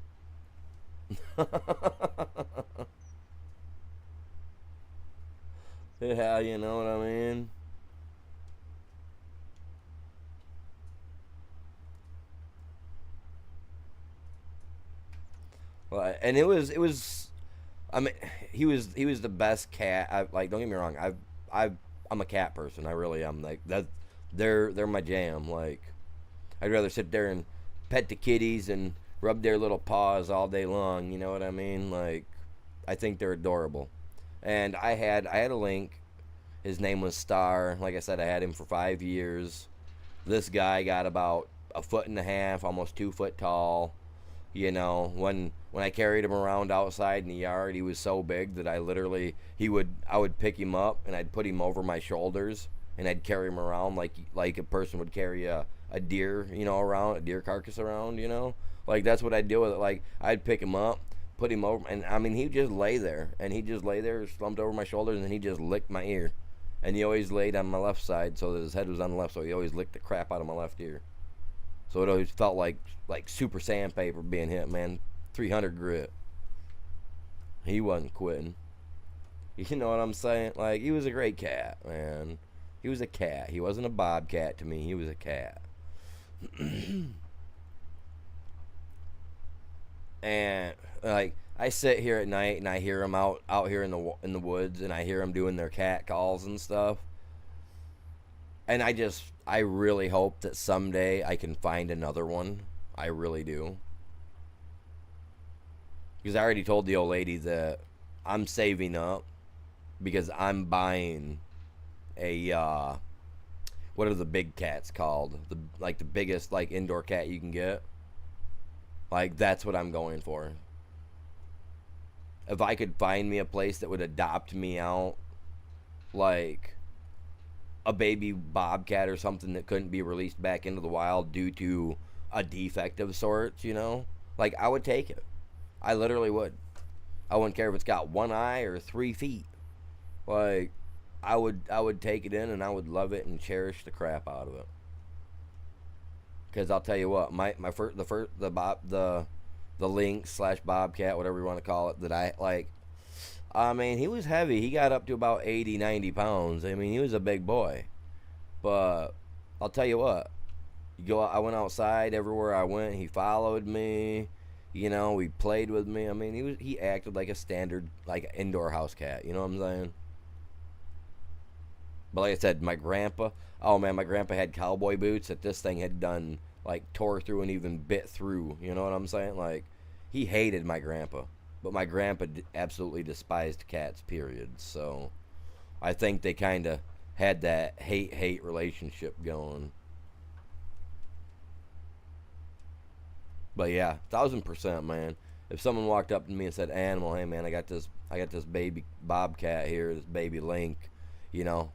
Yeah, you know what I mean. Well, and it was. I mean, he was the best cat. Like, don't get me wrong. I'm a cat person. I really am. Like that, they're my jam. Like, I'd rather sit there and pet the kitties and rub their little paws all day long. You know what I mean? Like, I think they're adorable. And I had a link. His name was Star. Like I said, I had him for 5 years. This guy got about a foot and a half, almost 2 foot tall. When I carried him around outside in the yard, he was so big that I would pick him up and I'd put him over my shoulders and I'd carry him around like a person would carry a deer, around a deer carcass around, like that's what I'd do with it. Like, I'd pick him up, put him over, and I mean, he'd just lay there and he'd just lay there, slumped over my shoulders, and then he just licked my ear. And he always laid on my left side so that his head was on the left, so he always licked the crap out of my left ear. So it always felt like super sandpaper being hit, man. 300 grit. He wasn't quitting. You know what I'm saying? Like, he was a great cat, man. He was a cat. He wasn't a bobcat to me. He was a cat. And like, I sit here at night and I hear them out here in the woods, and I hear them doing their cat calls and stuff. And I really hope that someday I can find another one. I really do. Because I already told the old lady that I'm saving up because I'm buying a what are the big cats called? The biggest like indoor cat you can get. Like, that's what I'm going for. If I could find me a place that would adopt me out, like a baby bobcat or something that couldn't be released back into the wild due to a defect of sorts, like, I would take it. I literally would. I wouldn't care if it's got one eye or 3 feet. Like, I would take it in and I would love it and cherish the crap out of it. Because I'll tell you what, the lynx slash bobcat, whatever you want to call it, that I like. I mean, he was heavy. He got up to about 80, 90 pounds. I mean, he was a big boy. But I'll tell you what, I went outside everywhere I went. He followed me. He played with me. I mean, he acted like a standard, like, indoor house cat. You know what I'm saying? But like I said, my grandpa, oh man, my grandpa had cowboy boots that this thing had done, like, tore through and even bit through. You know what I'm saying? Like, he hated my grandpa. But my grandpa absolutely despised cats, period. So I think they kind of had that hate relationship going. But yeah, 1,000%, man. If someone walked up to me and said, "Animal, hey man, I got this baby bobcat here, this baby link," you know,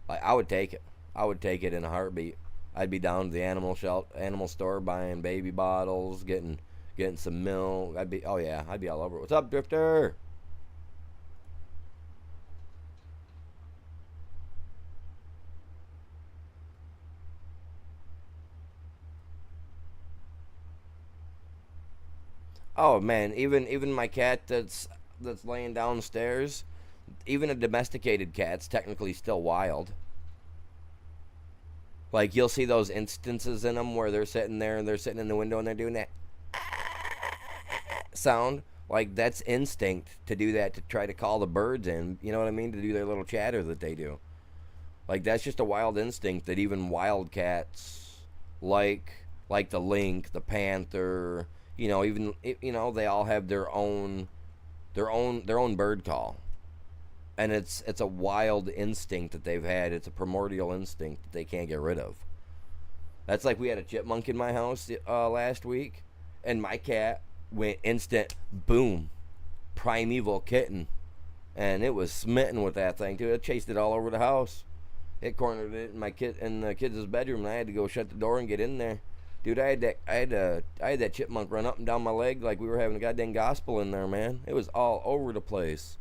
like, I would take it. I would take it in a heartbeat. I'd be down to the animal store buying baby bottles, getting some milk. Oh yeah, I'd be all over it. What's up, Drifter? Oh man, even my cat that's laying downstairs, even a domesticated cat's technically still wild. Like, you'll see those instances in them where they're sitting there and they're sitting in the window and they're doing that sound. Like, that's instinct to do that, to try to call the birds in. You know what I mean? To do their little chatter that they do. Like, that's just a wild instinct that even wild cats, like the lynx, the panther, even they all have their own bird call. And it's a wild instinct that they've had. It's a primordial instinct that they can't get rid of. That's like, we had a chipmunk in my house last week, and my cat went instant boom, primeval kitten, and it was smitten with that thing too. It chased it all over the house. It cornered it in the kids' bedroom, and I had to go shut the door and get in there. Dude, I had that chipmunk run up and down my leg like we were having a goddamn gospel in there, man. It was all over the place.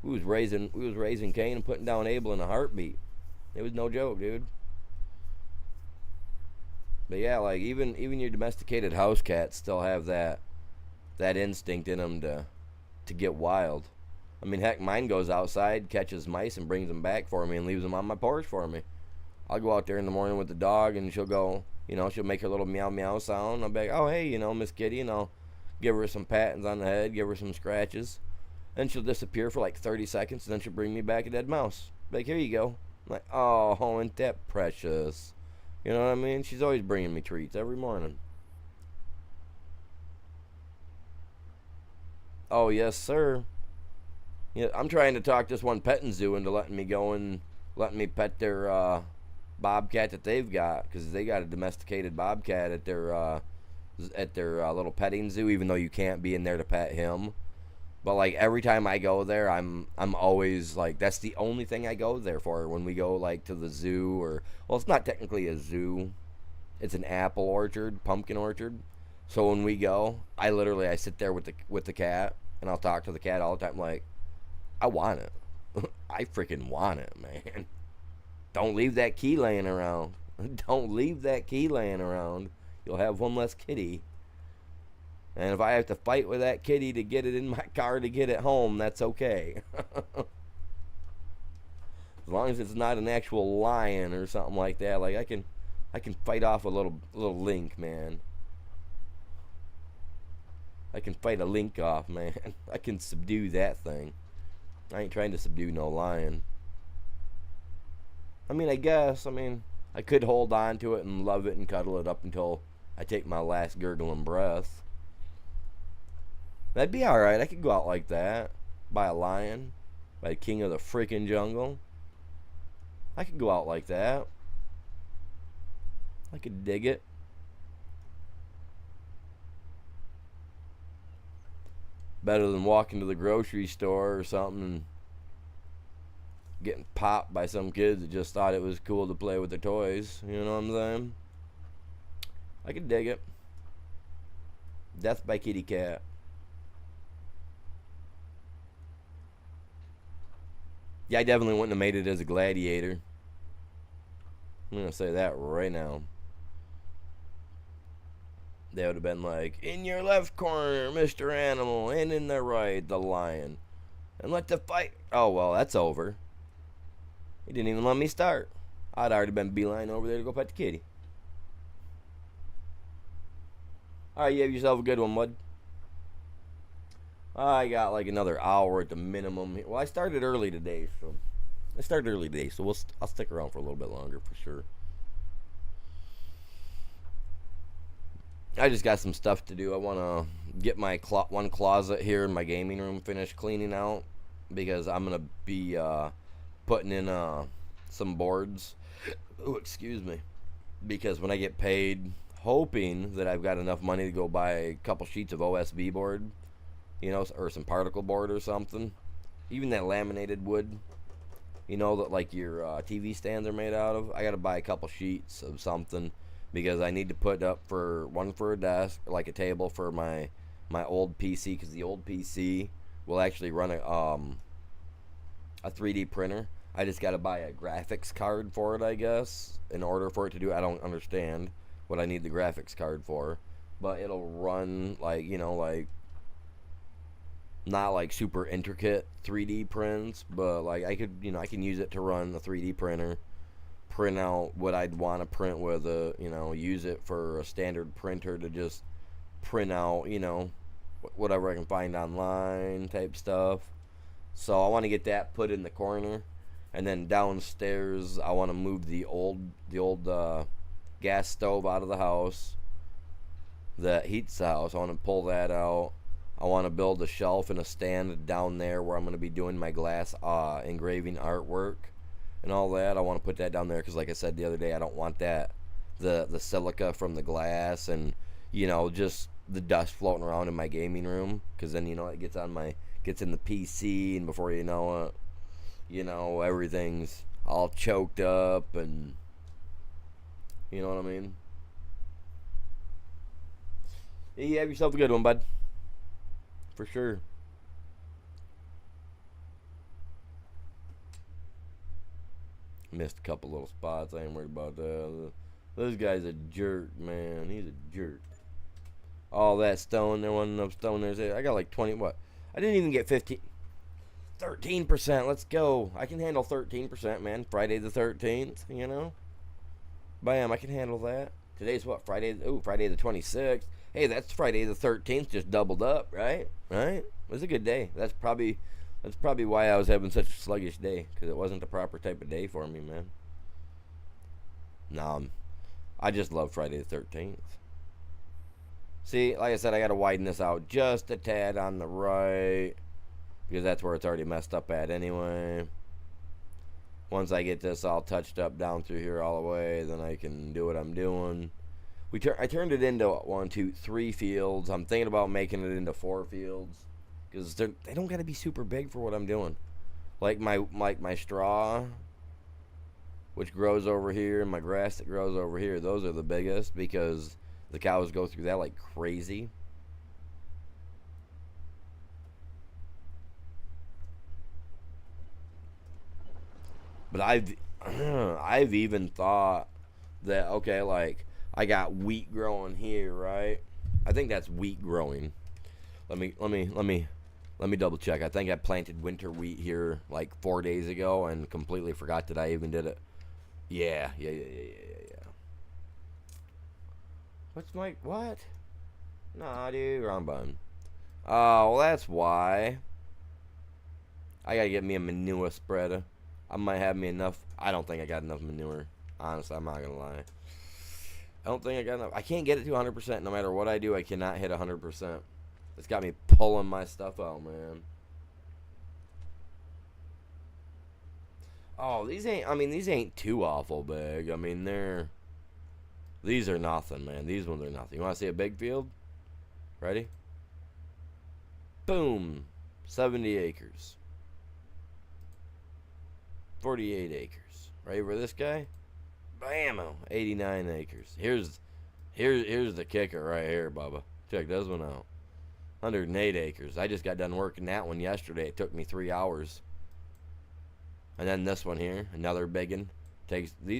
We was raising Cain and putting down Abel in a heartbeat. It was no joke, dude. But yeah, like even your domesticated house cats still have that instinct in them to get wild. I mean, heck, mine goes outside, catches mice, and brings them back for me and leaves them on my porch for me. I'll go out there in the morning with the dog, and she'll go, she'll make her little meow meow sound. I'll be like, oh, hey, Miss Kitty, and I'll give her some pattings on the head, give her some scratches. Then she'll disappear for like 30 seconds, and then she'll bring me back a dead mouse. Like, here you go. I'm like, oh, ain't that precious? You know what I mean? She's always bringing me treats every morning. Oh, yes, sir. Yeah, I'm trying to talk this one petting zoo into letting me go and letting me pet their bobcat that they've got, because they got a domesticated bobcat at their little petting zoo, even though you can't be in there to pet him. But like every time I go there, I'm always like, that's the only thing I go there for when we go like to the zoo, or well, it's not technically a zoo, it's an apple orchard, pumpkin orchard. So when we go, I sit there with the cat, and I'll talk to the cat all the time like, I want it. I freaking want it, man. Don't leave that key laying around. Don't leave that key laying around. You'll have one less kitty. And if I have to fight with that kitty to get it in my car to get it home, that's okay. As long as it's not an actual lion or something like that, like I can fight off a little link, man. I can fight a link off, man. I can subdue that thing. I ain't trying to subdue no lion. I mean, I could hold on to it and love it and cuddle it up until I take my last gurgling breath. That'd be alright. I could go out like that. By a lion. By the king of the freaking jungle. I could go out like that. I could dig it. Better than walking to the grocery store or something and getting popped by some kids that just thought it was cool to play with their toys. You know what I'm saying? I could dig it. Death by kitty cat. Yeah, I definitely wouldn't have made it as a gladiator. I'm going to say that right now. They would have been like, in your left corner, Mr. Animal, and in the right, the lion. And let the fight... Oh, well, that's over. He didn't even let me start. I'd already been beeline over there to go pet the kitty. Alright, you have yourself a good one, bud. I got like another hour at the minimum. Well, I started early today, so... I'll stick around for a little bit longer, for sure. I just got some stuff to do. I want to get my one closet here in my gaming room finished cleaning out, because I'm going to be putting in some boards. Oh, excuse me. Because when I get paid, hoping that I've got enough money to go buy a couple sheets of OSB board, or some particle board or something. Even that laminated wood, that like your TV stands are made out of. I got to buy a couple sheets of something, because I need to put up one for a desk, like a table for my old PC, because the old PC will actually run a 3D printer. I just got to buy a graphics card for it, I guess, in order for it to do. I don't understand what I need the graphics card for, but it'll run like, not like super intricate 3D prints, but like I can use it to run a 3D printer, print out what I'd want to print with use it for a standard printer to just print out, whatever I can find online type stuff. So I want to get that put in the corner, and then downstairs I want to move the old gas stove out of the house that heats the house. I want to pull that out. I want to build a shelf and a stand down there where I'm going to be doing my glass engraving artwork and all that. I want to put that down there because, like I said the other day, I don't want that the silica from the glass and just the dust floating around in my gaming room, because then it gets in the PC, and before you know it, everything's all choked up, and you know what I mean. You have yourself a good one, bud, for sure. Missed a couple little spots. I ain't worried about that. This guy's a jerk, man. He's a jerk. All that stone, there wasn't enough stone there. I got like 20, what? I didn't even get 15. 13%, let's go. I can handle 13%, man. Friday the 13th, Bam, I can handle that. Today's what, Friday the 26th. Hey, that's Friday the 13th, just doubled up, right? Right? It was a good day. That's probably why I was having such a sluggish day, because it wasn't the proper type of day for me, man. Nah, I just love Friday the 13th. See, like I said, I got to widen this out just a tad on the right, because that's where it's already messed up at anyway. Once I get this all touched up down through here all the way, then I can do what I'm doing. I turned it into 1, 2, 3 fields. I'm thinking about making it into 4 fields, because they don't got to be super big for what I'm doing. Like my straw, which grows over here, and my grass that grows over here, those are the biggest, because the cows go through that like crazy. But I've even thought that, okay, like I got wheat growing here, right? I think that's wheat growing. Let me double check. I think I planted winter wheat here like 4 days ago and completely forgot that I even did it. Yeah. What? Nah, dude, wrong button. Oh, well, that's why. I gotta get me a manure spreader. I might have me enough. I don't think I got enough manure. Honestly, I'm not gonna lie. I don't think I got enough. I can't get it to 100%. No matter what I do, I cannot hit 100%. It's got me pulling my stuff out, man. Oh, these ain't too awful big. I mean, these are nothing, man. These ones are nothing. You want to see a big field? Ready? Boom. 70 acres. 48 acres. Ready for this guy? Bammo. 89 acres. Here's the kicker right here, Bubba. Check this one out. 108 acres. I just got done working that one yesterday. It took me 3 hours. And then this one here, another big one.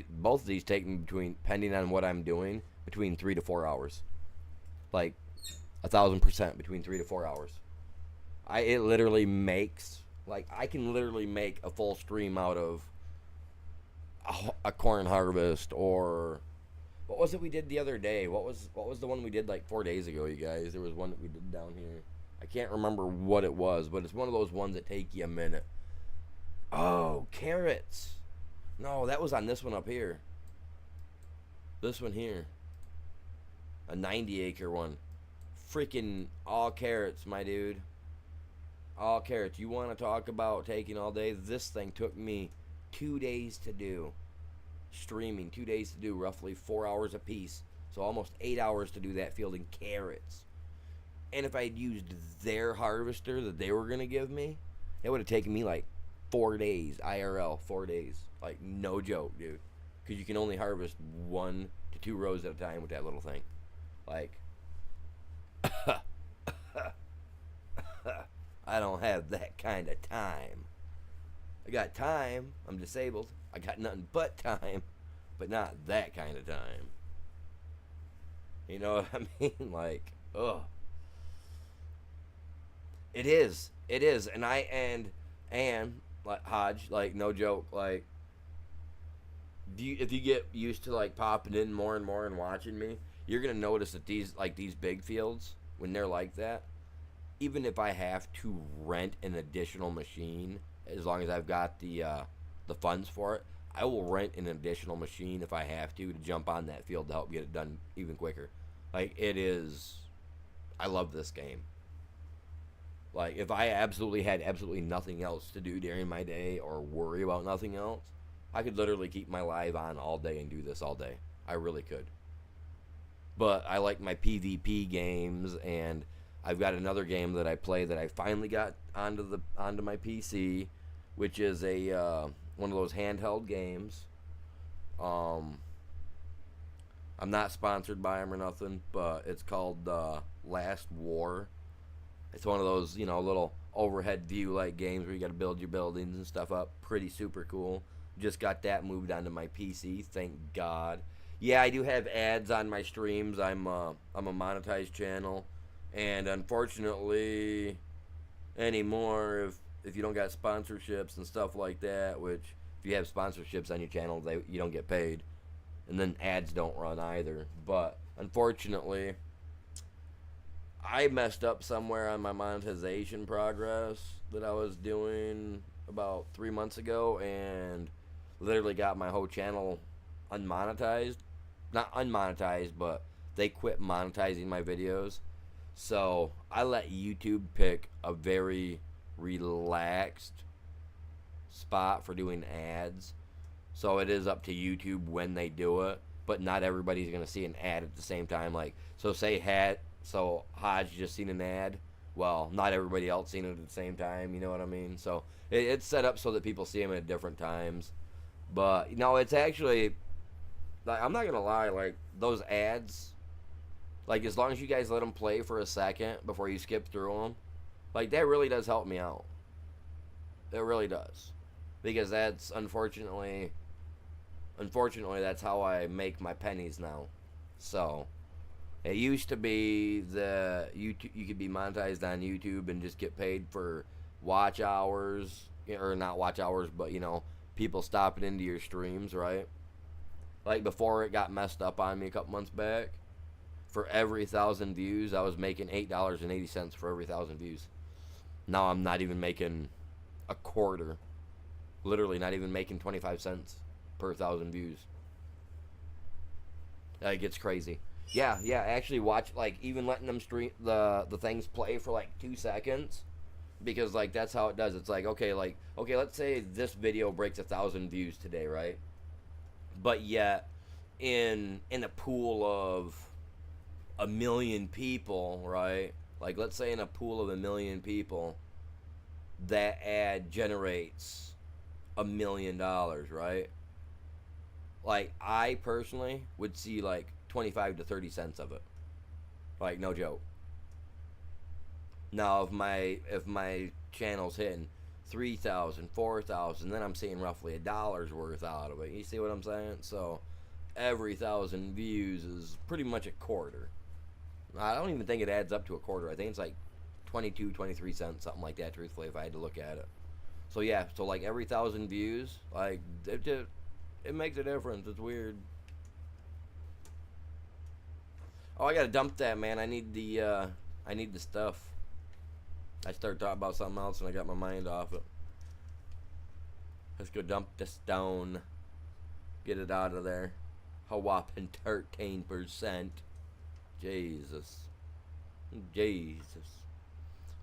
Both of these take me depending on what I'm doing, between 3 to 4 hours. Like 1,000% between 3 to 4 hours. It literally makes, like, I can literally make a full stream out of a corn harvest. Or what was it we did the other day? What was the one we did like 4 days ago, you guys? There was one that we did down here. I can't remember what it was, but it's one of those ones that take you a minute. Oh, carrots. No, that was on this one up here. This one here. A 90-acre one. Freaking all carrots, my dude. All carrots. You want to talk about taking all day? This thing took me 2 days to do. Streaming. 2 days to do. Roughly 4 hours a piece. So almost 8 hours to do that field in carrots. And if I'd used their harvester that they were going to give me, it would have taken me like 4 days. IRL. 4 days. Like, no joke, dude. Because you can only harvest 1 to 2 rows at a time with that little thing. Like, I don't have that kind of time. I got time. I'm disabled. I got nothing but time. But not that kind of time. You know what I mean? Like, ugh. It is. And like, Hodge, like, no joke, like, if you get used to like popping in more and more and watching me, you're gonna notice that these big fields, when they're like that, even if I have to rent an additional machine, as long as I've got the funds for it, I will rent an additional machine if I have to jump on that field to help get it done even quicker. Like, it is, I love this game. Like, if I had absolutely nothing else to do during my day or worry about nothing else, I could literally keep my live on all day and do this all day. I really could. But I like my PvP games, and I've got another game that I play that I finally got onto my PC, which is a one of those handheld games. Um, I'm not sponsored by them or nothing, but it's called Last War. It's one of those, little overhead view like games where you got to build your buildings and stuff up. Pretty super cool. Just got that moved onto my PC. Thank God. Yeah, I do have ads on my streams. I'm a monetized channel, and unfortunately, anymore if you don't got sponsorships and stuff like that, which if you have sponsorships on your channel, you don't get paid, and then ads don't run either. But unfortunately, I messed up somewhere on my monetization progress that I was doing about 3 months ago, and literally got my whole channel unmonetized. Not unmonetized, but they quit monetizing my videos. So I let YouTube pick a very relaxed spot for doing ads. So it is up to YouTube when they do it, but not everybody's gonna see an ad at the same time. Like, so say Hodge just seen an ad. Well, not everybody else seen it at the same time. You know what I mean? So it's set up so that people see them at different times. But it's actually, like, I'm not gonna lie. Like, those ads, like, as long as you guys let them play for a second before you skip through them, like, that really does help me out. It really does, because that's unfortunately that's how I make my pennies now. So it used to be that you could be monetized on YouTube and just get paid for watch hours, or not watch hours, but people stopping into your streams, right? Like, before it got messed up on me a couple months back, for every 1,000 views, I was making $8.80 for every 1,000 views. Now I'm not even making a quarter. Literally not even making 25 cents per 1,000 views. Like, it's crazy. Yeah, actually watch, like, even letting them stream the things play for like 2 seconds, because, like, that's how it does. It's like, okay, let's say this video breaks 1,000 views today, right? But yet, in a pool of 1 million people, right? Like, let's say in a pool of 1 million people, that ad generates $1 million, right? Like, I personally would see like 25 to 30 cents of it. Like, no joke. Now, if my channel's hitting 3,000, 4,000, then I'm seeing roughly $1 worth out of it. You see what I'm saying? So every 1,000 views is pretty much a quarter. I don't even think it adds up to a quarter. I think it's like 22, 23 cents, something like that, truthfully, if I had to look at it. So yeah, so like every 1,000 views, like, it makes a difference. It's weird. Oh, I gotta dump that, man. I need the stuff. I started talking about something else and I got my mind off it. Let's go dump the stone. Get it out of there. A whopping 13%. Jesus.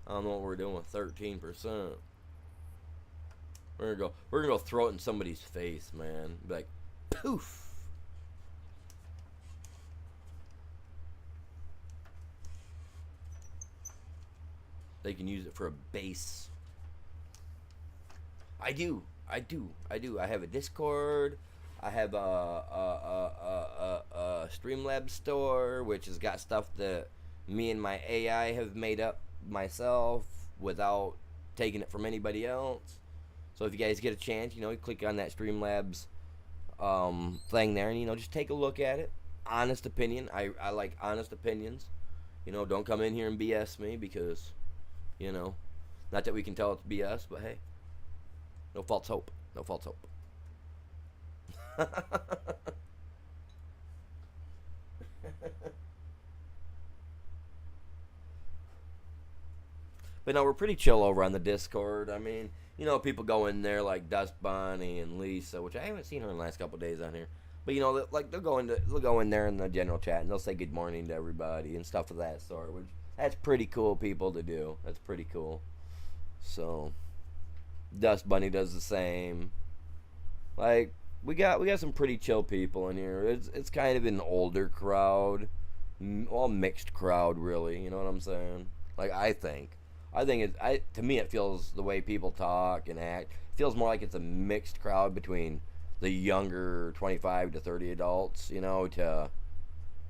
I don't know what we're doing with 13%. We're gonna go throw it in somebody's face, man. Be like, poof. They can use it for a base. I do. I have a Discord. I have a Streamlabs store, which has got stuff that me and my AI have made up myself without taking it from anybody else. So if you guys get a chance, click on that Streamlabs thing there, and just take a look at it. Honest opinion. I like honest opinions. Don't come in here and BS me, because not that we can tell it's BS, but hey, no false hope. No false hope. But no, we're pretty chill over on the Discord. I mean, people go in there like Dust Bunny and Lisa, which I haven't seen her in the last couple of days on here. But like they'll go in there in the general chat and they'll say good morning to everybody and stuff of that sort, which that's pretty cool people to do. That's pretty cool. So Dust Bunny does the same. Like, we got some pretty chill people in here. It's kind of an older crowd, all mixed crowd, really. You know what I'm saying? Like I think to me it feels the way people talk and act. It feels more like it's a mixed crowd between the younger 25 to 30 adults, to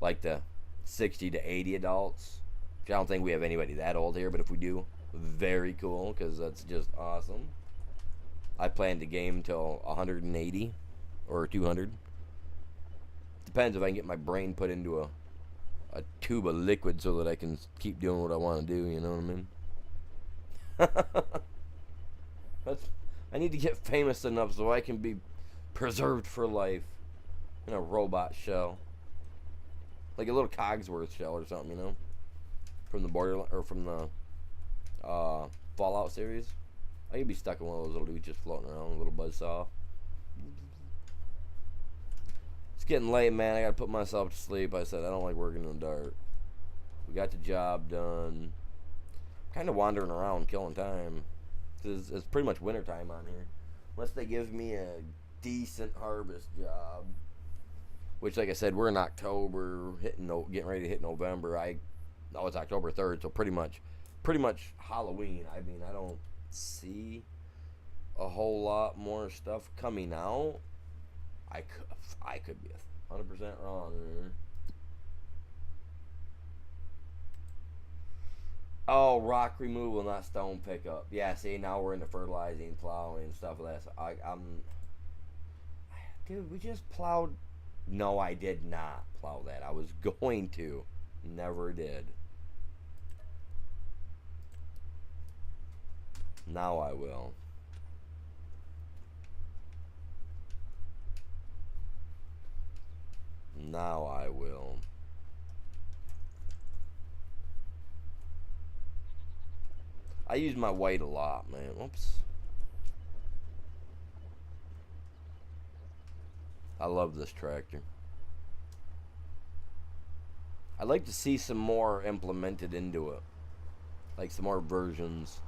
like the 60 to 80 adults. I don't think we have anybody that old here, but if we do, very cool because that's just awesome. I plan to game till 180 or 200. Depends if I can get my brain put into a tube of liquid so that I can keep doing what I want to do. You know what I mean? I need to get famous enough so I can be preserved for life in a robot shell, like a little Cogsworth shell or something. From the border or from the Fallout series. I could be stuck in one of those little dudes just floating around, a little buzzsaw. It's getting late, man. I gotta put myself to sleep. I said I don't like working in the dark. We got the job done. Kind of wandering around, killing time. It's pretty much winter time on here, unless they give me a decent harvest job. Which, like I said, we're in October, getting ready to hit November. It's October 3rd, so pretty much Halloween. I mean, I don't see a whole lot more stuff coming out. I could be 100% wrong. Oh, rock removal, not stone pickup. Yeah, see, now we're into fertilizing, plowing, stuff like that. So dude, we just plowed. No, I did not plow that. I was going to. Never did. Now I will. Now I will. I use my weight a lot, man. Oops. I love this tractor. I'd like to see some more implemented into it. Like some more versions.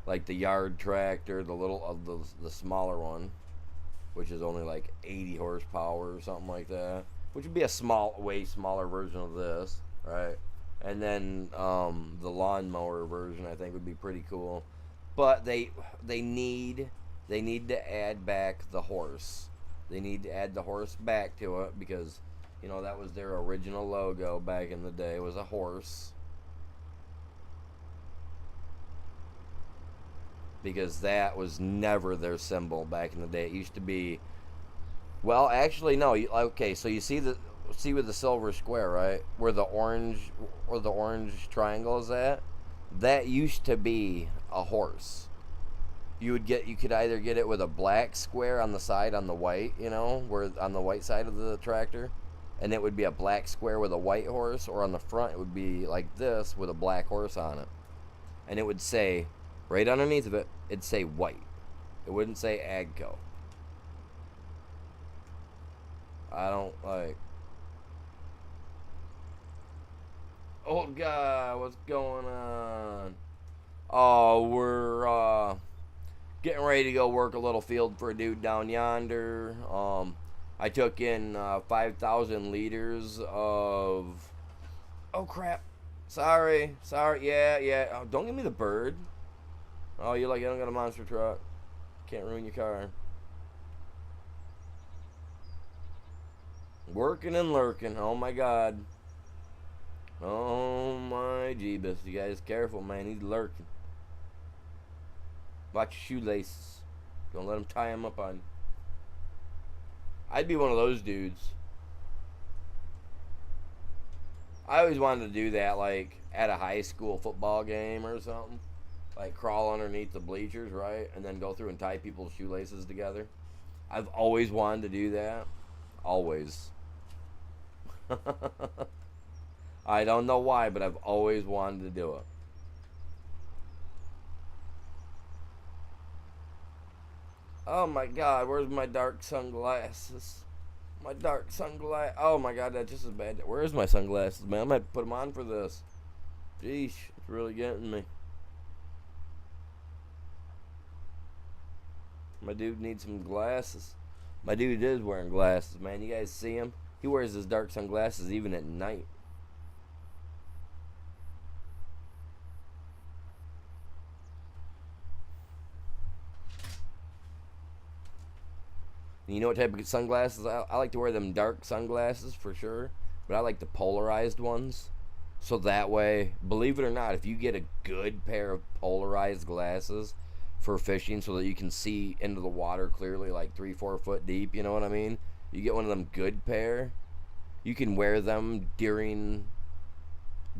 Like the yard tractor, the smaller one, which is only like 80 horsepower or something like that. Which would be a way smaller version of this, right? And then the lawnmower version, I think, would be pretty cool. But they need to add back the horse. They need to add the horse back to it because that was their original logo back in the day, was a horse. Because that was never their symbol back in the day. It used to be, well, actually no. Okay, so you see with the silver square, right, where the orange triangle is at. That used to be a horse. You could either get it with a black square on the side on the white, where on the white side of the tractor, and it would be a black square with a white horse, or on the front it would be like this with a black horse on it, and it would say. Right underneath of it, it'd say white. It wouldn't say Agco. I don't like. Oh God, what's going on? Oh, we're getting ready to go work a little field for a dude down yonder. I took in 5,000 liters of. Oh crap! Sorry. Yeah. Oh, don't give me the bird. Oh, you're like, I don't got a monster truck. Can't ruin your car. Working and lurking. Oh my God. Oh my Jeebus. You guys careful, man. He's lurking. Watch your shoelaces. Don't let him tie him up on you. I'd be one of those dudes. I always wanted to do that, like, at a high school football game or something. Like, crawl underneath the bleachers, right? And then go through and tie people's shoelaces together. I've always wanted to do that. Always. I don't know why, but I've always wanted to do it. Oh my God, where's my dark sunglasses? My dark sunglasses. Oh my God, that's just as bad. Where's my sunglasses, man? I'm going to put them on for this. Jeez, it's really getting me. My dude needs some glasses. My dude is wearing glasses, man. You guys see him? He wears his dark sunglasses even at night. And you know what type of sunglasses? I like to wear them dark sunglasses for sure, but I like the polarized ones. So that way, believe it or not, if you get a good pair of polarized glasses for fishing so that you can see into the water clearly, like 3-4 foot deep, you know what I mean? You get one of them good pair, you can wear them during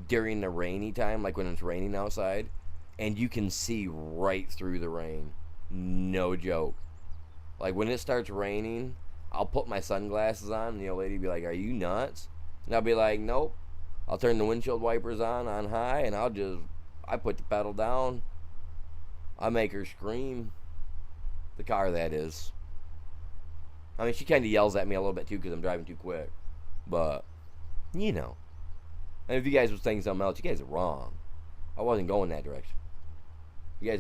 the rainy time, like when it's raining outside, and you can see right through the rain. No joke. Like when it starts raining, I'll put my sunglasses on, and the old lady be like, "Are you nuts?" And I'll be like, "Nope." I'll turn the windshield wipers on high, and I put the pedal down. I make her scream. The car, that is. I mean, she kind of yells at me a little bit too because I'm driving too quick. But, you know. And if you guys was saying something else, you guys are wrong. I wasn't going that direction. You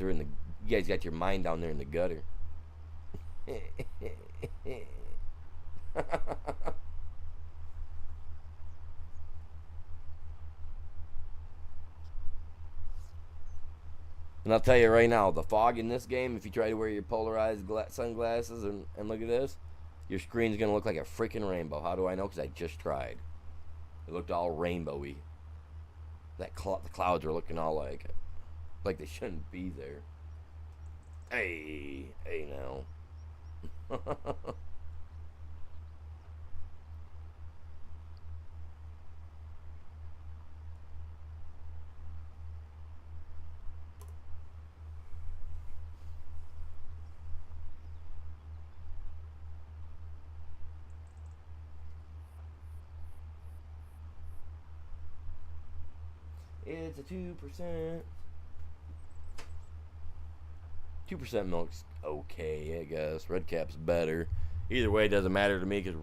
guys got your mind down there in the gutter. And I'll tell you right now, the fog in this game, if you try to wear your polarized sunglasses and look at this, your screen's going to look like a freaking rainbow. How do I know? Because I just tried. It looked all rainbowy. The clouds are looking all like they shouldn't be there. Hey now. It's a 2%. 2% milk's okay, I guess. Red cap's better. Either way, it doesn't matter to me because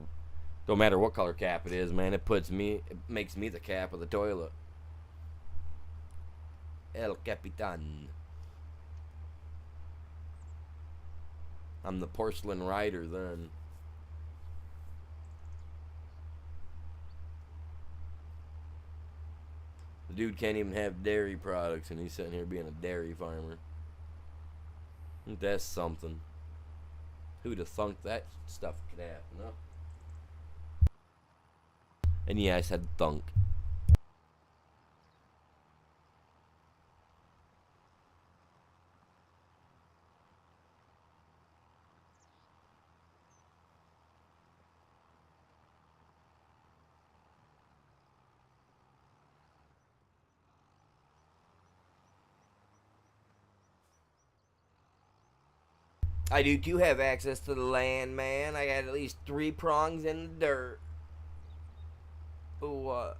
don't matter what color cap it is, man. It makes me the cap of the toilet. El Capitan. I'm the porcelain rider then. The dude can't even have dairy products, and he's sitting here being a dairy farmer. That's something. Who'd have thunk that stuff could happen, huh? And yeah, I said thunk. I do have access to the land, man. I got at least 3 prongs in the dirt. What?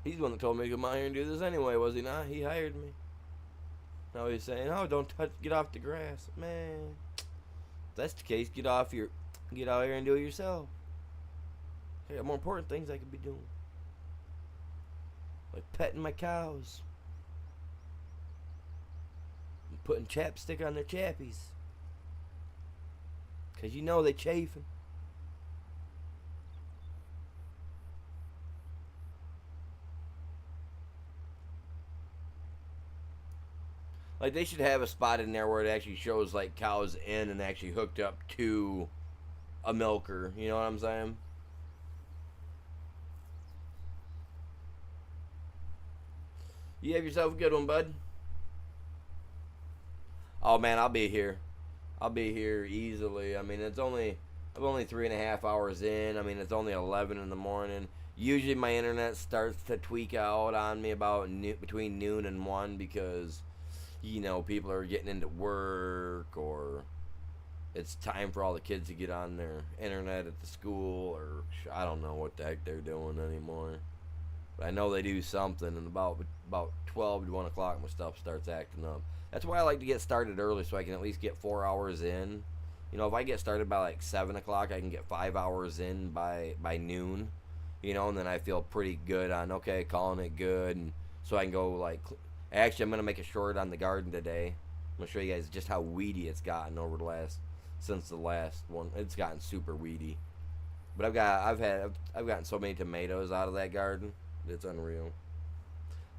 He's the one that told me to come out here and do this anyway, was he not? He hired me. Now he's saying, "Oh, don't get off the grass." Man, if that's the case, get out here and do it yourself. I got more important things I could be doing. Like petting my cows. Putting chapstick on their chappies. Because you know they chafing. Like they should have a spot in there where it actually shows like cows in and actually hooked up to a milker. You know what I'm saying? You have yourself a good one, bud. Oh man, I'll be here. I'll be here easily. I mean, I'm only 3.5 hours in. I mean, it's only 11 in the morning. Usually my internet starts to tweak out on me about between noon and 1 because, you know, people are getting into work or it's time for all the kids to get on their internet at the school or I don't know what the heck they're doing anymore. But I know they do something, and about 12 to 1 o'clock my stuff starts acting up. That's why I like to get started early so I can at least get 4 hours in. You know, if I get started by like 7 o'clock, I can get 5 hours in by noon. You know, and then I feel pretty good on, okay, calling it good. And so I can go like, actually I'm going to make a short on the garden today. I'm going to show you guys just how weedy it's gotten since the last one. It's gotten super weedy. But I've gotten so many tomatoes out of that garden. It's unreal.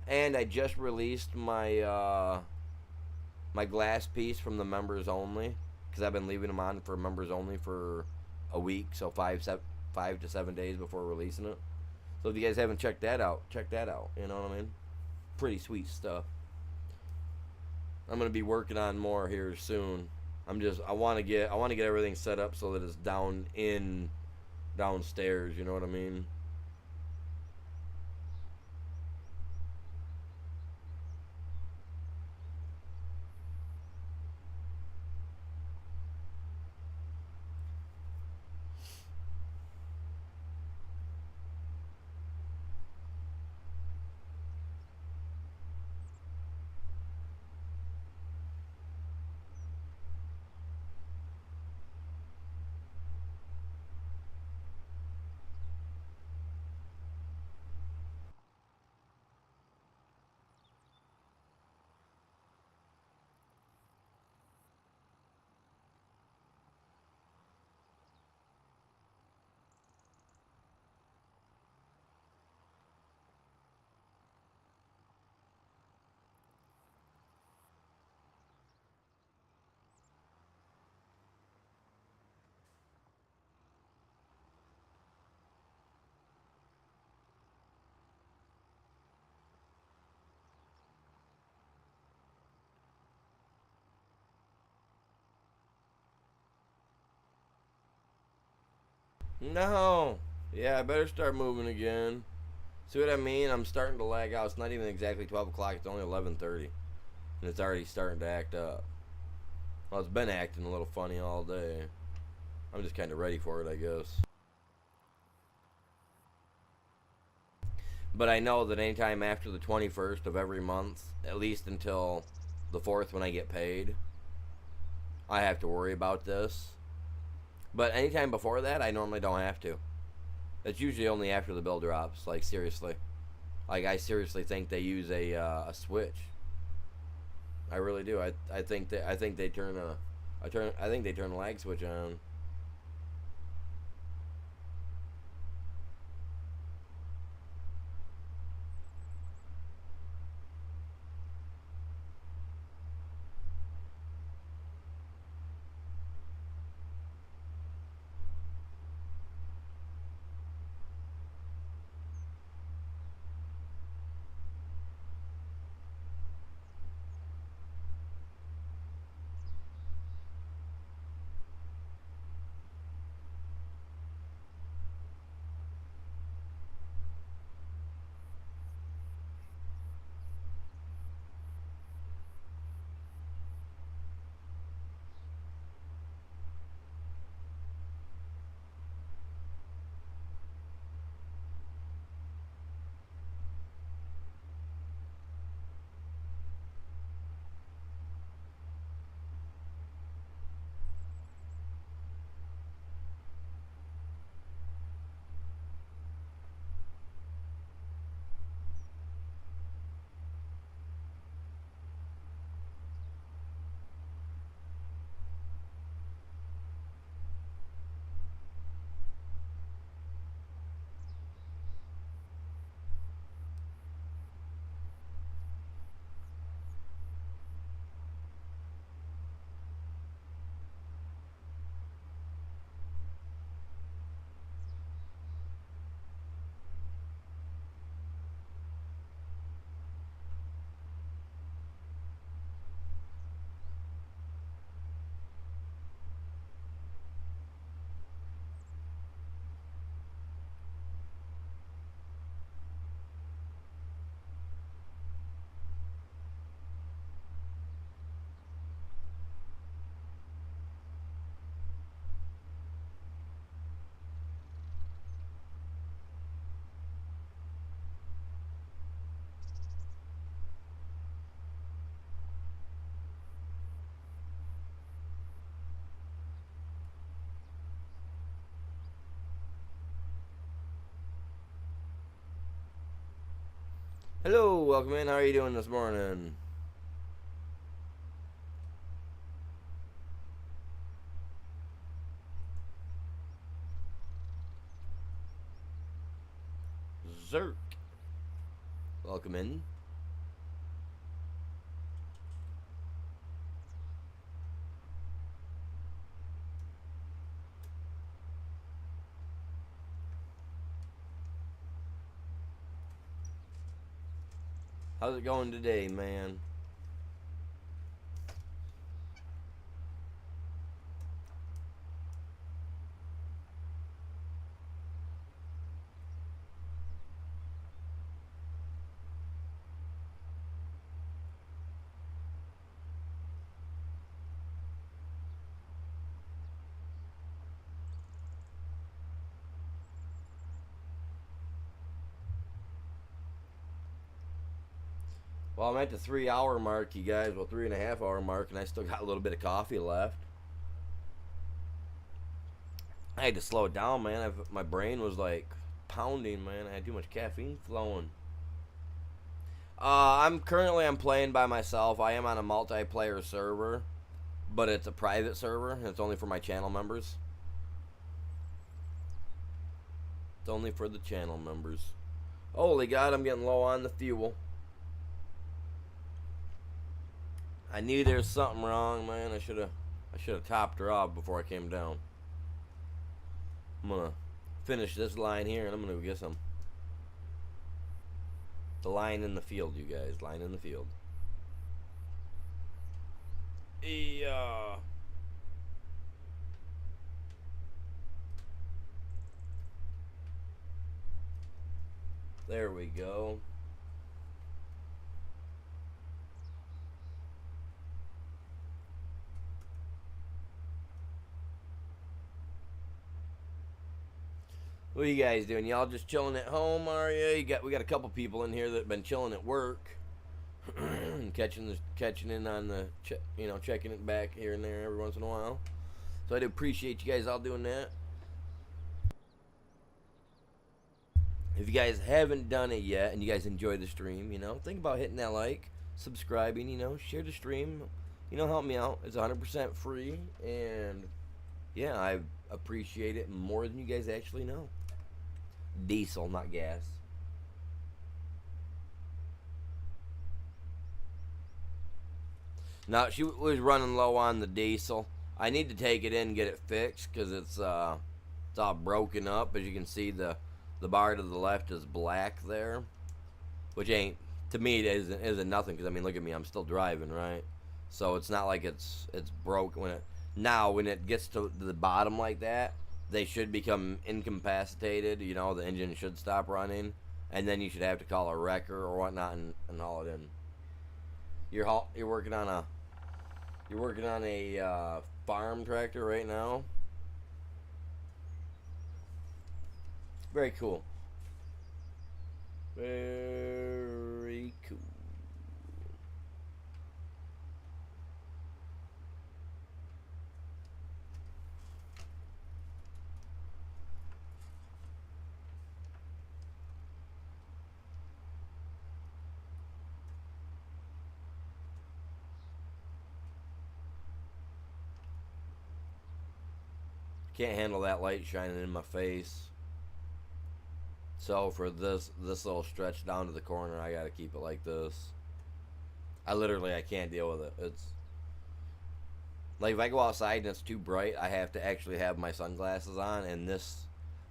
And I just released my glass piece from the members only because I've been leaving them on for members only for a week, so 5 to 7 days before releasing it. So if you guys haven't checked that out, check that out. You know what I mean? Pretty sweet stuff. I'm gonna be working on more here soon. I want to get everything set up so that it's downstairs. You know what I mean? No. Yeah, I better start moving again. See what I mean? I'm starting to lag out. It's not even exactly 12 o'clock. It's only 11:30, and it's already starting to act up. Well, it's been acting a little funny all day. I'm just kind of ready for it, I guess. But I know that anytime after the 21st of every month, at least until the 4th when I get paid, I have to worry about this. But anytime before that, I normally don't have to. It's usually only after the bill drops. Like seriously, like I seriously think they use a switch. I really do. I think they turn I think they turn a lag switch on. Hello, welcome in. How are you doing this morning? Zerk. Welcome in. How's it going today, man? Well, I'm at the 3 hour mark, you guys. Well, 3.5 hour mark, and I still got a little bit of coffee left. I had to slow it down, man. My brain was like pounding, man. I had too much caffeine flowing. I'm playing by myself. I am on a multiplayer server, but it's a private server, and it's only for my channel members. It's only for the channel members. Holy God, I'm getting low on the fuel. I knew there was something wrong, man. I should have topped her off before I came down. I'm gonna finish this line here, and I'm gonna get some. The line in the field, you guys. Line in the field. Yeah. There we go. What are you guys doing? Y'all just chilling at home, are you? We got a couple people in here that have been chilling at work, catching in on the checking it back here and there every once in a while. So I do appreciate you guys all doing that. If you guys haven't done it yet and you guys enjoy the stream, think about hitting that like, subscribing, share the stream, help me out. It's 100% free, and yeah, I appreciate it more than you guys actually know. Diesel, not gas. Now, she was running low on the diesel. I need to take it in and get it fixed because it's all broken up. As you can see, the bar to the left is black there, which ain't, to me, it isn't nothing because, I mean, look at me. I'm still driving, right? So it's not like it's broke. When it gets to the bottom like that, they should become incapacitated. The engine should stop running, and then you should have to call a wrecker or whatnot and haul it in. You're working on a farm tractor right now. Very cool. Very cool. Can't handle that light shining in my face. So for this little stretch down to the corner, I gotta keep it like this. I can't deal with it. It's like if I go outside and it's too bright, I have to actually have my sunglasses on. And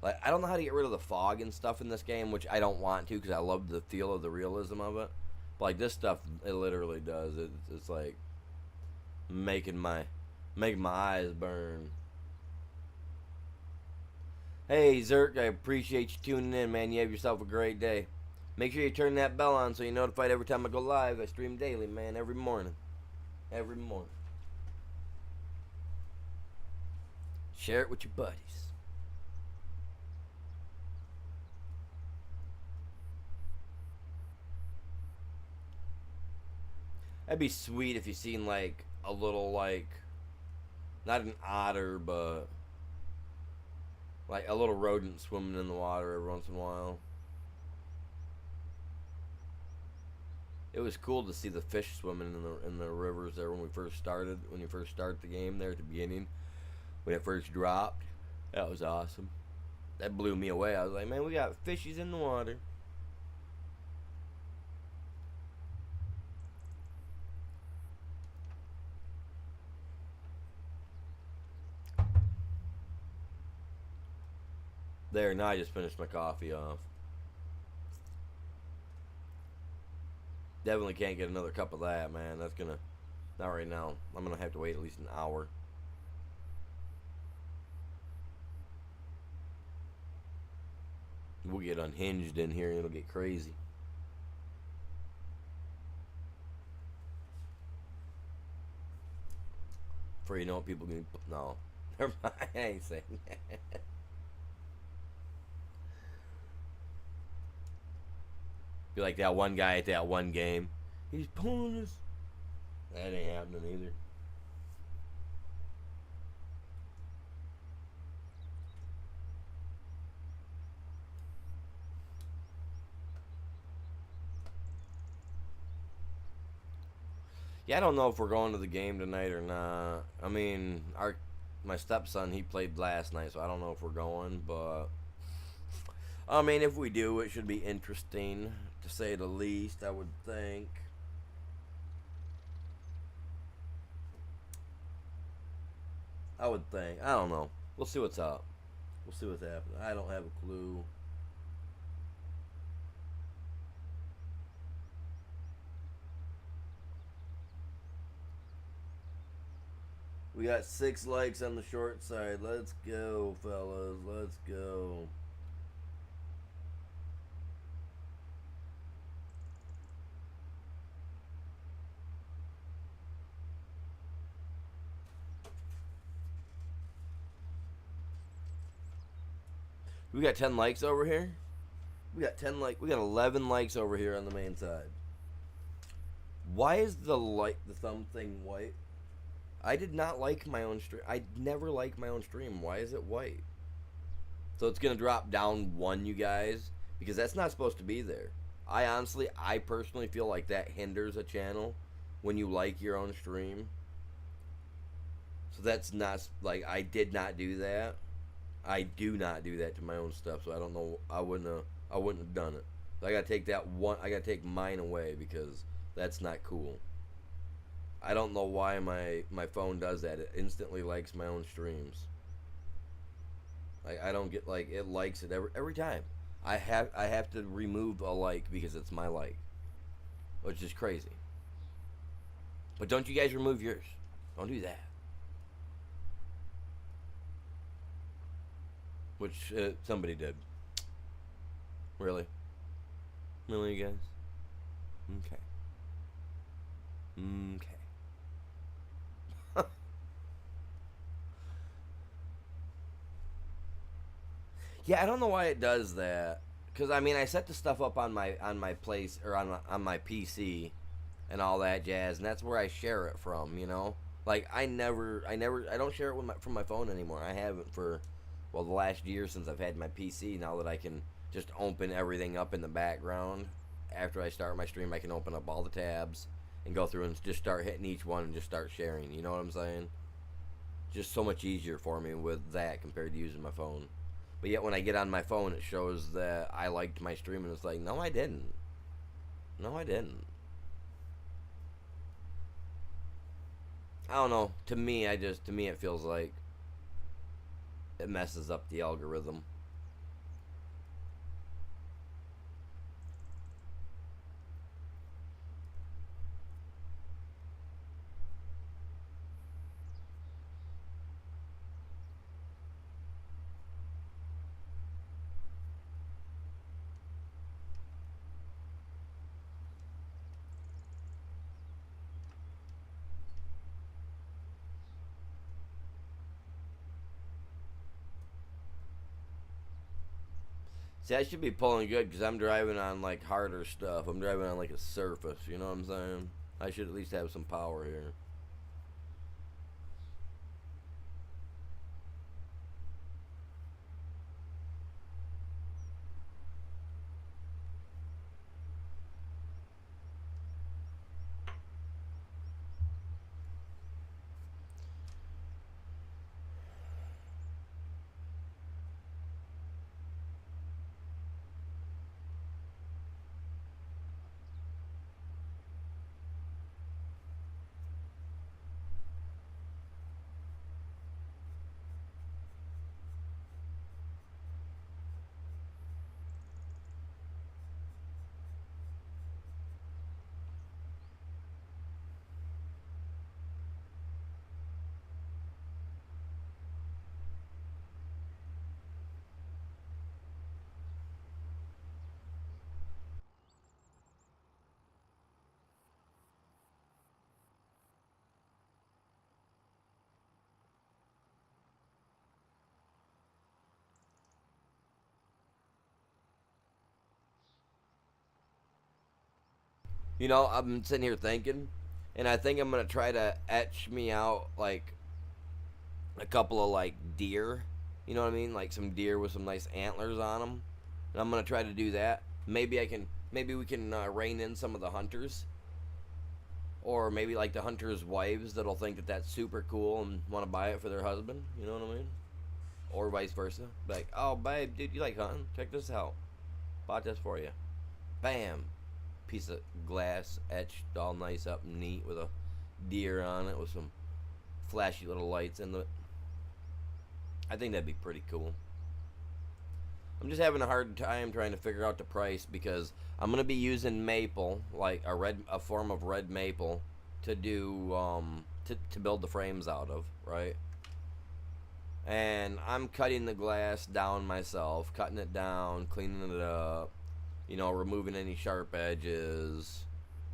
I don't know how to get rid of the fog and stuff in this game, which I don't want to because I love the feel of the realism of it. But like this stuff, it literally does. It's like making my eyes burn. Hey, Zerk, I appreciate you tuning in, man. You have yourself a great day. Make sure you turn that bell on so you're notified every time I go live. I stream daily, man, every morning. Every morning. Share it with your buddies. That'd be sweet if you seen, like, a little, like, not an otter, but like a little rodent swimming in the water every once in a while. It was cool to see the fish swimming in the rivers there when you first start the game there at the beginning, when it first dropped. That was awesome. That blew me away. I was like, man, we got fishies in the water. There, now I just finished my coffee off. Definitely can't get another cup of that, man. That's gonna... Not right now. I'm gonna have to wait at least an hour. We'll get unhinged in here and it'll get crazy. For you know what people can... No. Never mind. I ain't saying that. Be like that one guy at that one game. He's pulling us. That ain't happening either. Yeah, I don't know if we're going to the game tonight or not. I mean, my stepson, he played last night, so I don't know if we're going, but I mean, if we do, it should be interesting, to say the least, I would think. I would think. I don't know. We'll see what's up. We'll see what's happening. I don't have a clue. We got 6 likes on the short side. Let's go, fellas. Let's go. We got 10 likes over here. We got 10 like. We got 11 likes over here on the main side. Why is the thumb thing white? I did not like my own stream. I never like my own stream. Why is it white? So it's gonna drop down 1, you guys, because that's not supposed to be there. I personally feel like that hinders a channel when you like your own stream. So that's not, like, I did not do that. I do not do that to my own stuff, so I don't know. I wouldn't have done it. So I gotta take that one. I gotta take mine away because that's not cool. I don't know why my phone does that. It instantly likes my own streams. I don't get, like, it likes it every time. I have to remove a like because it's my like, which is crazy. But don't you guys remove yours? Don't do that. Which somebody did. Really? Really, you guys? Okay. Okay. Yeah, I don't know why it does that. Cause I mean, I set the stuff up on my place or on my PC and all that jazz, and that's where I share it from. You know, like I don't share it from my phone anymore. I haven't for, well, the last year since I've had my PC. Now that I can just open everything up in the background after I start my stream, I can open up all the tabs and go through and just start hitting each one and just start sharing. You know what I'm saying? Just so much easier for me with that compared to using my phone. But yet when I get on my phone, it shows that I liked my stream, and it's like, no, I didn't. No, I didn't. I don't know. To me, it feels like it messes up the algorithm. See, I should be pulling good because I'm driving on, like, harder stuff. I'm driving on, like, a Surface. You know what I'm saying? I should at least have some power here. I'm sitting here thinking, and I think I'm gonna try to etch me out like a couple of like deer. You know what I mean? Like some deer with some nice antlers on them. And I'm gonna try to do that. Maybe I can. Maybe we can rein in some of the hunters, or maybe like the hunters' wives that'll think that that's super cool and want to buy it for their husband. You know what I mean? Or vice versa. Like, oh babe, dude, you like hunting? Check this out. Bought this for you. Bam. Piece of glass etched all nice up and neat with a deer on it with some flashy little lights in it. I think that'd be pretty cool. I'm just having a hard time trying to figure out the price because I'm gonna be using maple, like a form of red maple, to do to build the frames out of, right? And I'm cutting the glass down myself, cutting it down, cleaning it up, removing any sharp edges,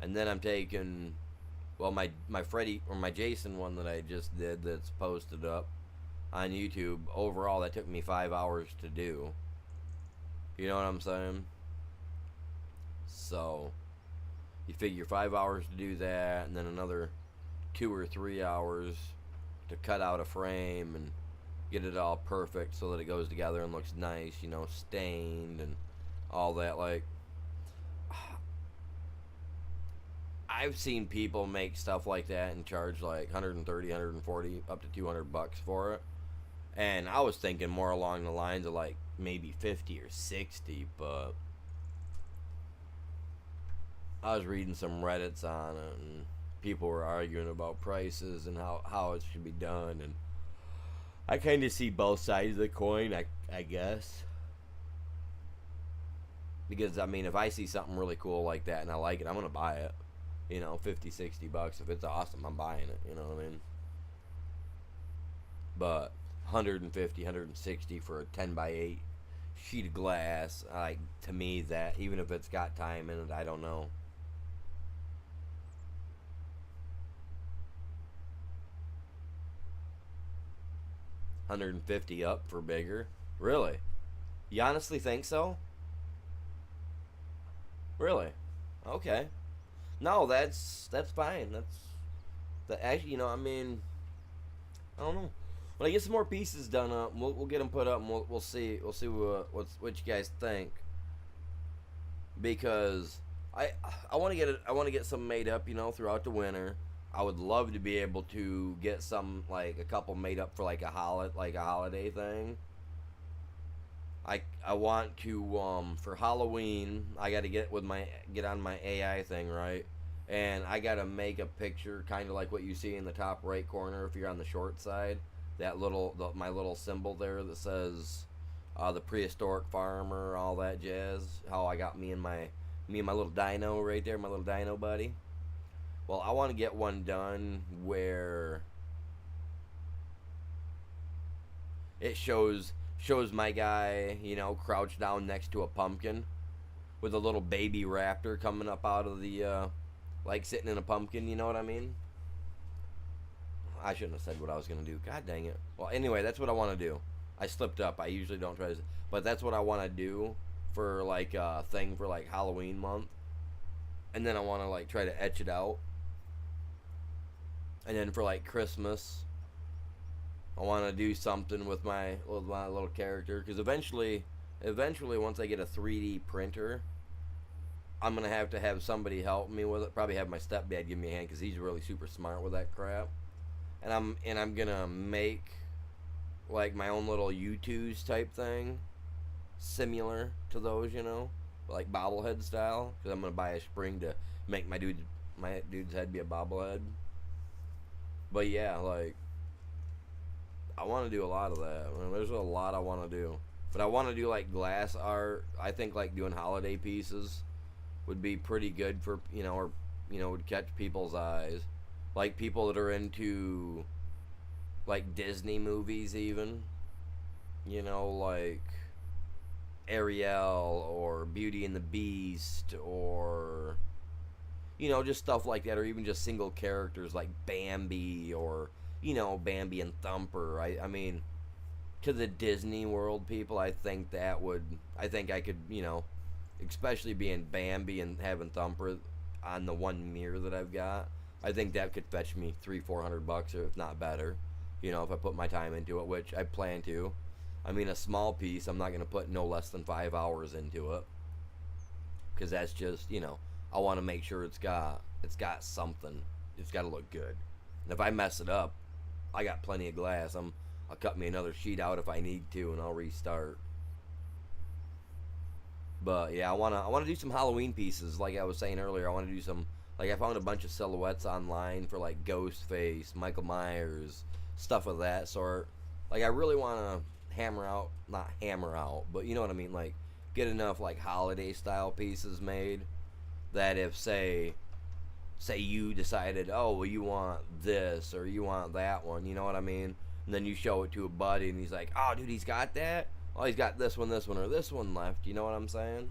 and then I'm taking, well, my Freddy or my Jason one that I just did that's posted up on YouTube. Overall, that took me 5 hours to do. You know what I'm saying? So, you figure 5 hours to do that, and then another 2 or 3 hours to cut out a frame and get it all perfect so that it goes together and looks nice, stained and all that. Like, I've seen people make stuff like that and charge like 130, 140, up to $200 for it. And I was thinking more along the lines of like maybe 50 or 60, but I was reading some Reddits on it and people were arguing about prices and how it should be done, and I kind of see both sides of the coin, I guess. Because, I mean, if I see something really cool like that and I like it, I'm going to buy it. 50, 60 bucks. If it's awesome, I'm buying it. You know what I mean? But 150, 160 for a 10 by 8 sheet of glass, like, to me, that, even if it's got time in it, I don't know. $150 up for bigger? Really? You honestly think so? Really? Okay. No, that's fine. Actually, I mean, I don't know. When I get some more pieces done up, we'll get them put up, and we'll see what you guys think. Because I want to get some made up, throughout the winter. I would love to be able to get some, like a couple made up for like a holiday thing. I want to for Halloween I got to get on my AI thing, right? And I got to make a picture kind of like what you see in the top right corner if you're on the short side. That my little symbol there that says the prehistoric farmer, all that jazz. How I got me and my little dino right there, my little dino buddy. Well, I want to get one done where it shows my guy, crouched down next to a pumpkin with a little baby raptor coming up out of the, like sitting in a pumpkin, you know what I mean? I shouldn't have said what I was going to do. God dang it. Well, anyway, that's what I want to do. I slipped up. I usually don't try to, but that's what I want to do for like a thing for like Halloween month. And then I want to like try to etch it out. And then for like Christmas, I want to do something with my little character, because eventually once I get a 3D printer, I'm gonna have to have somebody help me with it. Probably have my stepdad give me a hand because he's really super smart with that crap. And I'm gonna make like my own little U2s type thing, similar to those, like bobblehead style. Because I'm gonna buy a spring to make my dude's head be a bobblehead. But yeah, like, I want to do a lot of that. I mean, there's a lot I want to do. But I want to do, like, glass art. I think, like, doing holiday pieces would be pretty good for, would catch people's eyes. Like, people that are into, like, Disney movies even. Like Ariel or Beauty and the Beast or, just stuff like that. Or even just single characters like Bambi or, Bambi and Thumper. I mean, to the Disney World people, I think I could, especially being Bambi and having Thumper, on the one mirror that I've got. I think that could fetch me $300-400, or if not better. You know, if I put my time into it, which I plan to. I mean, a small piece, I'm not going to put no less than 5 hours into it, because that's just, you know, I want to make sure it's got something. It's got to look good. And if I mess it up, I got plenty of glass. I'll cut me another sheet out if I need to, and I'll restart. But yeah, I wanna do some Halloween pieces, like I was saying earlier. I want to do some, like, I found a bunch of silhouettes online for like Ghostface, Michael Myers, stuff of that sort. Like, I really want to not hammer out, but you know what I mean, like, get enough like holiday style pieces made that if say you decided, oh, well, you want this or you want that one, you know what I mean, and then you show it to a buddy and he's like, oh, dude, he's got that. Oh, he's got this one, or this one left. You know what I'm saying?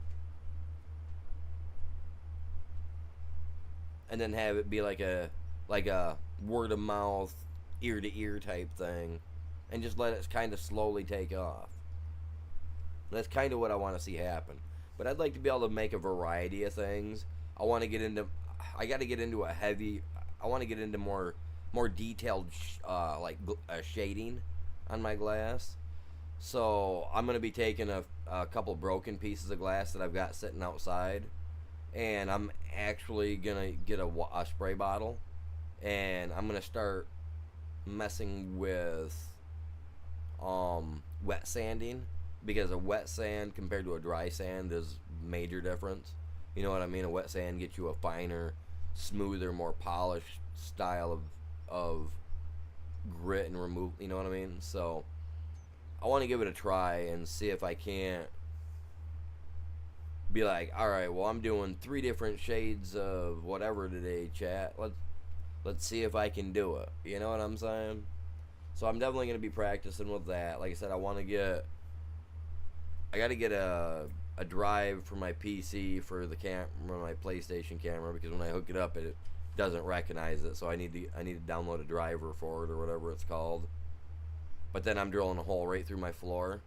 And then have it be like a word of mouth, ear to ear type thing, and just let it kind of slowly take off. That's kind of what I want to see happen. But I'd like to be able to make a variety of things. I want to get into. I got to get into a heavy. I want to get into more detailed shading on my glass. So I'm going to be taking a couple broken pieces of glass that I've got sitting outside, and I'm actually going to get a spray bottle, and I'm going to start messing with wet sanding, because a wet sand compared to a dry sand is major difference. You know what I mean? A wet sand gets you a finer, smoother, more polished style of grit and remove. You know what I mean? So I want to give it a try and see if I can't be like, all right, well, I'm doing 3 different shades of whatever today, chat. Let's see if I can do it. You know what I'm saying? So I'm definitely going to be practicing with that. Like I said, I got to get a drive for my PC for the my PlayStation camera, because when I hook it up, it doesn't recognize it. So I need to download a driver for it, or whatever it's called. But then I'm drilling a hole right through my floor.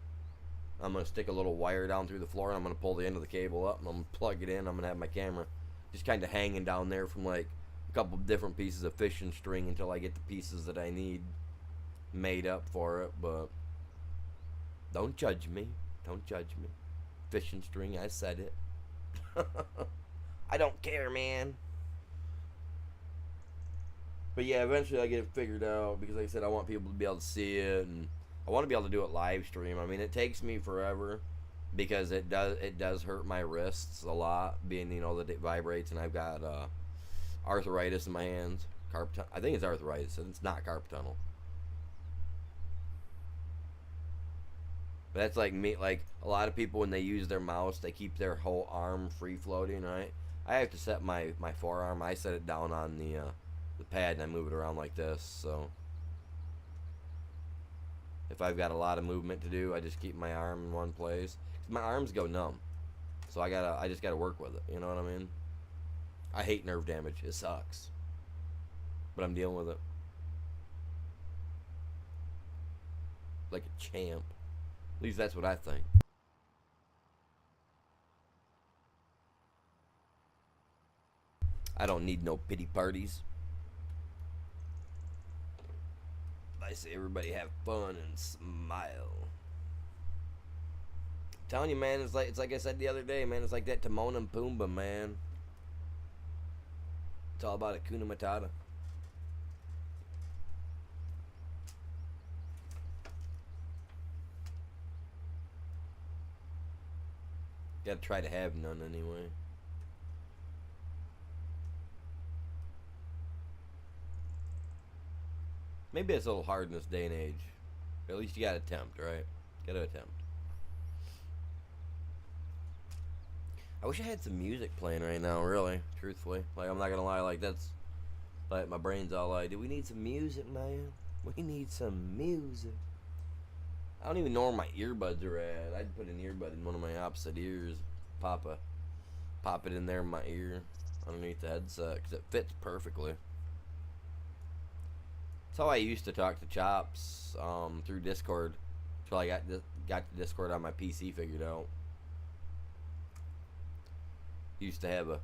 I'm going to stick a little wire down through the floor, and I'm going to pull the end of the cable up, and I'm going to plug it in. I'm going to have my camera just kind of hanging down there from like a couple different pieces of fishing string until I get the pieces that I need made up for it. But don't judge me. Don't judge me. Fishing string, I said it. I don't care, man. But yeah, eventually I get it figured out, because like I said, I want people to be able to see it, and I want to be able to do it live stream. I mean, it takes me forever, because it does hurt my wrists a lot, being, you know, that it vibrates, and I've got arthritis in my hands. I think it's arthritis, and it's not carpal tunnel. But that's like me. Like a lot of people, when they use their mouse, they keep their whole arm free floating, right? I have to set my forearm. I set it down on the pad, and I move it around like this. So if I've got a lot of movement to do, I just keep my arm in one place. My arms go numb, so I just gotta work with it. You know what I mean? I hate nerve damage. It sucks, but I'm dealing with it like a champ. At least that's what I think. I don't need no pity parties. I say everybody have fun and smile. I'm telling you, man, it's like I said the other day, man. It's like that Timon and Pumbaa, man. It's all about Hakuna Matata. Gotta try to have none anyway. Maybe it's a little hard in this day and age. But at least you gotta attempt, right? Gotta attempt. I wish I had some music playing right now, really, truthfully. Like, I'm not gonna lie, like, that's... Like, my brain's all like, do we need some music, man? We need some music. I don't even know where my earbuds are at. I'd put an earbud in one of my opposite ears. Pop it in there in my ear underneath the headset, because it fits perfectly. That's how I used to talk to Chops through Discord, until I got the Discord on my PC figured out. Used to have a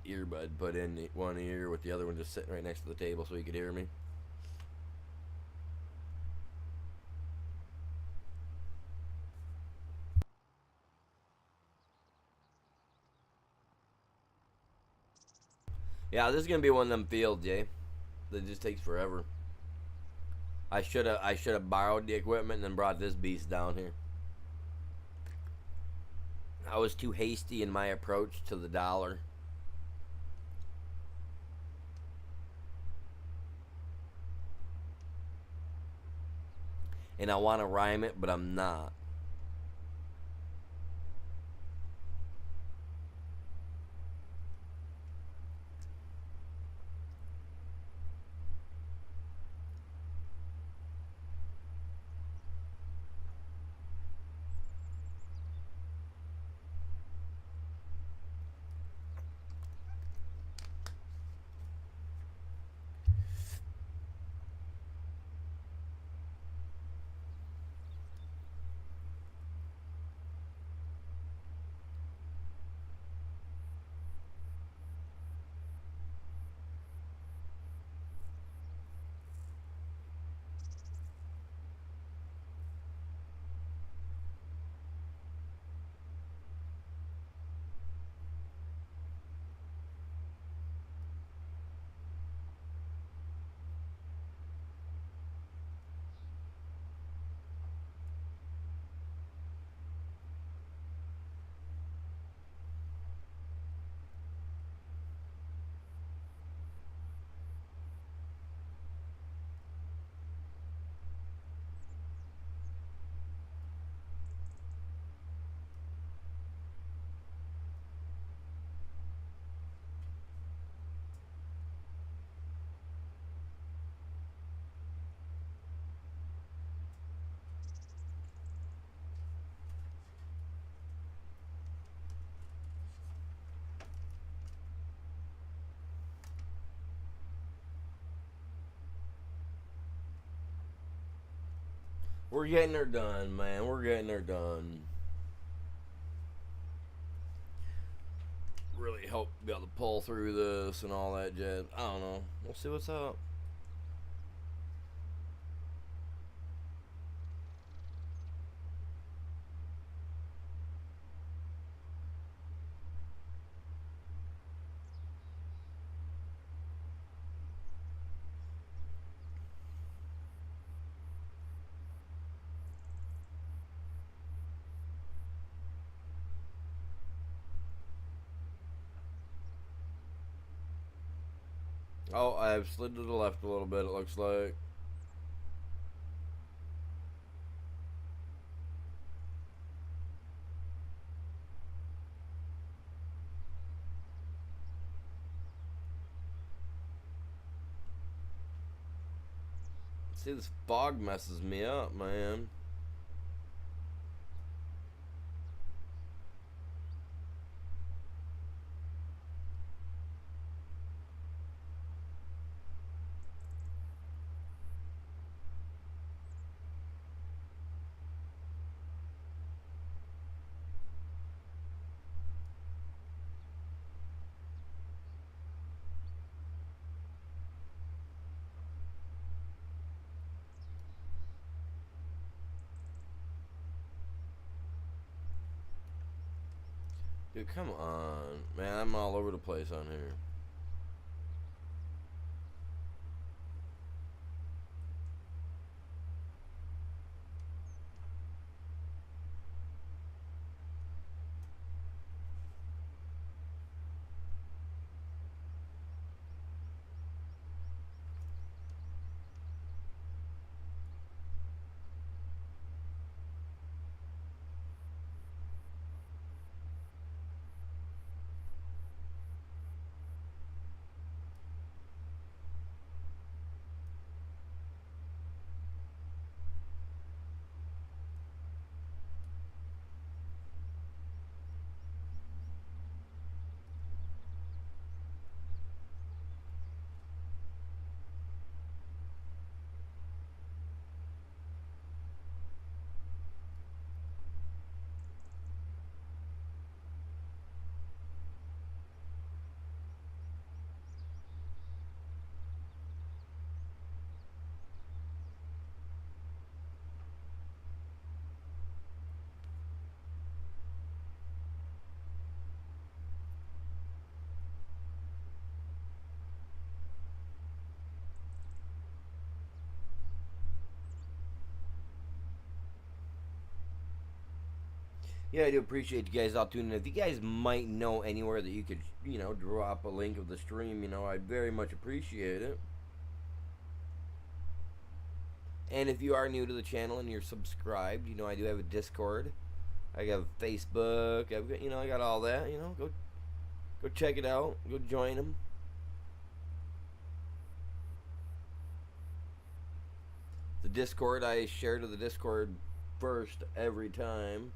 earbud put in one ear with the other one just sitting right next to the table so he could hear me. Yeah, this is gonna be one of them fields, Jay. That just takes forever. I should have borrowed the equipment and then brought this beast down here. I was too hasty in my approach to the dollar. And I want to rhyme it, but I'm not. We're getting her done, man. We're getting her done. Really hope to be able to pull through this and all that jazz. I don't know. We'll see what's up. Oh, I've slid to the left a little bit, it looks like. See, this fog messes me up, man. Dude, come on. Man, I'm all over the place on here. Yeah, I do appreciate you guys all tuning in. If you guys might know anywhere that you could, drop a link of the stream, I'd very much appreciate it. And if you are new to the channel and you're subscribed, I do have a Discord. I have Facebook. I've got, I got all that. Go check it out. Go join them. The Discord, I share to the Discord first every time.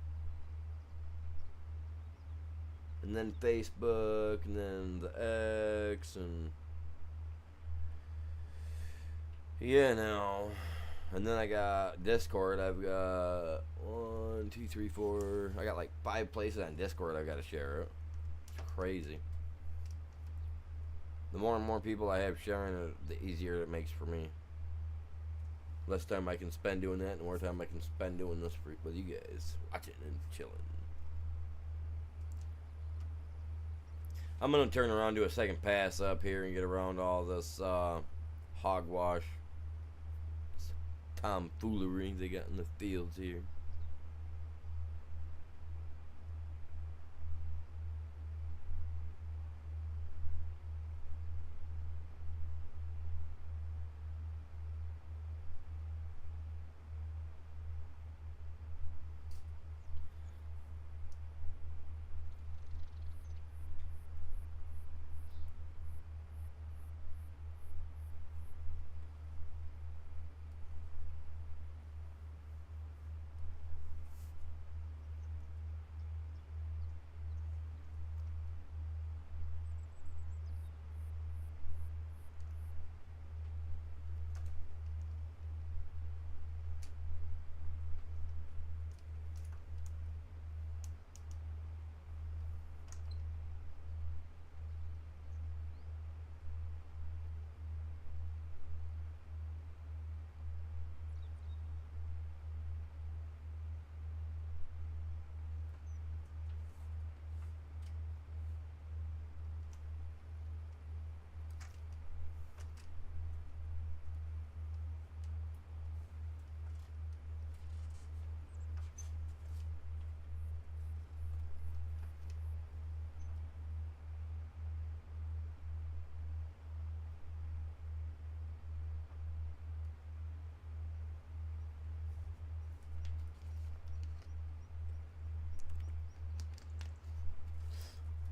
And then Facebook, and then the X, and and then I got Discord. I've got 1, 2, 3, 4. I got like 5 places on Discord I've got to share it. It's crazy. The more and more people I have sharing it, the easier it makes for me. Less time I can spend doing that, and more time I can spend doing this with you guys, watching and chilling. I'm going to turn around, do a second pass up here, and get around all this hogwash, tomfoolery they got in the fields here.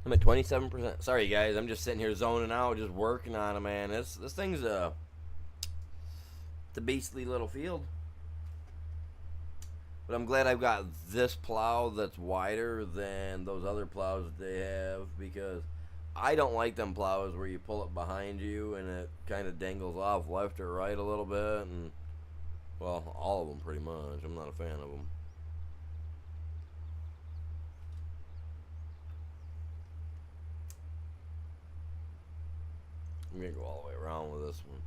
I'm at 27%. Sorry, guys. I'm just sitting here zoning out, just working on it, man. This thing's the beastly little field. But I'm glad I've got this plow that's wider than those other plows that they have, because I don't like them plows where you pull it behind you and it kind of dangles off left or right a little bit. And, well, all of them pretty much. I'm not a fan of them. I'm going to go all the way around with this one.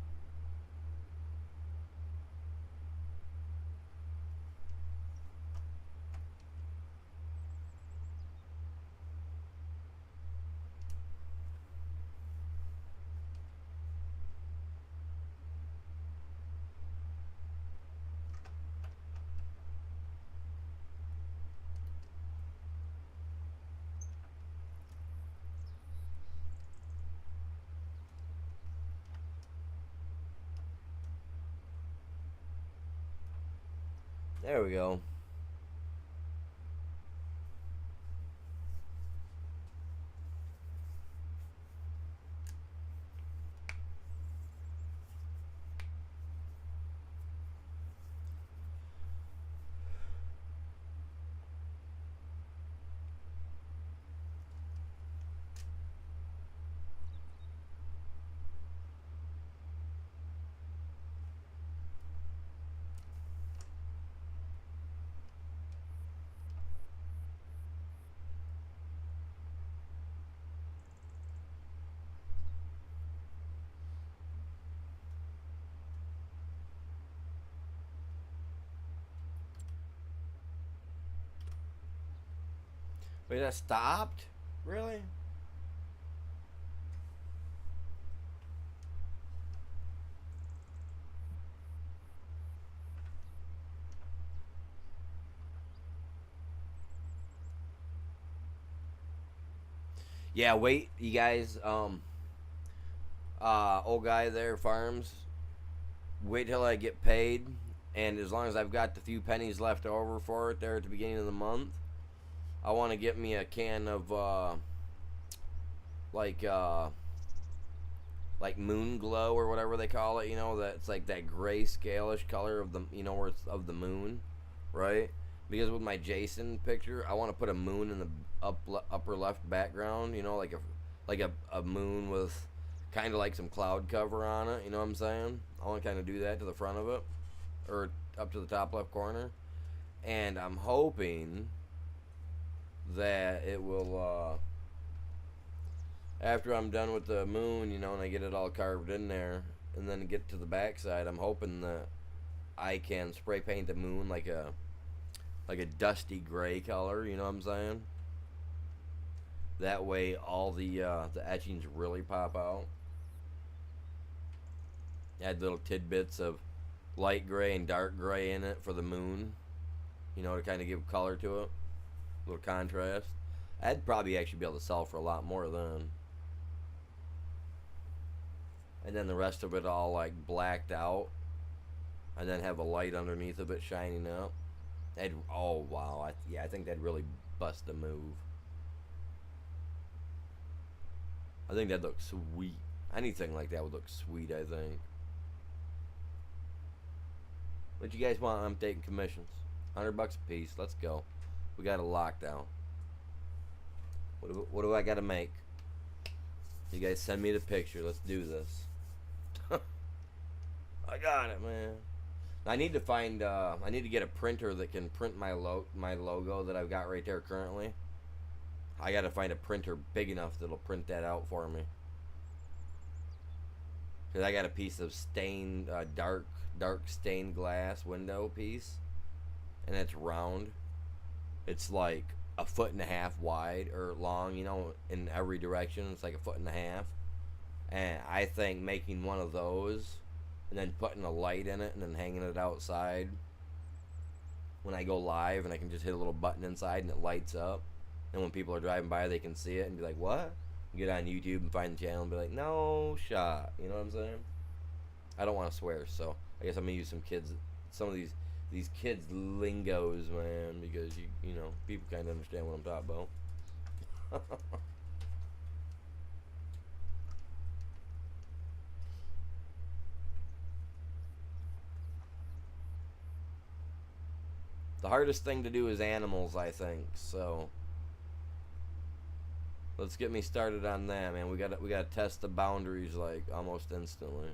There we go. Wait, that stopped? Really? Yeah, wait, you guys. Old guy there, farms. Wait till I get paid, and as long as I've got the few pennies left over for it there at the beginning of the month, I want to get me a can of like uh, like moon glow or whatever they call it. You know, that's like that gray scalish color of the where it's of the moon, right? Because with my Jason picture, I want to put a moon in the upper left background. You know, like a moon with kind of like some cloud cover on it. You know what I'm saying? I want to kind of do that to the front of it, or up to the top left corner, and I'm hoping that it will. After I'm done with the moon, and I get it all carved in there, and then get to the backside, I'm hoping that I can spray paint the moon like a dusty gray color. You know what I'm saying? That way, all the etchings really pop out. Add little tidbits of light gray and dark gray in it for the moon. To kind of give color to it, a little contrast. I'd probably actually be able to sell for a lot more then. And then the rest of it all like blacked out, and then have a light underneath of it shining up. Oh wow, I think that'd really bust a move. I think that'd look sweet. Anything like that would look sweet, I think. What you guys want? I'm taking commissions. $100 a piece. Let's go. We got a lockdown. What do I got to make? You guys send me the picture. Let's do this. I got it, man. I need to find. I need to get a printer that can print my logo that I've got right there currently. I got to find a printer big enough that'll print that out for me. Cause I got a piece of stained, dark stained glass window piece, and it's round. It's like a foot and a half wide or long, in every direction. It's like a foot and a half. And I think making one of those and then putting a light in it and then hanging it outside when I go live, and I can just hit a little button inside and it lights up. And when people are driving by, they can see it and be like, what? Get on YouTube and find the channel and be like, no shot. You know what I'm saying? I don't want to swear, so I guess I'm going to use some of these kids' lingos, man, because, people kind of understand what I'm talking about. The hardest thing to do is animals, I think, so let's get me started on that, man. We gotta test the boundaries like almost instantly.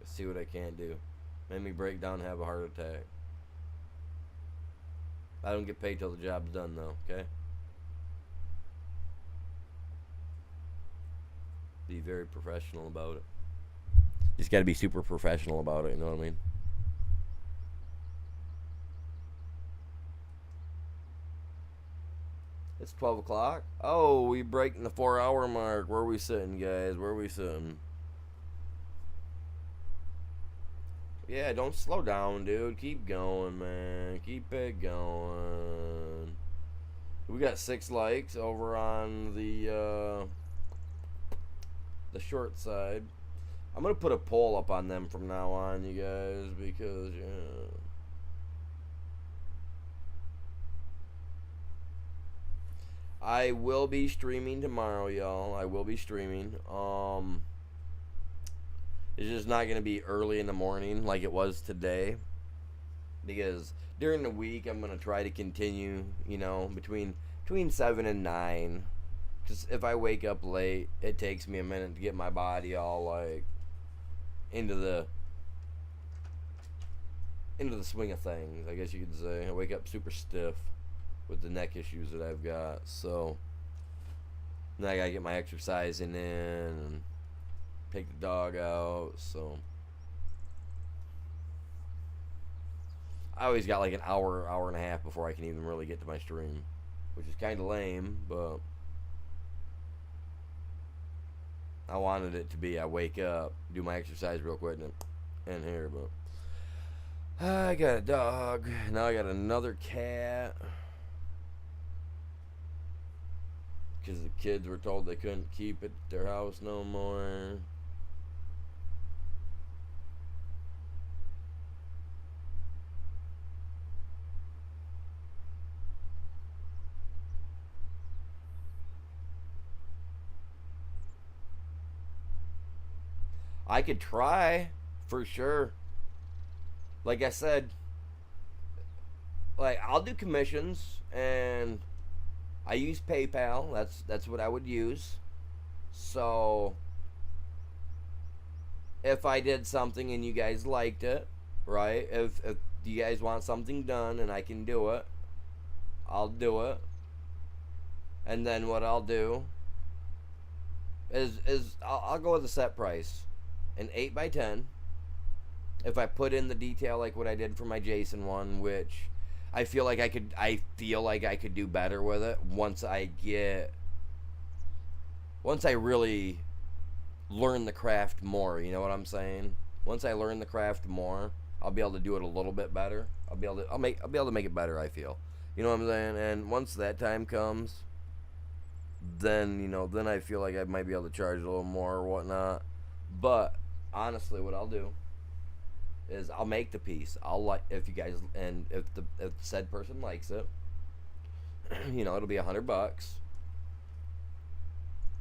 Let's see what I can't do. Make me break down and have a heart attack. I don't get paid till the job's done, though. Okay. Be very professional about it. Just gotta be super professional about it. You know what I mean? It's 12 o'clock. Oh, we breaking the 4-hour mark. Where are we sitting, guys? Where are we sitting? Yeah, don't slow down, dude. Keep going, man. Keep it going. We got 6 likes over on the short side. I'm gonna put a poll up on them from now on, you guys, because I will be streaming tomorrow, y'all. I will be streaming. It's just not going to be early in the morning like it was today. Because during the week, I'm going to try to continue, between 7 and 9. Just if I wake up late, it takes me a minute to get my body all, like, into the swing of things, I guess you could say. I wake up super stiff with the neck issues that I've got, so then I gotta get my exercising in and take the dog out, so I always got like an hour and a half before I can even really get to my stream, which is kind of lame, but I wanted it to be I wake up, do my exercise real quick, and in here, but I got a dog, now I got another cat. because the kids were told they couldn't keep it at their house no more. I could try, for sure. Like I said, like I'll do commissions, and I use PayPal. That's what I would use. So if I did something and you guys liked it, right? If you guys want something done and I can do it, I'll do it. And then what I'll do is I'll go with a set price, an 8x10. If I put in the detail like what I did for my Jason one, which I feel like I could do better with it once I really learn the craft more, you know what I'm saying? Once I learn the craft more, I'll be able to do it a little bit better. I'll be able to make it better, I feel. You know what I'm saying? And once that time comes, then, then I feel like I might be able to charge a little more or whatnot. But honestly, what I'll do is I'll make the piece. I'll like if you guys and if said person likes it, it'll be $100.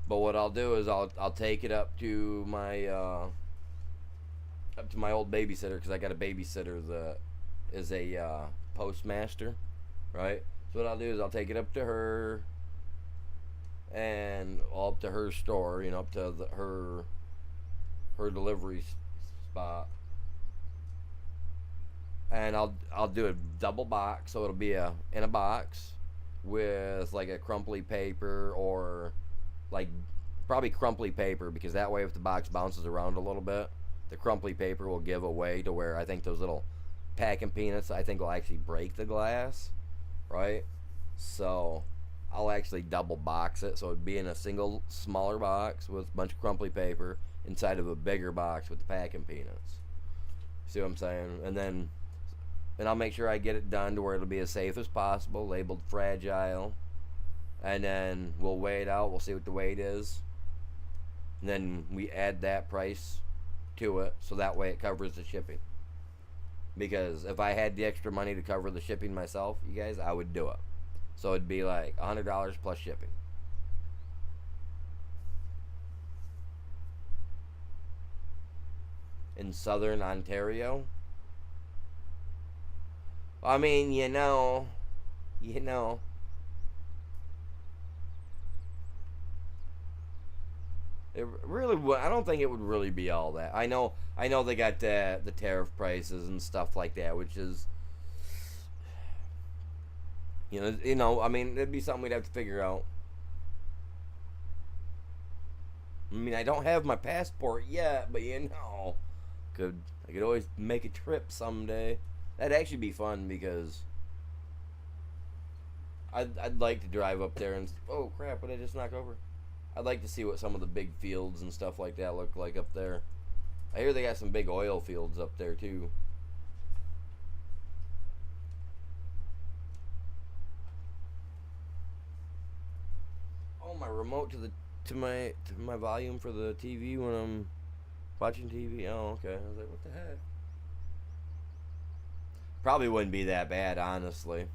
But what I'll do is I'll take it up to my old babysitter, because I got a babysitter that is a postmaster, right? So what I'll do is I'll take it up to her, and up to her store, up to her delivery spot, and I'll do a double box, so it'll be in a box with like a crumply paper, or like probably crumply paper, because that way if the box bounces around a little bit, the crumply paper will give away to where I think those little packing peanuts I think will actually break the glass, right? So I'll actually double box it, so it'd be in a single smaller box with a bunch of crumply paper inside of a bigger box with the packing peanuts. See what I'm saying? And I'll make sure I get it done to where it'll be as safe as possible, labeled fragile. And then we'll weigh it out. We'll see what the weight is. And then we add that price to it, so that way it covers the shipping. Because if I had the extra money to cover the shipping myself, you guys, I would do it. So it'd be like $100 plus shipping. In southern Ontario, I mean, it really would. I don't think it would really be all that. I know they got the tariff prices and stuff like that, which is, I mean, it'd be something we'd have to figure out. I mean, I don't have my passport yet, but I could always make a trip someday. That'd actually be fun, because I'd like to drive up there and, oh crap, what did I just knock over? I'd like to see what some of the big fields and stuff like that look like up there. I hear they got some big oil fields up there too. Oh, my remote to my volume for the TV when I'm watching TV. Oh, okay. I was like, what the heck? Probably wouldn't be that bad, honestly.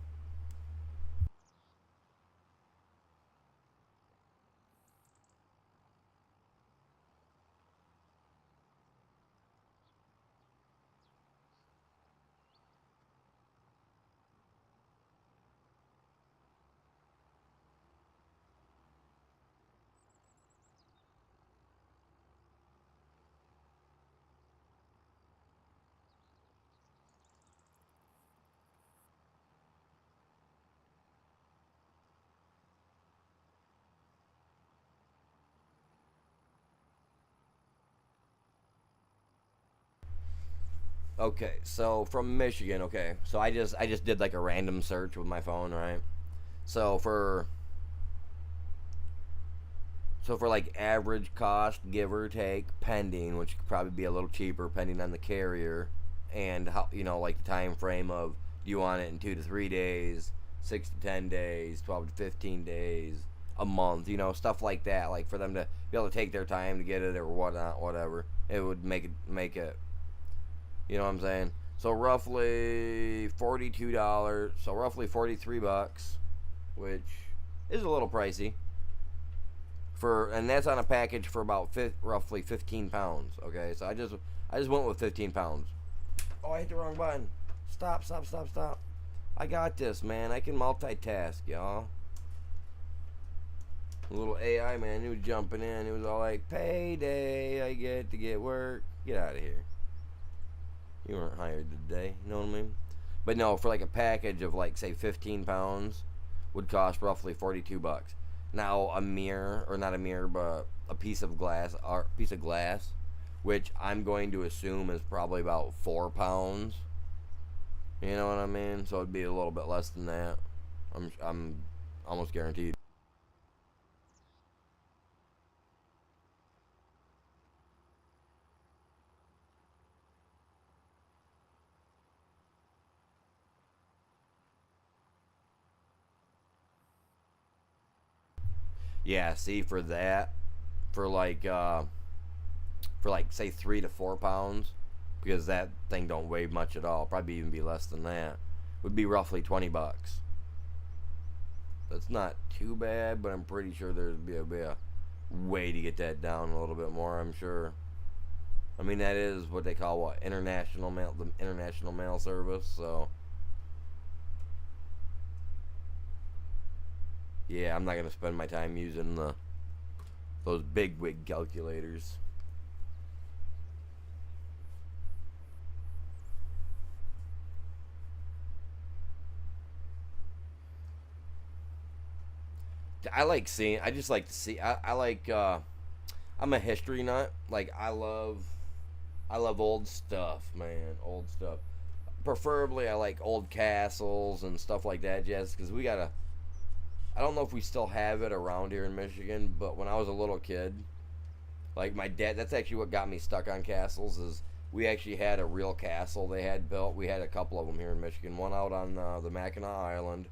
Okay, so from Michigan. Okay, so I just did like a random search with my phone, right? So for like average cost, give or take, pending, which could probably be a little cheaper pending on the carrier, and how, like the time frame of, do you want it in 2 to 3 days, 6 to 10 days, 12 to 15 days, a month, you know, stuff like that, like for them to be able to take their time to get it or whatnot, whatever. It would make it, you know what I'm saying? So roughly $42, so roughly 43 bucks, which is a little pricey for, and that's on a package for about roughly 15 pounds. Okay, so I just went with 15 pounds. Oh, I hit the wrong button. Stop, stop, stop, stop. I got this, man. I can multitask, y'all. A little AI man, he was jumping in. He was all like, "Payday, I get to get work. Get out of here. You weren't hired today." You know what I mean? But no, for like a package of like say 15 pounds would cost roughly 42 bucks. Now a mirror, or not a mirror, but a piece of glass, which I'm going to assume is probably about 4 pounds. You know what I mean? So it'd be a little bit less than that. I'm almost guaranteed. Yeah, see, for like say 3 to 4 pounds, because that thing don't weigh much at all. Probably even be less than that. Would be roughly 20 bucks. That's not too bad, but I'm pretty sure there'd be a way to get that down a little bit more. I'm sure. I mean, that is what they call what, international mail, the international mail service. So yeah, I'm not gonna spend my time using those big wig calculators. I like seeing. I just like to see. I like. I'm a history nut. Like I love old stuff, man. Old stuff. Preferably, I like old castles and stuff like that, just because we got a. I don't know if we still have it around here in Michigan, but when I was a little kid, like my dad, that's actually what got me stuck on castles. Is we actually had a real castle they had built. We had a couple of them here in Michigan. One out on the Mackinac Island,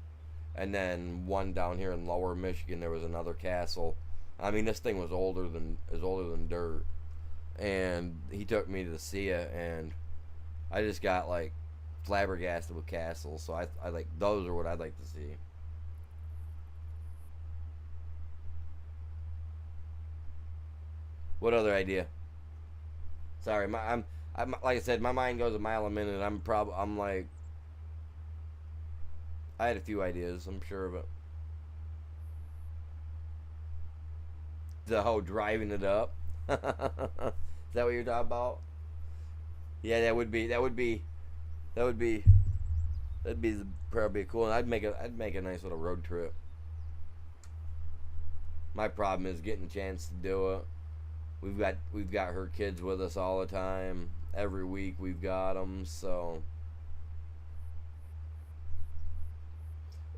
and then one down here in Lower Michigan. There was another castle. I mean, this thing was older than dirt. And he took me to see it, and I just got like flabbergasted with castles. So I like those are what I'd like to see. What other idea? Sorry, I'm like I said, my mind goes a mile a minute. I'm like I had a few ideas. I'm sure of it. The whole driving it up. Is that what you're talking about? Yeah, that would be that'd be probably cool. And I'd make a nice little road trip. My problem is getting a chance to do it. We've got her kids with us all the time. Every week we've got them. So,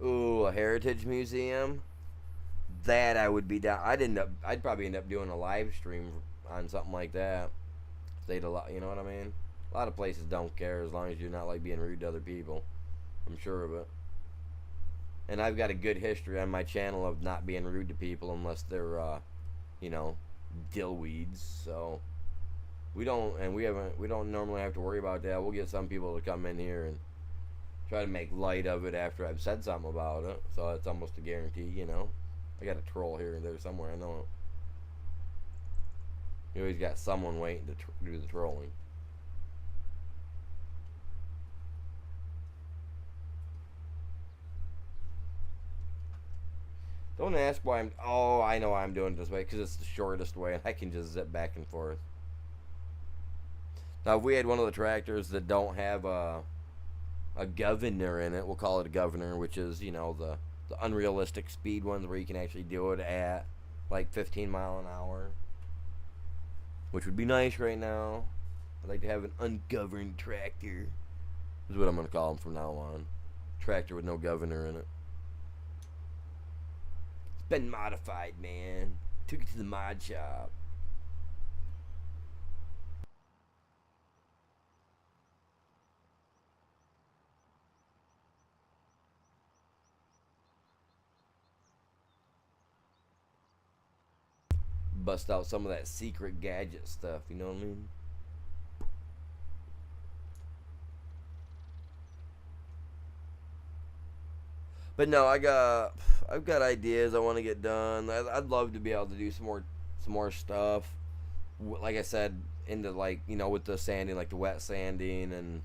ooh, a heritage museum. That I would be down. I'd probably end up doing a live stream on something like that. They'd allow, you know what I mean? A lot of places don't care as long as you're not like being rude to other people. I'm sure of it. And I've got a good history on my channel of not being rude to people unless they're, you know, dillweeds. So we don't normally have to worry about that. We'll get some people to come in here and try to make light of it after I've said something about it. So it's almost a guarantee, you know. I got a troll here and there somewhere. I know. You always got someone waiting to do the trolling. Don't ask why I'm. Oh, I know why I'm doing it this way because it's the shortest way, and I can just zip back and forth. Now, if we had one of the tractors that don't have a governor in it, we'll call it a governor, which is the unrealistic speed ones where you can actually do it at like 15 mile an hour, which would be nice right now. I'd like to have an ungoverned tractor. Is what I'm gonna call them from now on. Tractor with no governor in it. It's been modified, man. Took it to the mod shop. bust out some of that secret gadget stuff. You know what I mean? But no, I've got ideas I want to get done. I'd love to be able to do some more stuff. Like I said, into like with the sanding, like the wet sanding and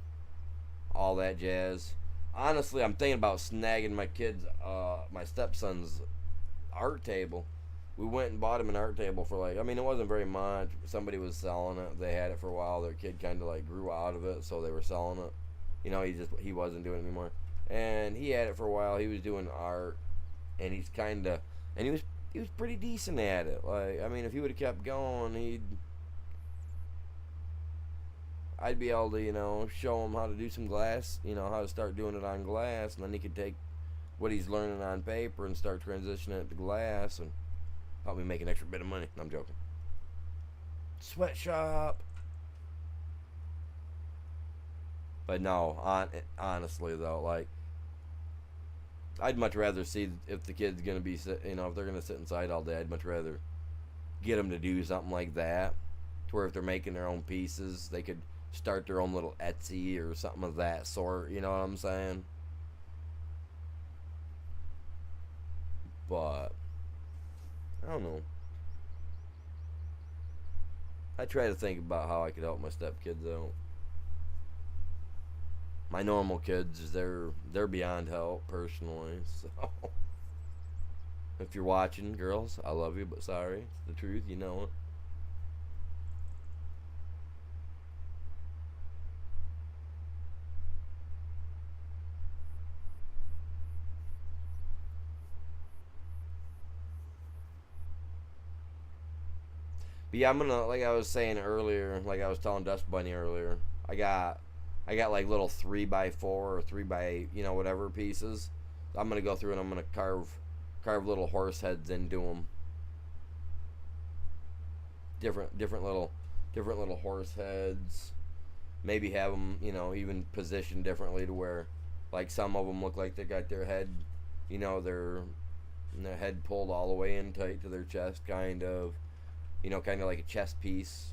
all that jazz. Honestly, I'm thinking about snagging my stepson's art table. We went and bought him an art table for like, I mean, it wasn't very much. Somebody was selling it. They had it for a while. Their kid kind of like grew out of it, so they were selling it. He wasn't doing it anymore. And he had it for a while. He was doing art, and he was pretty decent at it. Like, I mean, if he would have kept going, I'd be able to, show him how to do some glass, how to start doing it on glass, and then he could take what he's learning on paper and start transitioning it to glass and help me make an extra bit of money. No, I'm joking. Sweatshop. But no, honestly though, like, I'd much rather see if the kid's gonna be, if they're gonna sit inside all day, I'd much rather get them to do something like that, to where if they're making their own pieces, they could start their own little Etsy or something of that sort. You know what I'm saying? But I don't know. I try to think about how I could help my stepkids out. My normal kids, they're beyond help personally. So if you're watching, girls, I love you, but sorry, it's the truth. You know it. But yeah, I'm gonna, like I was saying earlier, like I was telling Dust Bunny earlier, I got like little 3x4 or 3x whatever pieces. I'm gonna go through and I'm gonna carve little horse heads into them. Different little horse heads. Maybe have them even positioned differently to where, like, some of them look like they got their head, their head pulled all the way in tight to their chest, kind of. Kind of like a chess piece.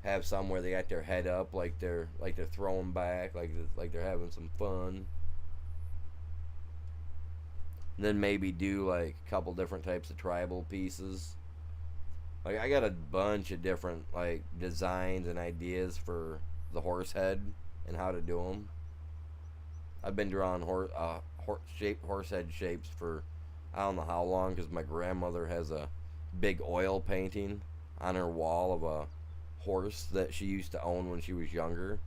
Have some where they got their head up, like they're throwing back, like they're having some fun. And then maybe do like a couple different types of tribal pieces. Like, I got a bunch of different like designs and ideas for the horse head and how to do them. I've been drawing horse head shapes for I don't know how long, because my grandmother has a big oil painting on her wall of a horse that she used to own when she was younger,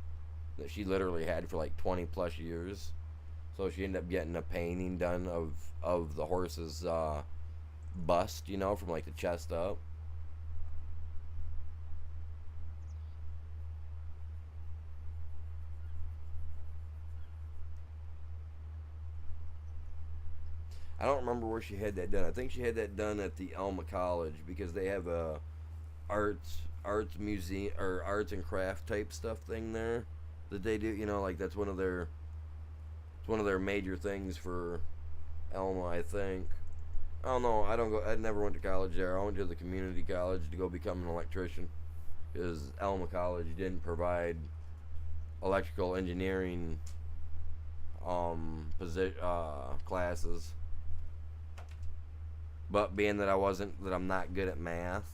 that she literally had for like 20 plus years. So she ended up getting a painting done of the horse's bust, from like the chest up. I don't remember where she had that done. I think she had that done at the Alma College, because they have a arts museum or arts and craft type stuff thing there that they do. Like that's one of their major things for Alma, I think. I don't know. I never went to college there. I went to the community college to go become an electrician, because Alma College didn't provide electrical engineering classes. But being that I'm not good at math,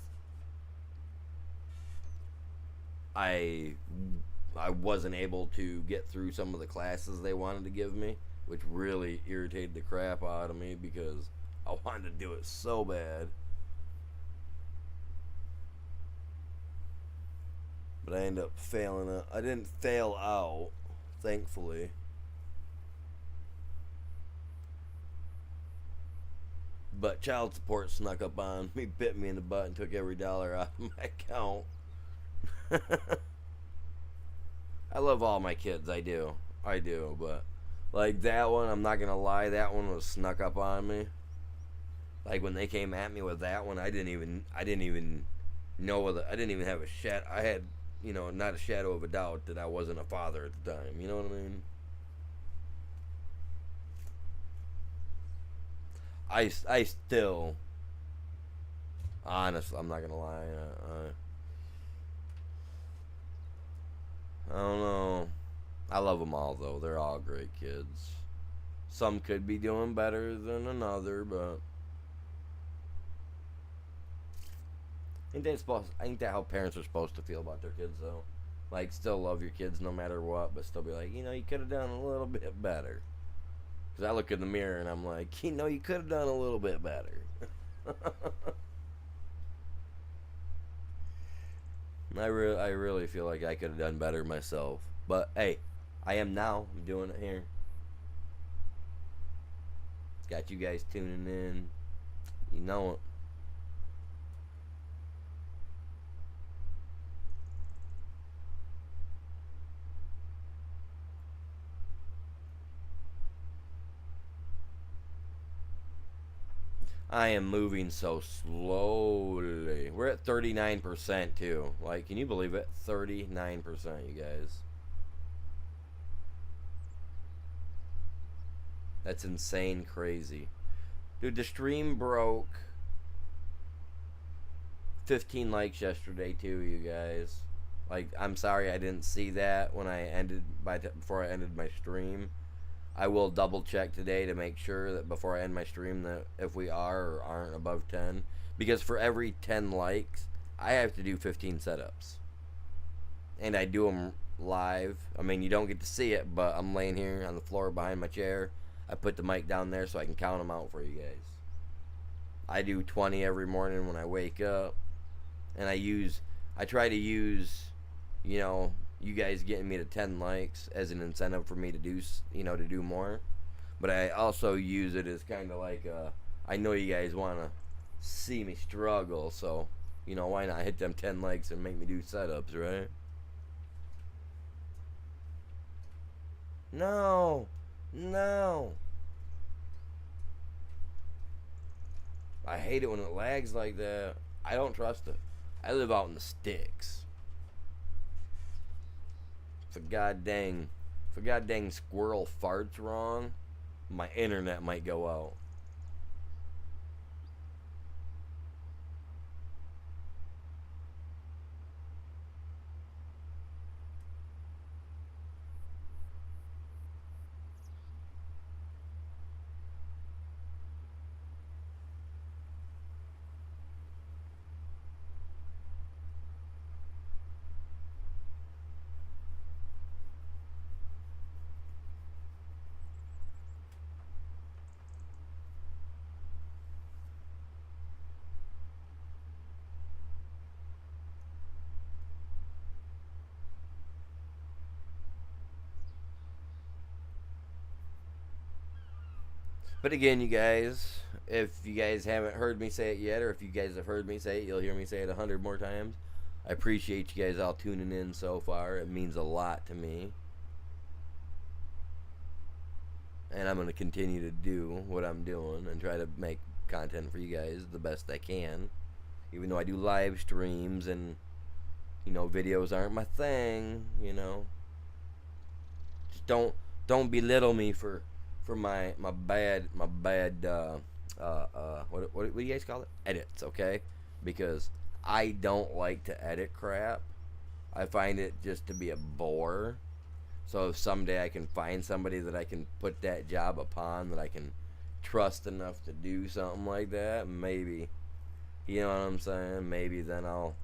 I wasn't able to get through some of the classes they wanted to give me, which really irritated the crap out of me, because I wanted to do it so bad. But I ended up failing it. I didn't fail out, thankfully. But child support snuck up on me, bit me in the butt, and took every dollar out of my account. I love all my kids, I do, but like that one, I'm not gonna lie, that one was snuck up on me. Like when they came at me with that one, I didn't even know whether, I didn't even have I had, not a shadow of a doubt that I wasn't a father at the time. You know what I mean? I still Honestly, I'm not gonna lie. I don't know. I love them all though. They're all great kids. Some could be doing better than another, but ain't that how parents are supposed to feel about their kids though? Like, still love your kids no matter what, but still be like, you could have done a little bit better. Because I look in the mirror and I'm like, you could have done a little bit better. I really feel like I could have done better myself. But hey, I am now. I'm doing it here. Got you guys tuning in. You know it. I am moving so slowly. We're at 39% too. Like, can you believe it? 39%, you guys. That's insane crazy. Dude, the stream broke 15 likes yesterday too, you guys. Like, I'm sorry I didn't see that when I before I ended my stream. I will double check today to make sure that before I end my stream that if we are or aren't above 10, because for every 10 likes, I have to do 15 setups. And I do them live. I mean, you don't get to see it, but I'm laying here on the floor behind my chair. I put the mic down there so I can count them out for you guys. I do 20 every morning when I wake up. And I try to use, you guys getting me to 10 likes as an incentive for me to do more. But I also use it as kind of like I know you guys want to see me struggle, so why not hit them 10 likes and make me do setups, right? No, I hate it when it lags like that. I don't trust it. I live out in the sticks. If a goddamn squirrel farts wrong, my internet might go out. But again, you guys, if you guys haven't heard me say it yet, or if you guys have heard me say it, you'll hear me say it 100 more times. I appreciate you guys all tuning in so far. It means a lot to me. And I'm going to continue to do what I'm doing and try to make content for you guys the best I can. Even though I do live streams and, videos aren't my thing, Just don't belittle me for my bad what do you guys call it? Edits, okay? Because I don't like to edit crap. I find it just to be a bore. So if someday I can find somebody that I can put that job upon, that I can trust enough to do something like that, maybe, you know what I'm saying? Maybe then I'll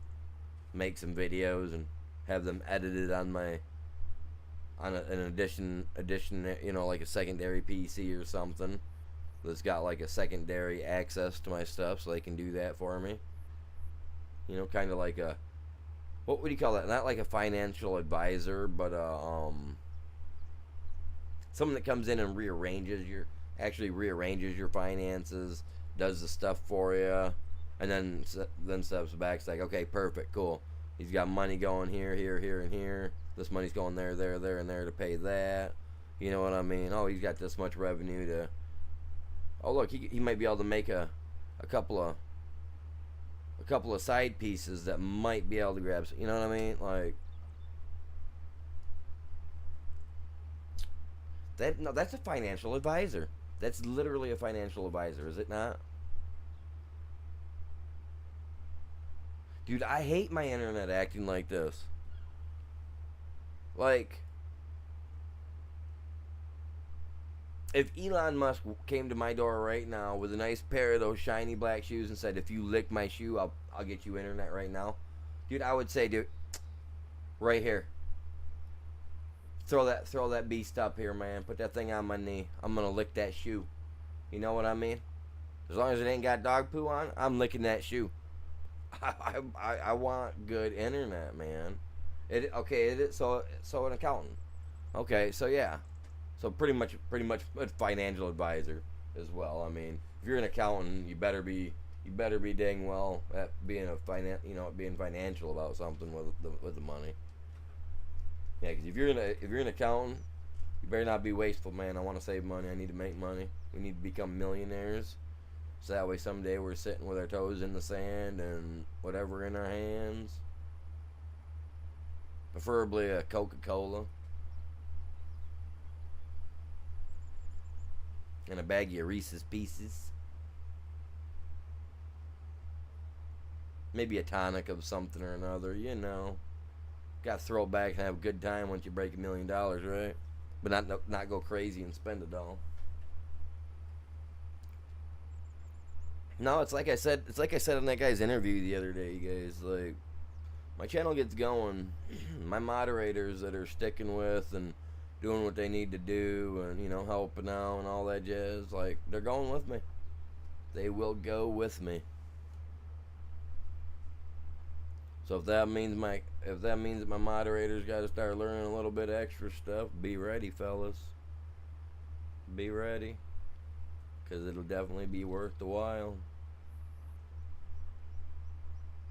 make some videos and have them edited on an addition, like a secondary PC or something that's got like a secondary access to my stuff, so they can do that for me. Kind of like a, what would you call that? Not like a financial advisor, but someone that comes in and rearranges your finances, does the stuff for you, and then steps back. It's like, okay, perfect, cool. He's got money going here, and here. This money's going there, and there to pay that. You know what I mean? Oh, he's got this much revenue to. Oh, look, he might be able to make a couple of side pieces that might be able to grab. You know what I mean? Like that. No, that's a financial advisor. That's literally a financial advisor, is it not? Dude, I hate my internet acting like this. Like, if Elon Musk came to my door right now with a nice pair of those shiny black shoes and said, "If you lick my shoe, I'll get you internet right now," dude, I would say, dude, right here, throw that beast up here, man. Put that thing on my knee. I'm gonna lick that shoe. You know what I mean? As long as it ain't got dog poo on, I'm licking that shoe. I want good internet, man. It okay? It is so an accountant. Okay, so yeah, so pretty much a financial advisor as well. I mean, if you're an accountant, you better be dang well at being being financial about something with the money. Yeah, because if you're an accountant, you better not be wasteful, man. I want to save money. I need to make money. We need to become millionaires. So that way someday we're sitting with our toes in the sand and whatever in our hands. Preferably a Coca-Cola. And a bag of Reese's Pieces. Maybe a tonic of something or another, you know. Got to throw it back and have a good time once you break $1 million, right? But not go crazy and spend it all. No, it's like I said in that guy's interview the other day, you guys. Like, my channel gets going. My moderators that are sticking with and doing what they need to do and, helping out and all that jazz, like, they're going with me. They will go with me. So if that means that my moderators got to start learning a little bit of extra stuff, be ready, fellas. Be ready, because it'll definitely be worth the while.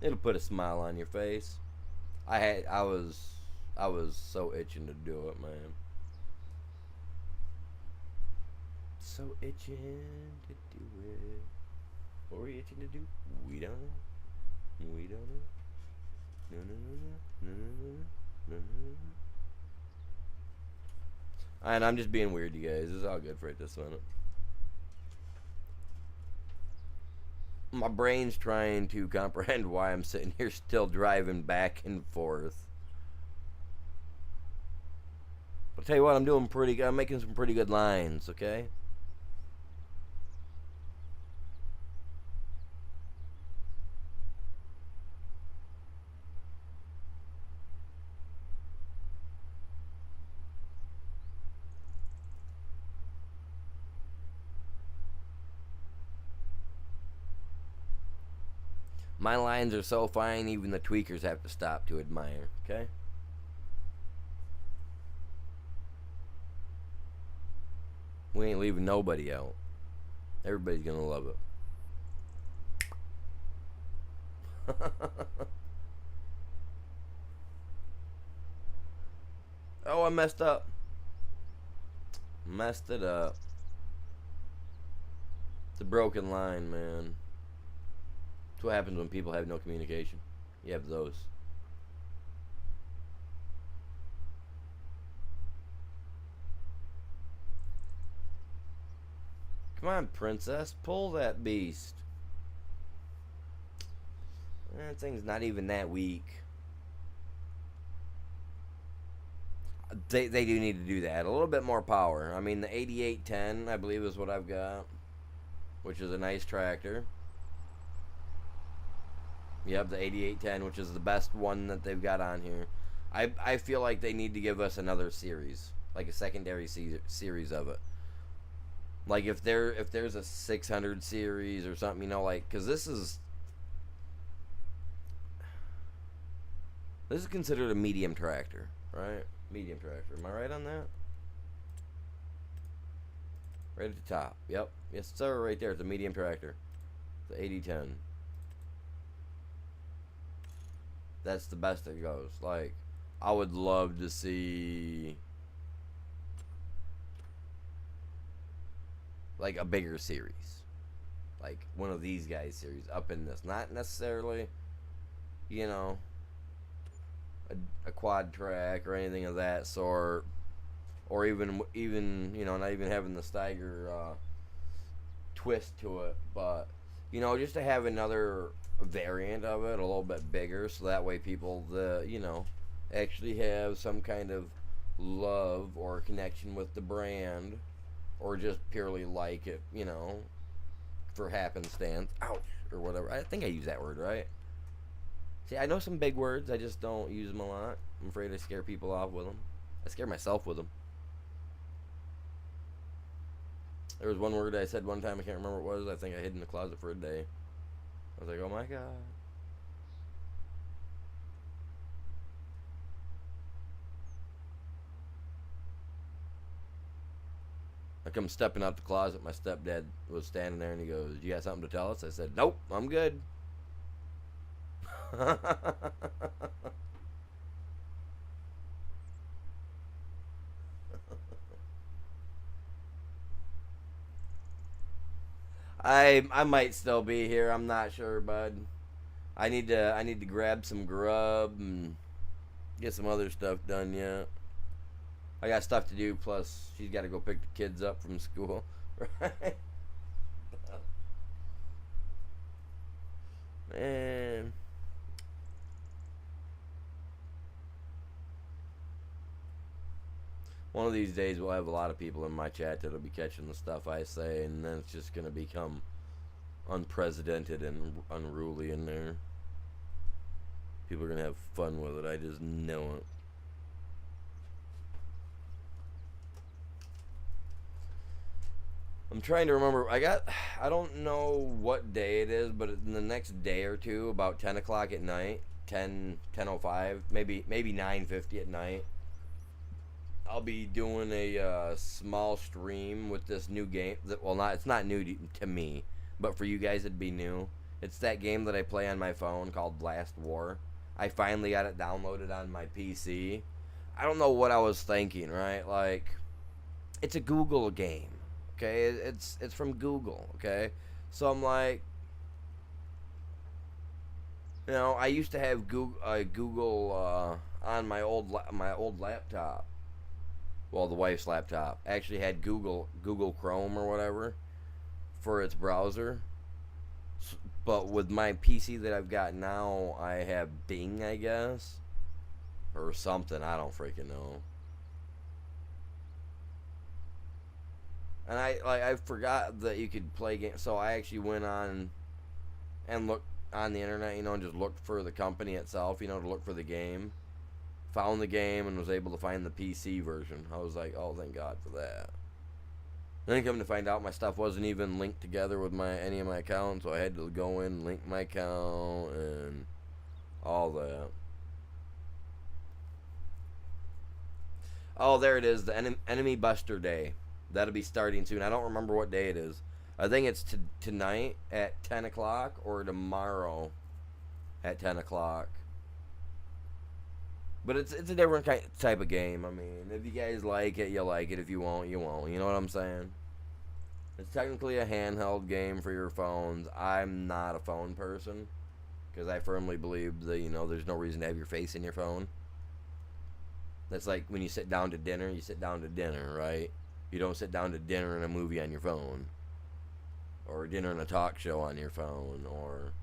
It'll put a smile on your face. I was so itching to do it, man. So itching to do it. What were you itching to do? We don't know. We don't know. No, no, no, no, no, no, no, no. And I'm just being weird, you guys. It's all good for it this minute. My brain's trying to comprehend why I'm sitting here still driving back and forth. I'll tell you what, I'm doing pretty good. I'm making some pretty good lines, okay? My lines are so fine, even the tweakers have to stop to admire, okay? We ain't leaving nobody out. Everybody's gonna love it. Oh, I messed up. Messed it up. It's a broken line, man. That's what happens when people have no communication. You have those. Come on, princess. Pull that beast. That thing's not even that weak. They do need to do that. A little bit more power. I mean, the 8810, I believe, is what I've got. Which is a nice tractor. Yep, the 8810, which is the best one that they've got on here. I feel like they need to give us another series, like a secondary series of it. Like if there's a 600 series or something, like, because this is considered a medium tractor, right? Medium tractor. Am I right on that? Right at the top. Yep. Yes, sir. Right there. It's a medium tractor. The 8010. That's the best it goes. Like, I would love to see like a bigger series, like one of these guys' series up in this. Not necessarily, a quad track or anything of that sort, or even not even having the Steiger twist to it, but Just to have another variant of it, a little bit bigger, so that way people, actually have some kind of love or connection with the brand, or just purely like it, for happenstance. Ouch, or whatever. I think I use that word right. See, I know some big words, I just don't use them a lot. I'm afraid I scare people off with them. I scare myself with them. There was one word I said one time, I can't remember what it was. I think I hid in the closet for a day. I was like, oh my god. I come stepping out the closet. My stepdad was standing there and he goes, you got something to tell us? I said, nope, I'm good. I might still be here. I'm not sure, bud. I need to grab some grub and get some other stuff done yet. I got stuff to do. Plus, she's got to go pick the kids up from school. Right? Man. One of these days, we'll have a lot of people in my chat that'll be catching the stuff I say, and then it's just going to become unprecedented and unruly in there. People are going to have fun with it. I just know it. I'm trying to remember. I don't know what day it is, but in the next day or two, about 10 o'clock at night, 10:05, maybe 9:50 at night, I'll be doing a small stream with this new game. It's not new to me, but for you guys it'd be new. It's that game that I play on my phone called Last War. I finally got it downloaded on my PC. I don't know what I was thinking, right? Like, it's a Google game, okay? It's from Google, okay? So I'm like, I used to have Google on my old laptop. Well, the wife's laptop actually had Google Chrome or whatever for its browser. But with my PC that I've got now, I have Bing, I guess, or something. I don't freaking know. And I forgot that you could play games, so I actually went on and looked on the internet, and just looked for the company itself, to look for the game. Found the game and was able to find the PC version. I was like, oh, thank God for that. Then come to find out, my stuff wasn't even linked together with any of my accounts, so I had to go in and link my account and all that. Oh, there it is, the Enemy Buster Day. That'll be starting soon. I don't remember what day it is. I think it's tonight at 10 o'clock or tomorrow at 10 o'clock. But it's a different type of game. I mean, if you guys like it, you like it. If you won't, you won't. You know what I'm saying? It's technically a handheld game for your phones. I'm not a phone person because I firmly believe that, there's no reason to have your face in your phone. That's like when you sit down to dinner, right? You don't sit down to dinner and a movie on your phone. Or dinner and a talk show on your phone. Or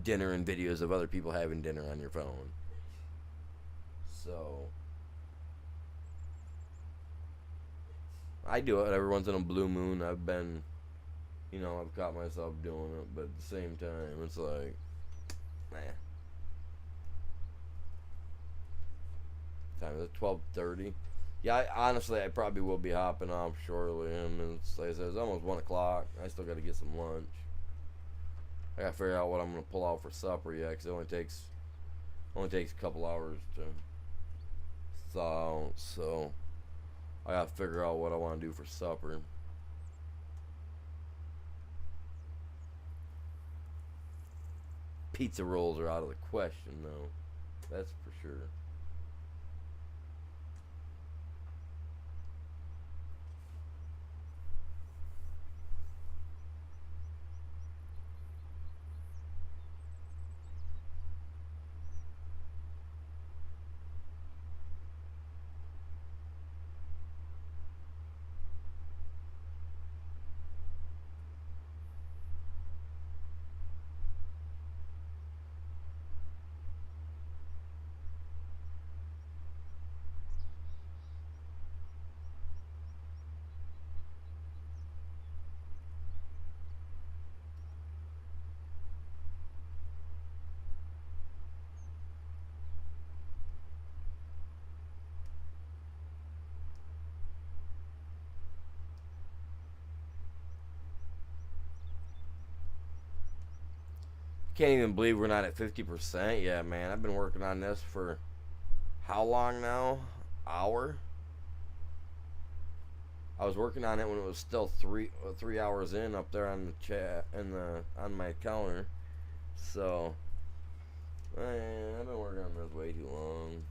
dinner and videos of other people having dinner on your phone. So I do it every once in a blue moon. I've been, I've caught myself doing it, but at the same time, it's like, Time is 12:30. Yeah, honestly, I probably will be hopping off shortly. And it's like I said, it's almost 1 o'clock. I still got to get some lunch. I got to figure out what I'm gonna pull out for supper yet, because it only takes a couple hours to thaw out, so I gotta figure out what I want to do for supper. Pizza rolls are out of the question, though. That's for sure. Can't even believe we're not at 50% yet, man. I've been working on this for how long now? Hour? I was working on it when it was still 3 hours in up there on the chat and on my counter. So, man, I've been working on this way too long.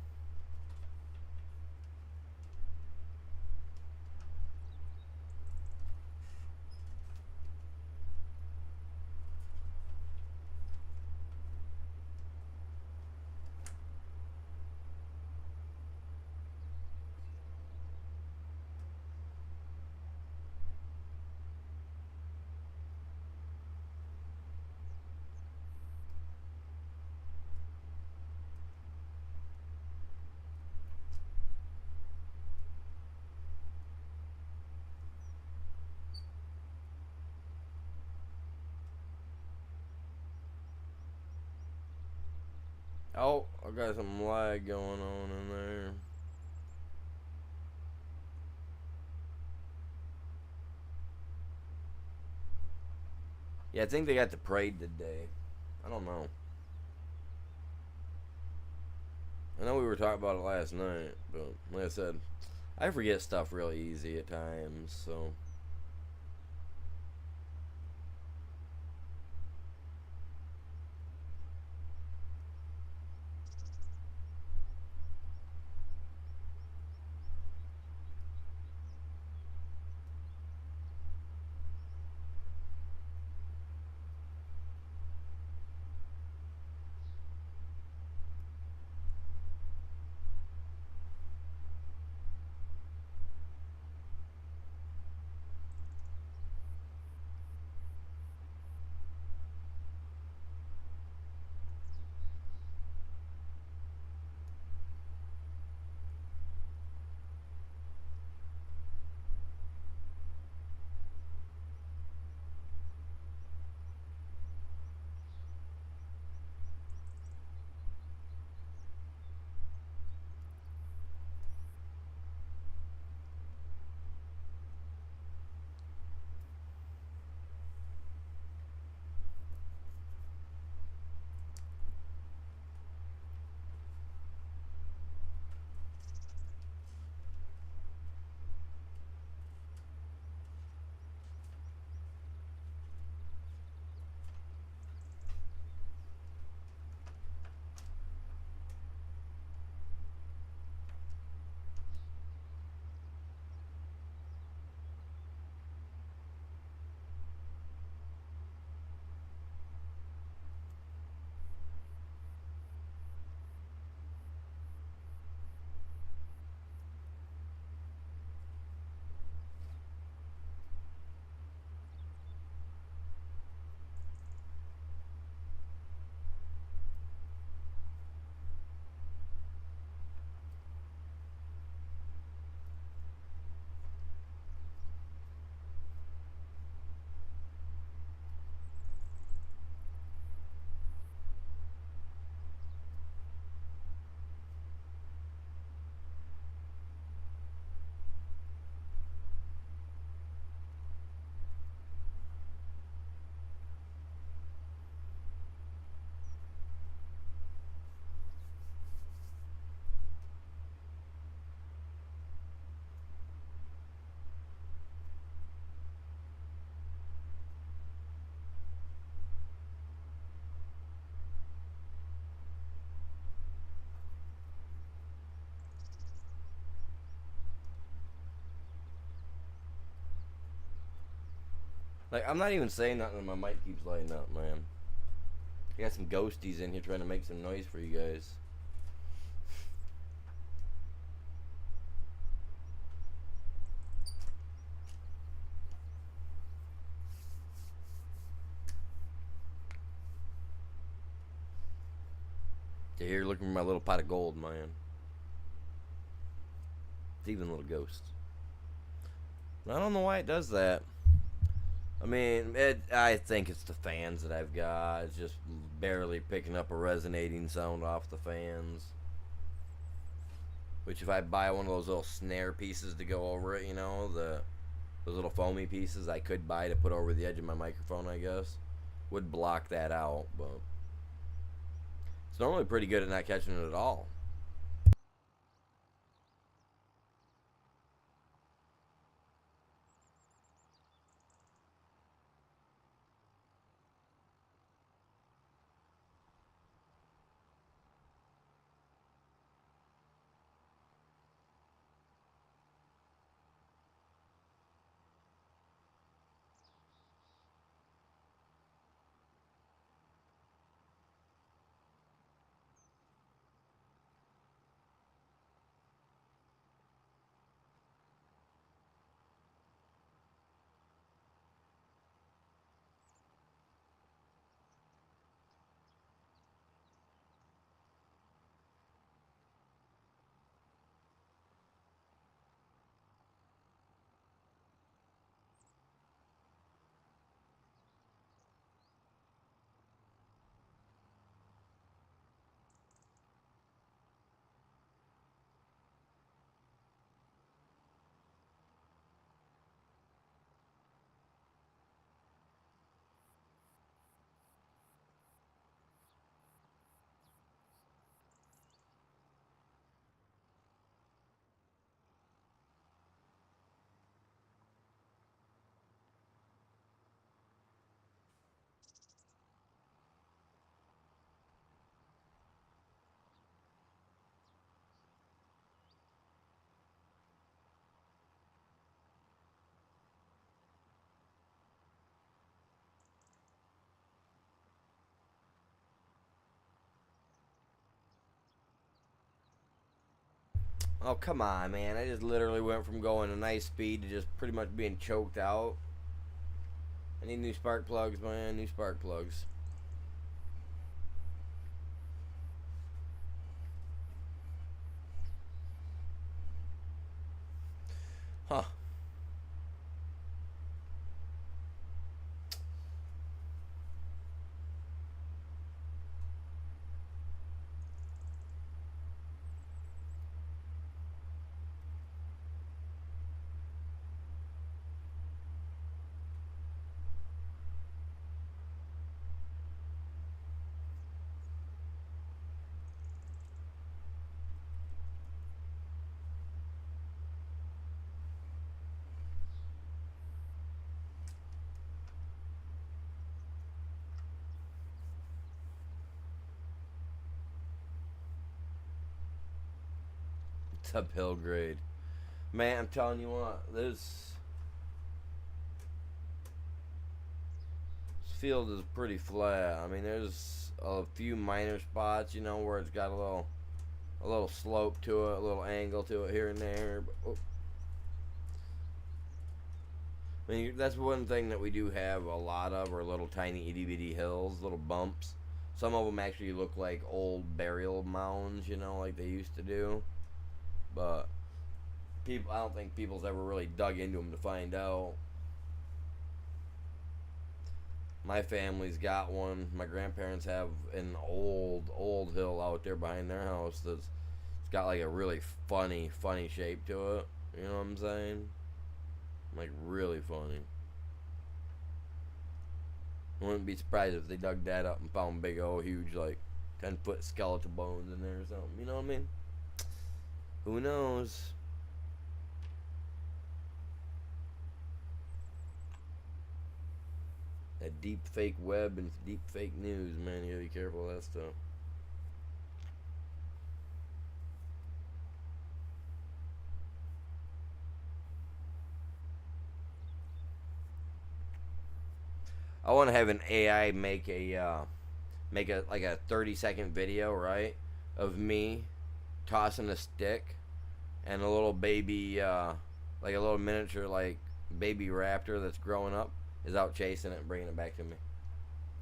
Oh, I got some lag going on in there. Yeah, I think they got the parade today. I don't know. I know we were talking about it last night, but like I said, I forget stuff real easy at times, so. Like, I'm not even saying nothing and my mic keeps lighting up, man. I got some ghosties in here trying to make some noise for you guys. They're here looking for my little pot of gold, man. Thieving little ghost. I don't know why it does that. I mean, I think it's the fans that I've got. It's just barely picking up a resonating sound off the fans. Which, if I buy one of those little snare pieces to go over it, you know, those little foamy pieces I could buy to put over the edge of my microphone, I guess. would block that out, but it's normally pretty good at not catching it at all. Oh, come on, man. I just literally went from going a nice speed to just pretty much being choked out. I need new spark plugs, man. New spark plugs. Huh. It's uphill grade. Man, I'm telling you what, this field is pretty flat. I mean, there's a few minor spots, you know, where it's got a little slope to it, a little angle to it here and there. But, oh. I mean, that's one thing that we do have a lot of, are little tiny itty bitty hills, little bumps. Some of them actually look like old burial mounds, you know, like they used to do. But I don't think people's ever really dug into them to find out. My family's got one. My grandparents have an old hill out there behind their house that's it's got like a really funny shape to it. You know what I'm saying? Like really funny. I wouldn't be surprised if they dug that up and found big old huge like 10-foot skeletal bones in there or something. You know what I mean? Who knows? That deep fake web and deep fake news, man. You gotta be careful of that stuff. I want to have an AI make a like a 30-second video, right, of me tossing a stick and a little baby, like a little miniature like baby raptor that's growing up is out chasing it and bringing it back to me.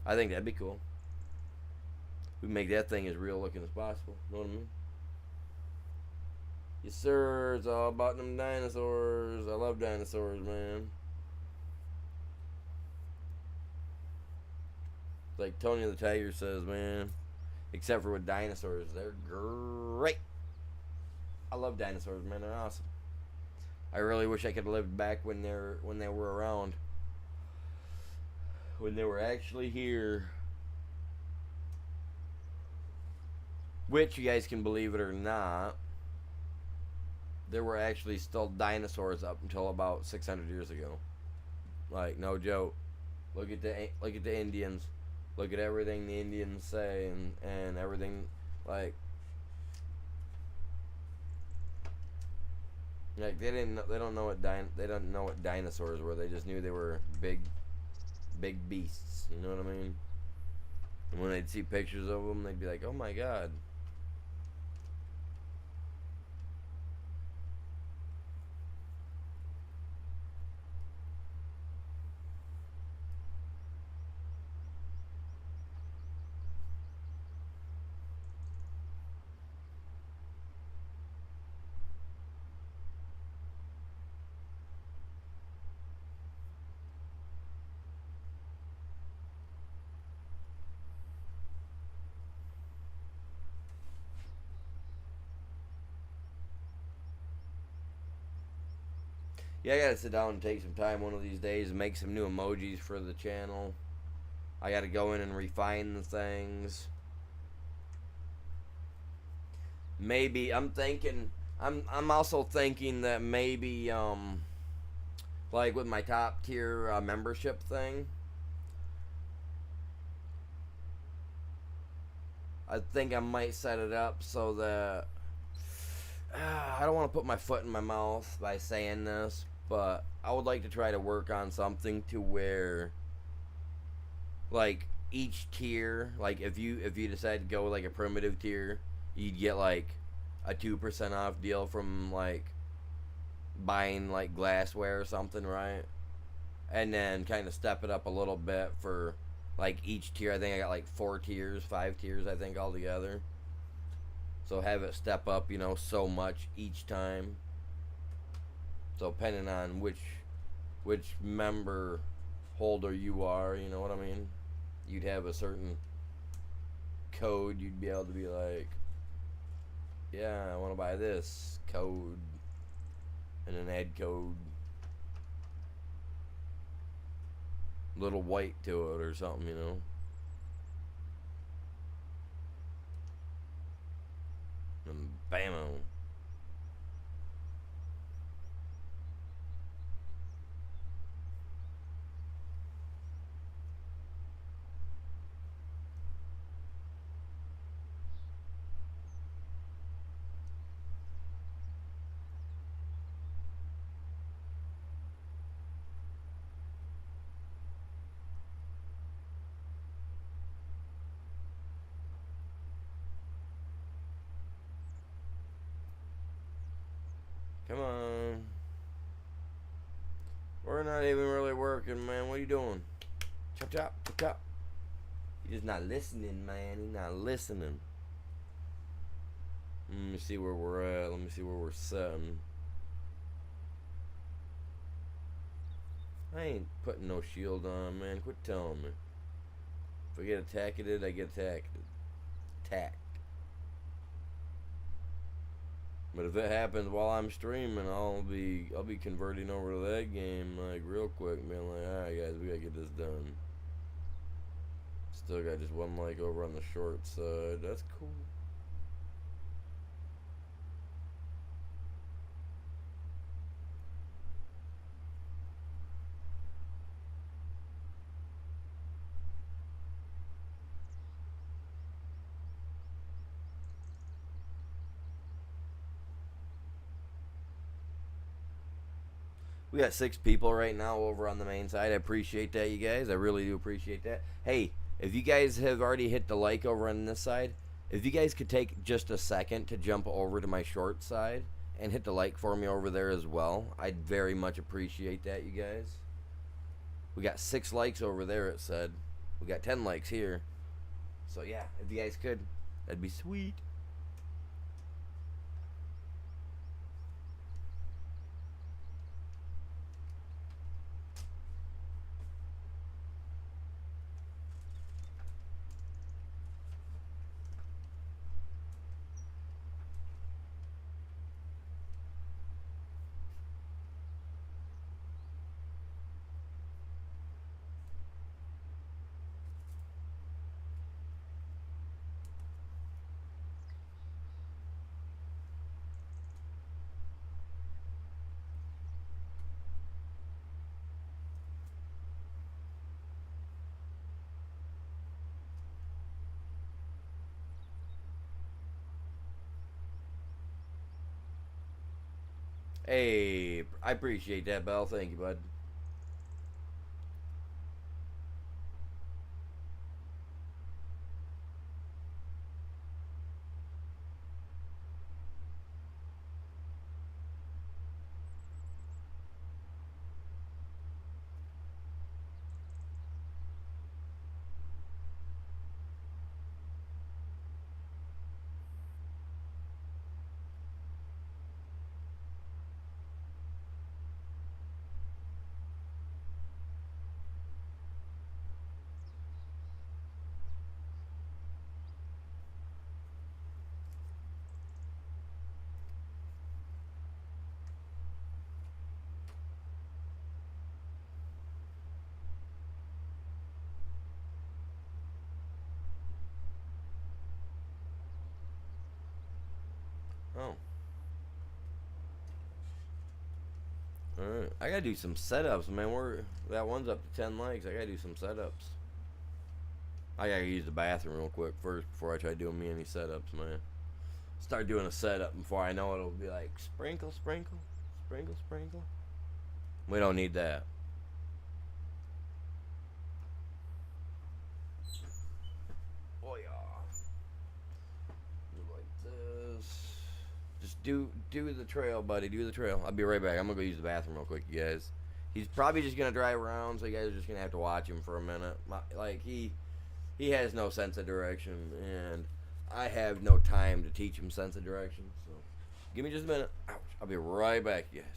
I think that'd be cool. We make that thing as real looking as possible. Know what I mean? Yes, sir. It's all about them dinosaurs. I love dinosaurs, man. Like Tony the Tiger says, man. Except for with dinosaurs, they're great. I love dinosaurs, man. They're awesome. I really wish I could have lived back when they were around. when they were actually here. Which, you guys can believe it or not, there were actually still dinosaurs up until about 600 years ago. Like, no joke. Look at the Indians. Look at everything the Indians say and everything, like they don't know what dinosaurs were. They just knew they were big beasts. You know what I mean? And when they'd see pictures of them, they'd be like, "Oh my god." Yeah, I gotta sit down and take some time one of these days and make some new emojis for the channel. I gotta go in and refine the things. Maybe I'm also thinking that maybe like with my top tier membership thing, I think I might set it up so that I don't want to put my foot in my mouth by saying this, but I would like to try to work on something to where, like, each tier, like if you decide to go like a primitive tier, you'd get like a 2% off deal from like buying like glassware or something, right? And then kind of step it up a little bit for like each tier. I think I got like 5 tiers, I think altogether. So have it step up, so much each time. So depending on which member holder you are, you know what I mean? You'd have a certain code. You'd be able to be like, yeah, I want to buy this code, and then add code little white to it or something, and bam. Come on. We're not even really working, man. What are you doing? Chop, chop, chop, chop. You're just not listening, man. You're not listening. Let me see where we're at. Let me see where we're sitting. I ain't putting no shield on, man. Quit telling me. If I get attacked, I get attacked. But if it happens while I'm streaming, I'll be converting over to that game like real quick, being like, alright guys, we gotta get this done. Still got just one like over on the short side. That's cool. We got 6 people right now over on the main side. I appreciate that, you guys. I really do appreciate that. Hey, if you guys have already hit the like over on this side, if you guys could take just a second to jump over to my short side and hit the like for me over there as well, I'd very much appreciate that, you guys. We got 6 likes over there, it said. We got 10 likes here. So yeah, if you guys could, that'd be sweet. Hey, I appreciate that, Bell. Thank you, bud. Oh, all right. I gotta do some setups, man. That one's up to 10 likes. I gotta do some setups. I gotta use the bathroom real quick first before I try doing me any setups, man. Start doing a setup before I know it'll be like sprinkle, sprinkle, sprinkle, sprinkle. We don't need that. Oh yeah. Like this. Just do the trail, buddy. Do the trail. I'll be right back. I'm gonna go use the bathroom real quick, you guys. He's probably just gonna drive around, so you guys are just gonna have to watch him for a minute. Like he has no sense of direction, and I have no time to teach him sense of direction. So give me just a minute. Ouch. I'll be right back, you guys.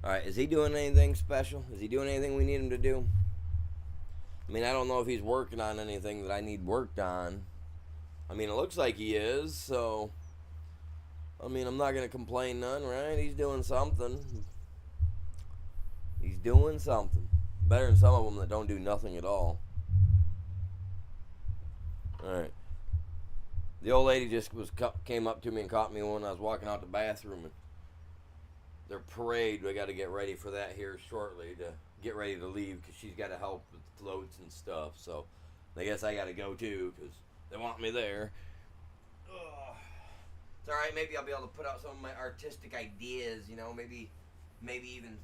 Alright, is he doing anything special? Is he doing anything we need him to do? I mean, I don't know if he's working on anything that I need worked on. I mean, it looks like he is, so... I mean, I'm not going to complain none, right? He's doing something. He's doing something. Better than some of them that don't do nothing at all. Alright. The old lady just came up to me and caught me when I was walking out the bathroom. And their parade, we got to get ready for that here shortly to get ready to leave because she's got to help with floats and stuff. So I guess I got to go too because they want me there. Ugh. It's all right. Maybe I'll be able to put out some of my artistic ideas. You know, maybe even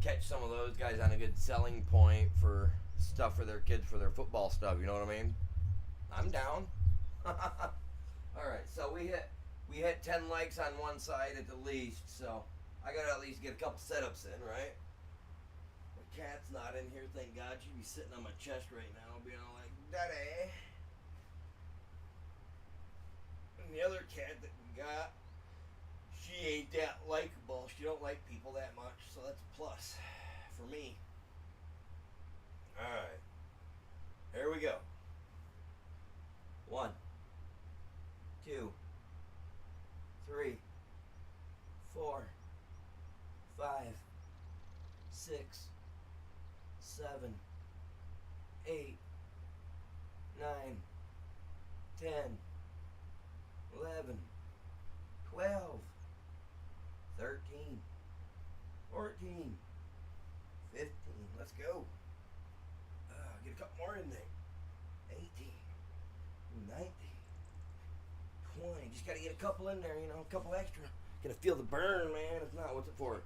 catch some of those guys on a good selling point for stuff for their kids for their football stuff. You know what I mean? I'm down. All right, so we hit 10 likes on one side at the least, so I gotta at least get a couple setups in, right? My cat's not in here, thank God. She'd be sitting on my chest right now, being all like, "Daddy." And the other cat that we got, she ain't that likable. She don't like people that much, so that's a plus for me. All right, here we go. 1, 2, 3, 4, 5, 6, 7, 8, 9, 10, 11, 12, 13, 14, 15. Let's go. Get a couple more in there. 18. 19, 20. Just gotta get a couple in there, you know, a couple extra. Gotta feel the burn, man. If not, what's it for?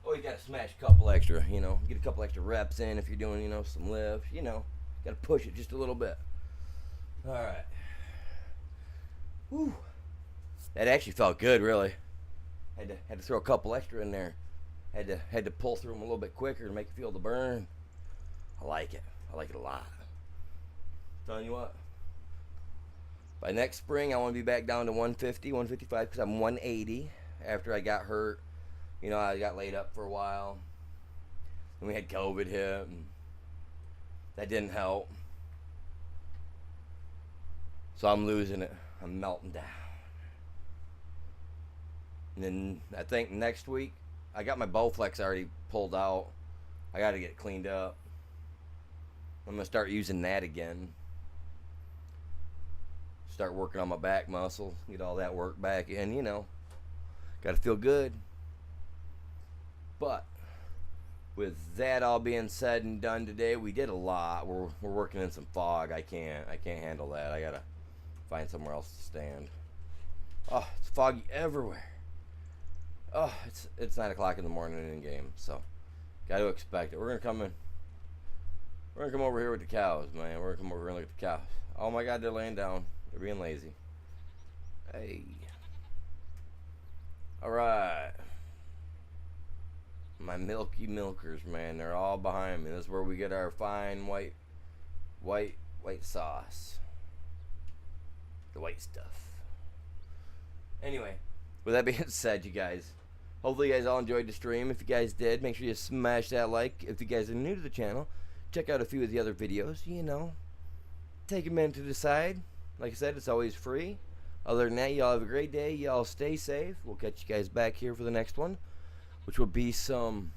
Always gotta smash a couple extra, you know. Get a couple extra reps in if you're doing, you know, some lifts, you know. Gotta push it just a little bit. Alright. Whew. That actually felt good, really. Had to throw a couple extra in there. Had to pull through them a little bit quicker to make you feel the burn. I like it. I like it a lot. Telling you what, by next spring I want to be back down to 150, 155 because I'm 180 after I got hurt. You know, I got laid up for a while. And we had COVID hit, and that didn't help. So I'm losing it. I'm melting down. And then I think next week, I got my Bowflex already pulled out. I got to get it cleaned up. I'm going to start using that again. Start working on my back muscle, get all that work back in, you know. Got to feel good. But with that all being said and done today, we did a lot. We're working in some fog. I can't handle that. I got to find somewhere else to stand. Oh, it's foggy everywhere. Oh, it's 9 o'clock in the morning in game, so got to expect it. We're going to come in. We're going to come over here with the cows, man. We're going to come over here and look at the cows. Oh my God, they're laying down. They're being lazy. Hey. Alright. My milky milkers, man. They're all behind me. This is where we get our fine white sauce. The white stuff. Anyway, with that being said, you guys, hopefully you guys all enjoyed the stream. If you guys did, make sure you smash that like. If you guys are new to the channel, check out a few of the other videos, you know. Take a minute to decide. Like I said, it's always free. Other than that, y'all have a great day. Y'all stay safe. We'll catch you guys back here for the next one, which will be some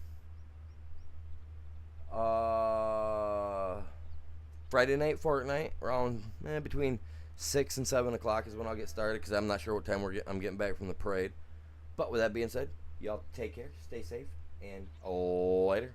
Friday night Fortnite around between 6 and 7 o'clock is when I'll get started because I'm not sure what time I'm getting back from the parade. But with that being said, y'all take care, stay safe, and later.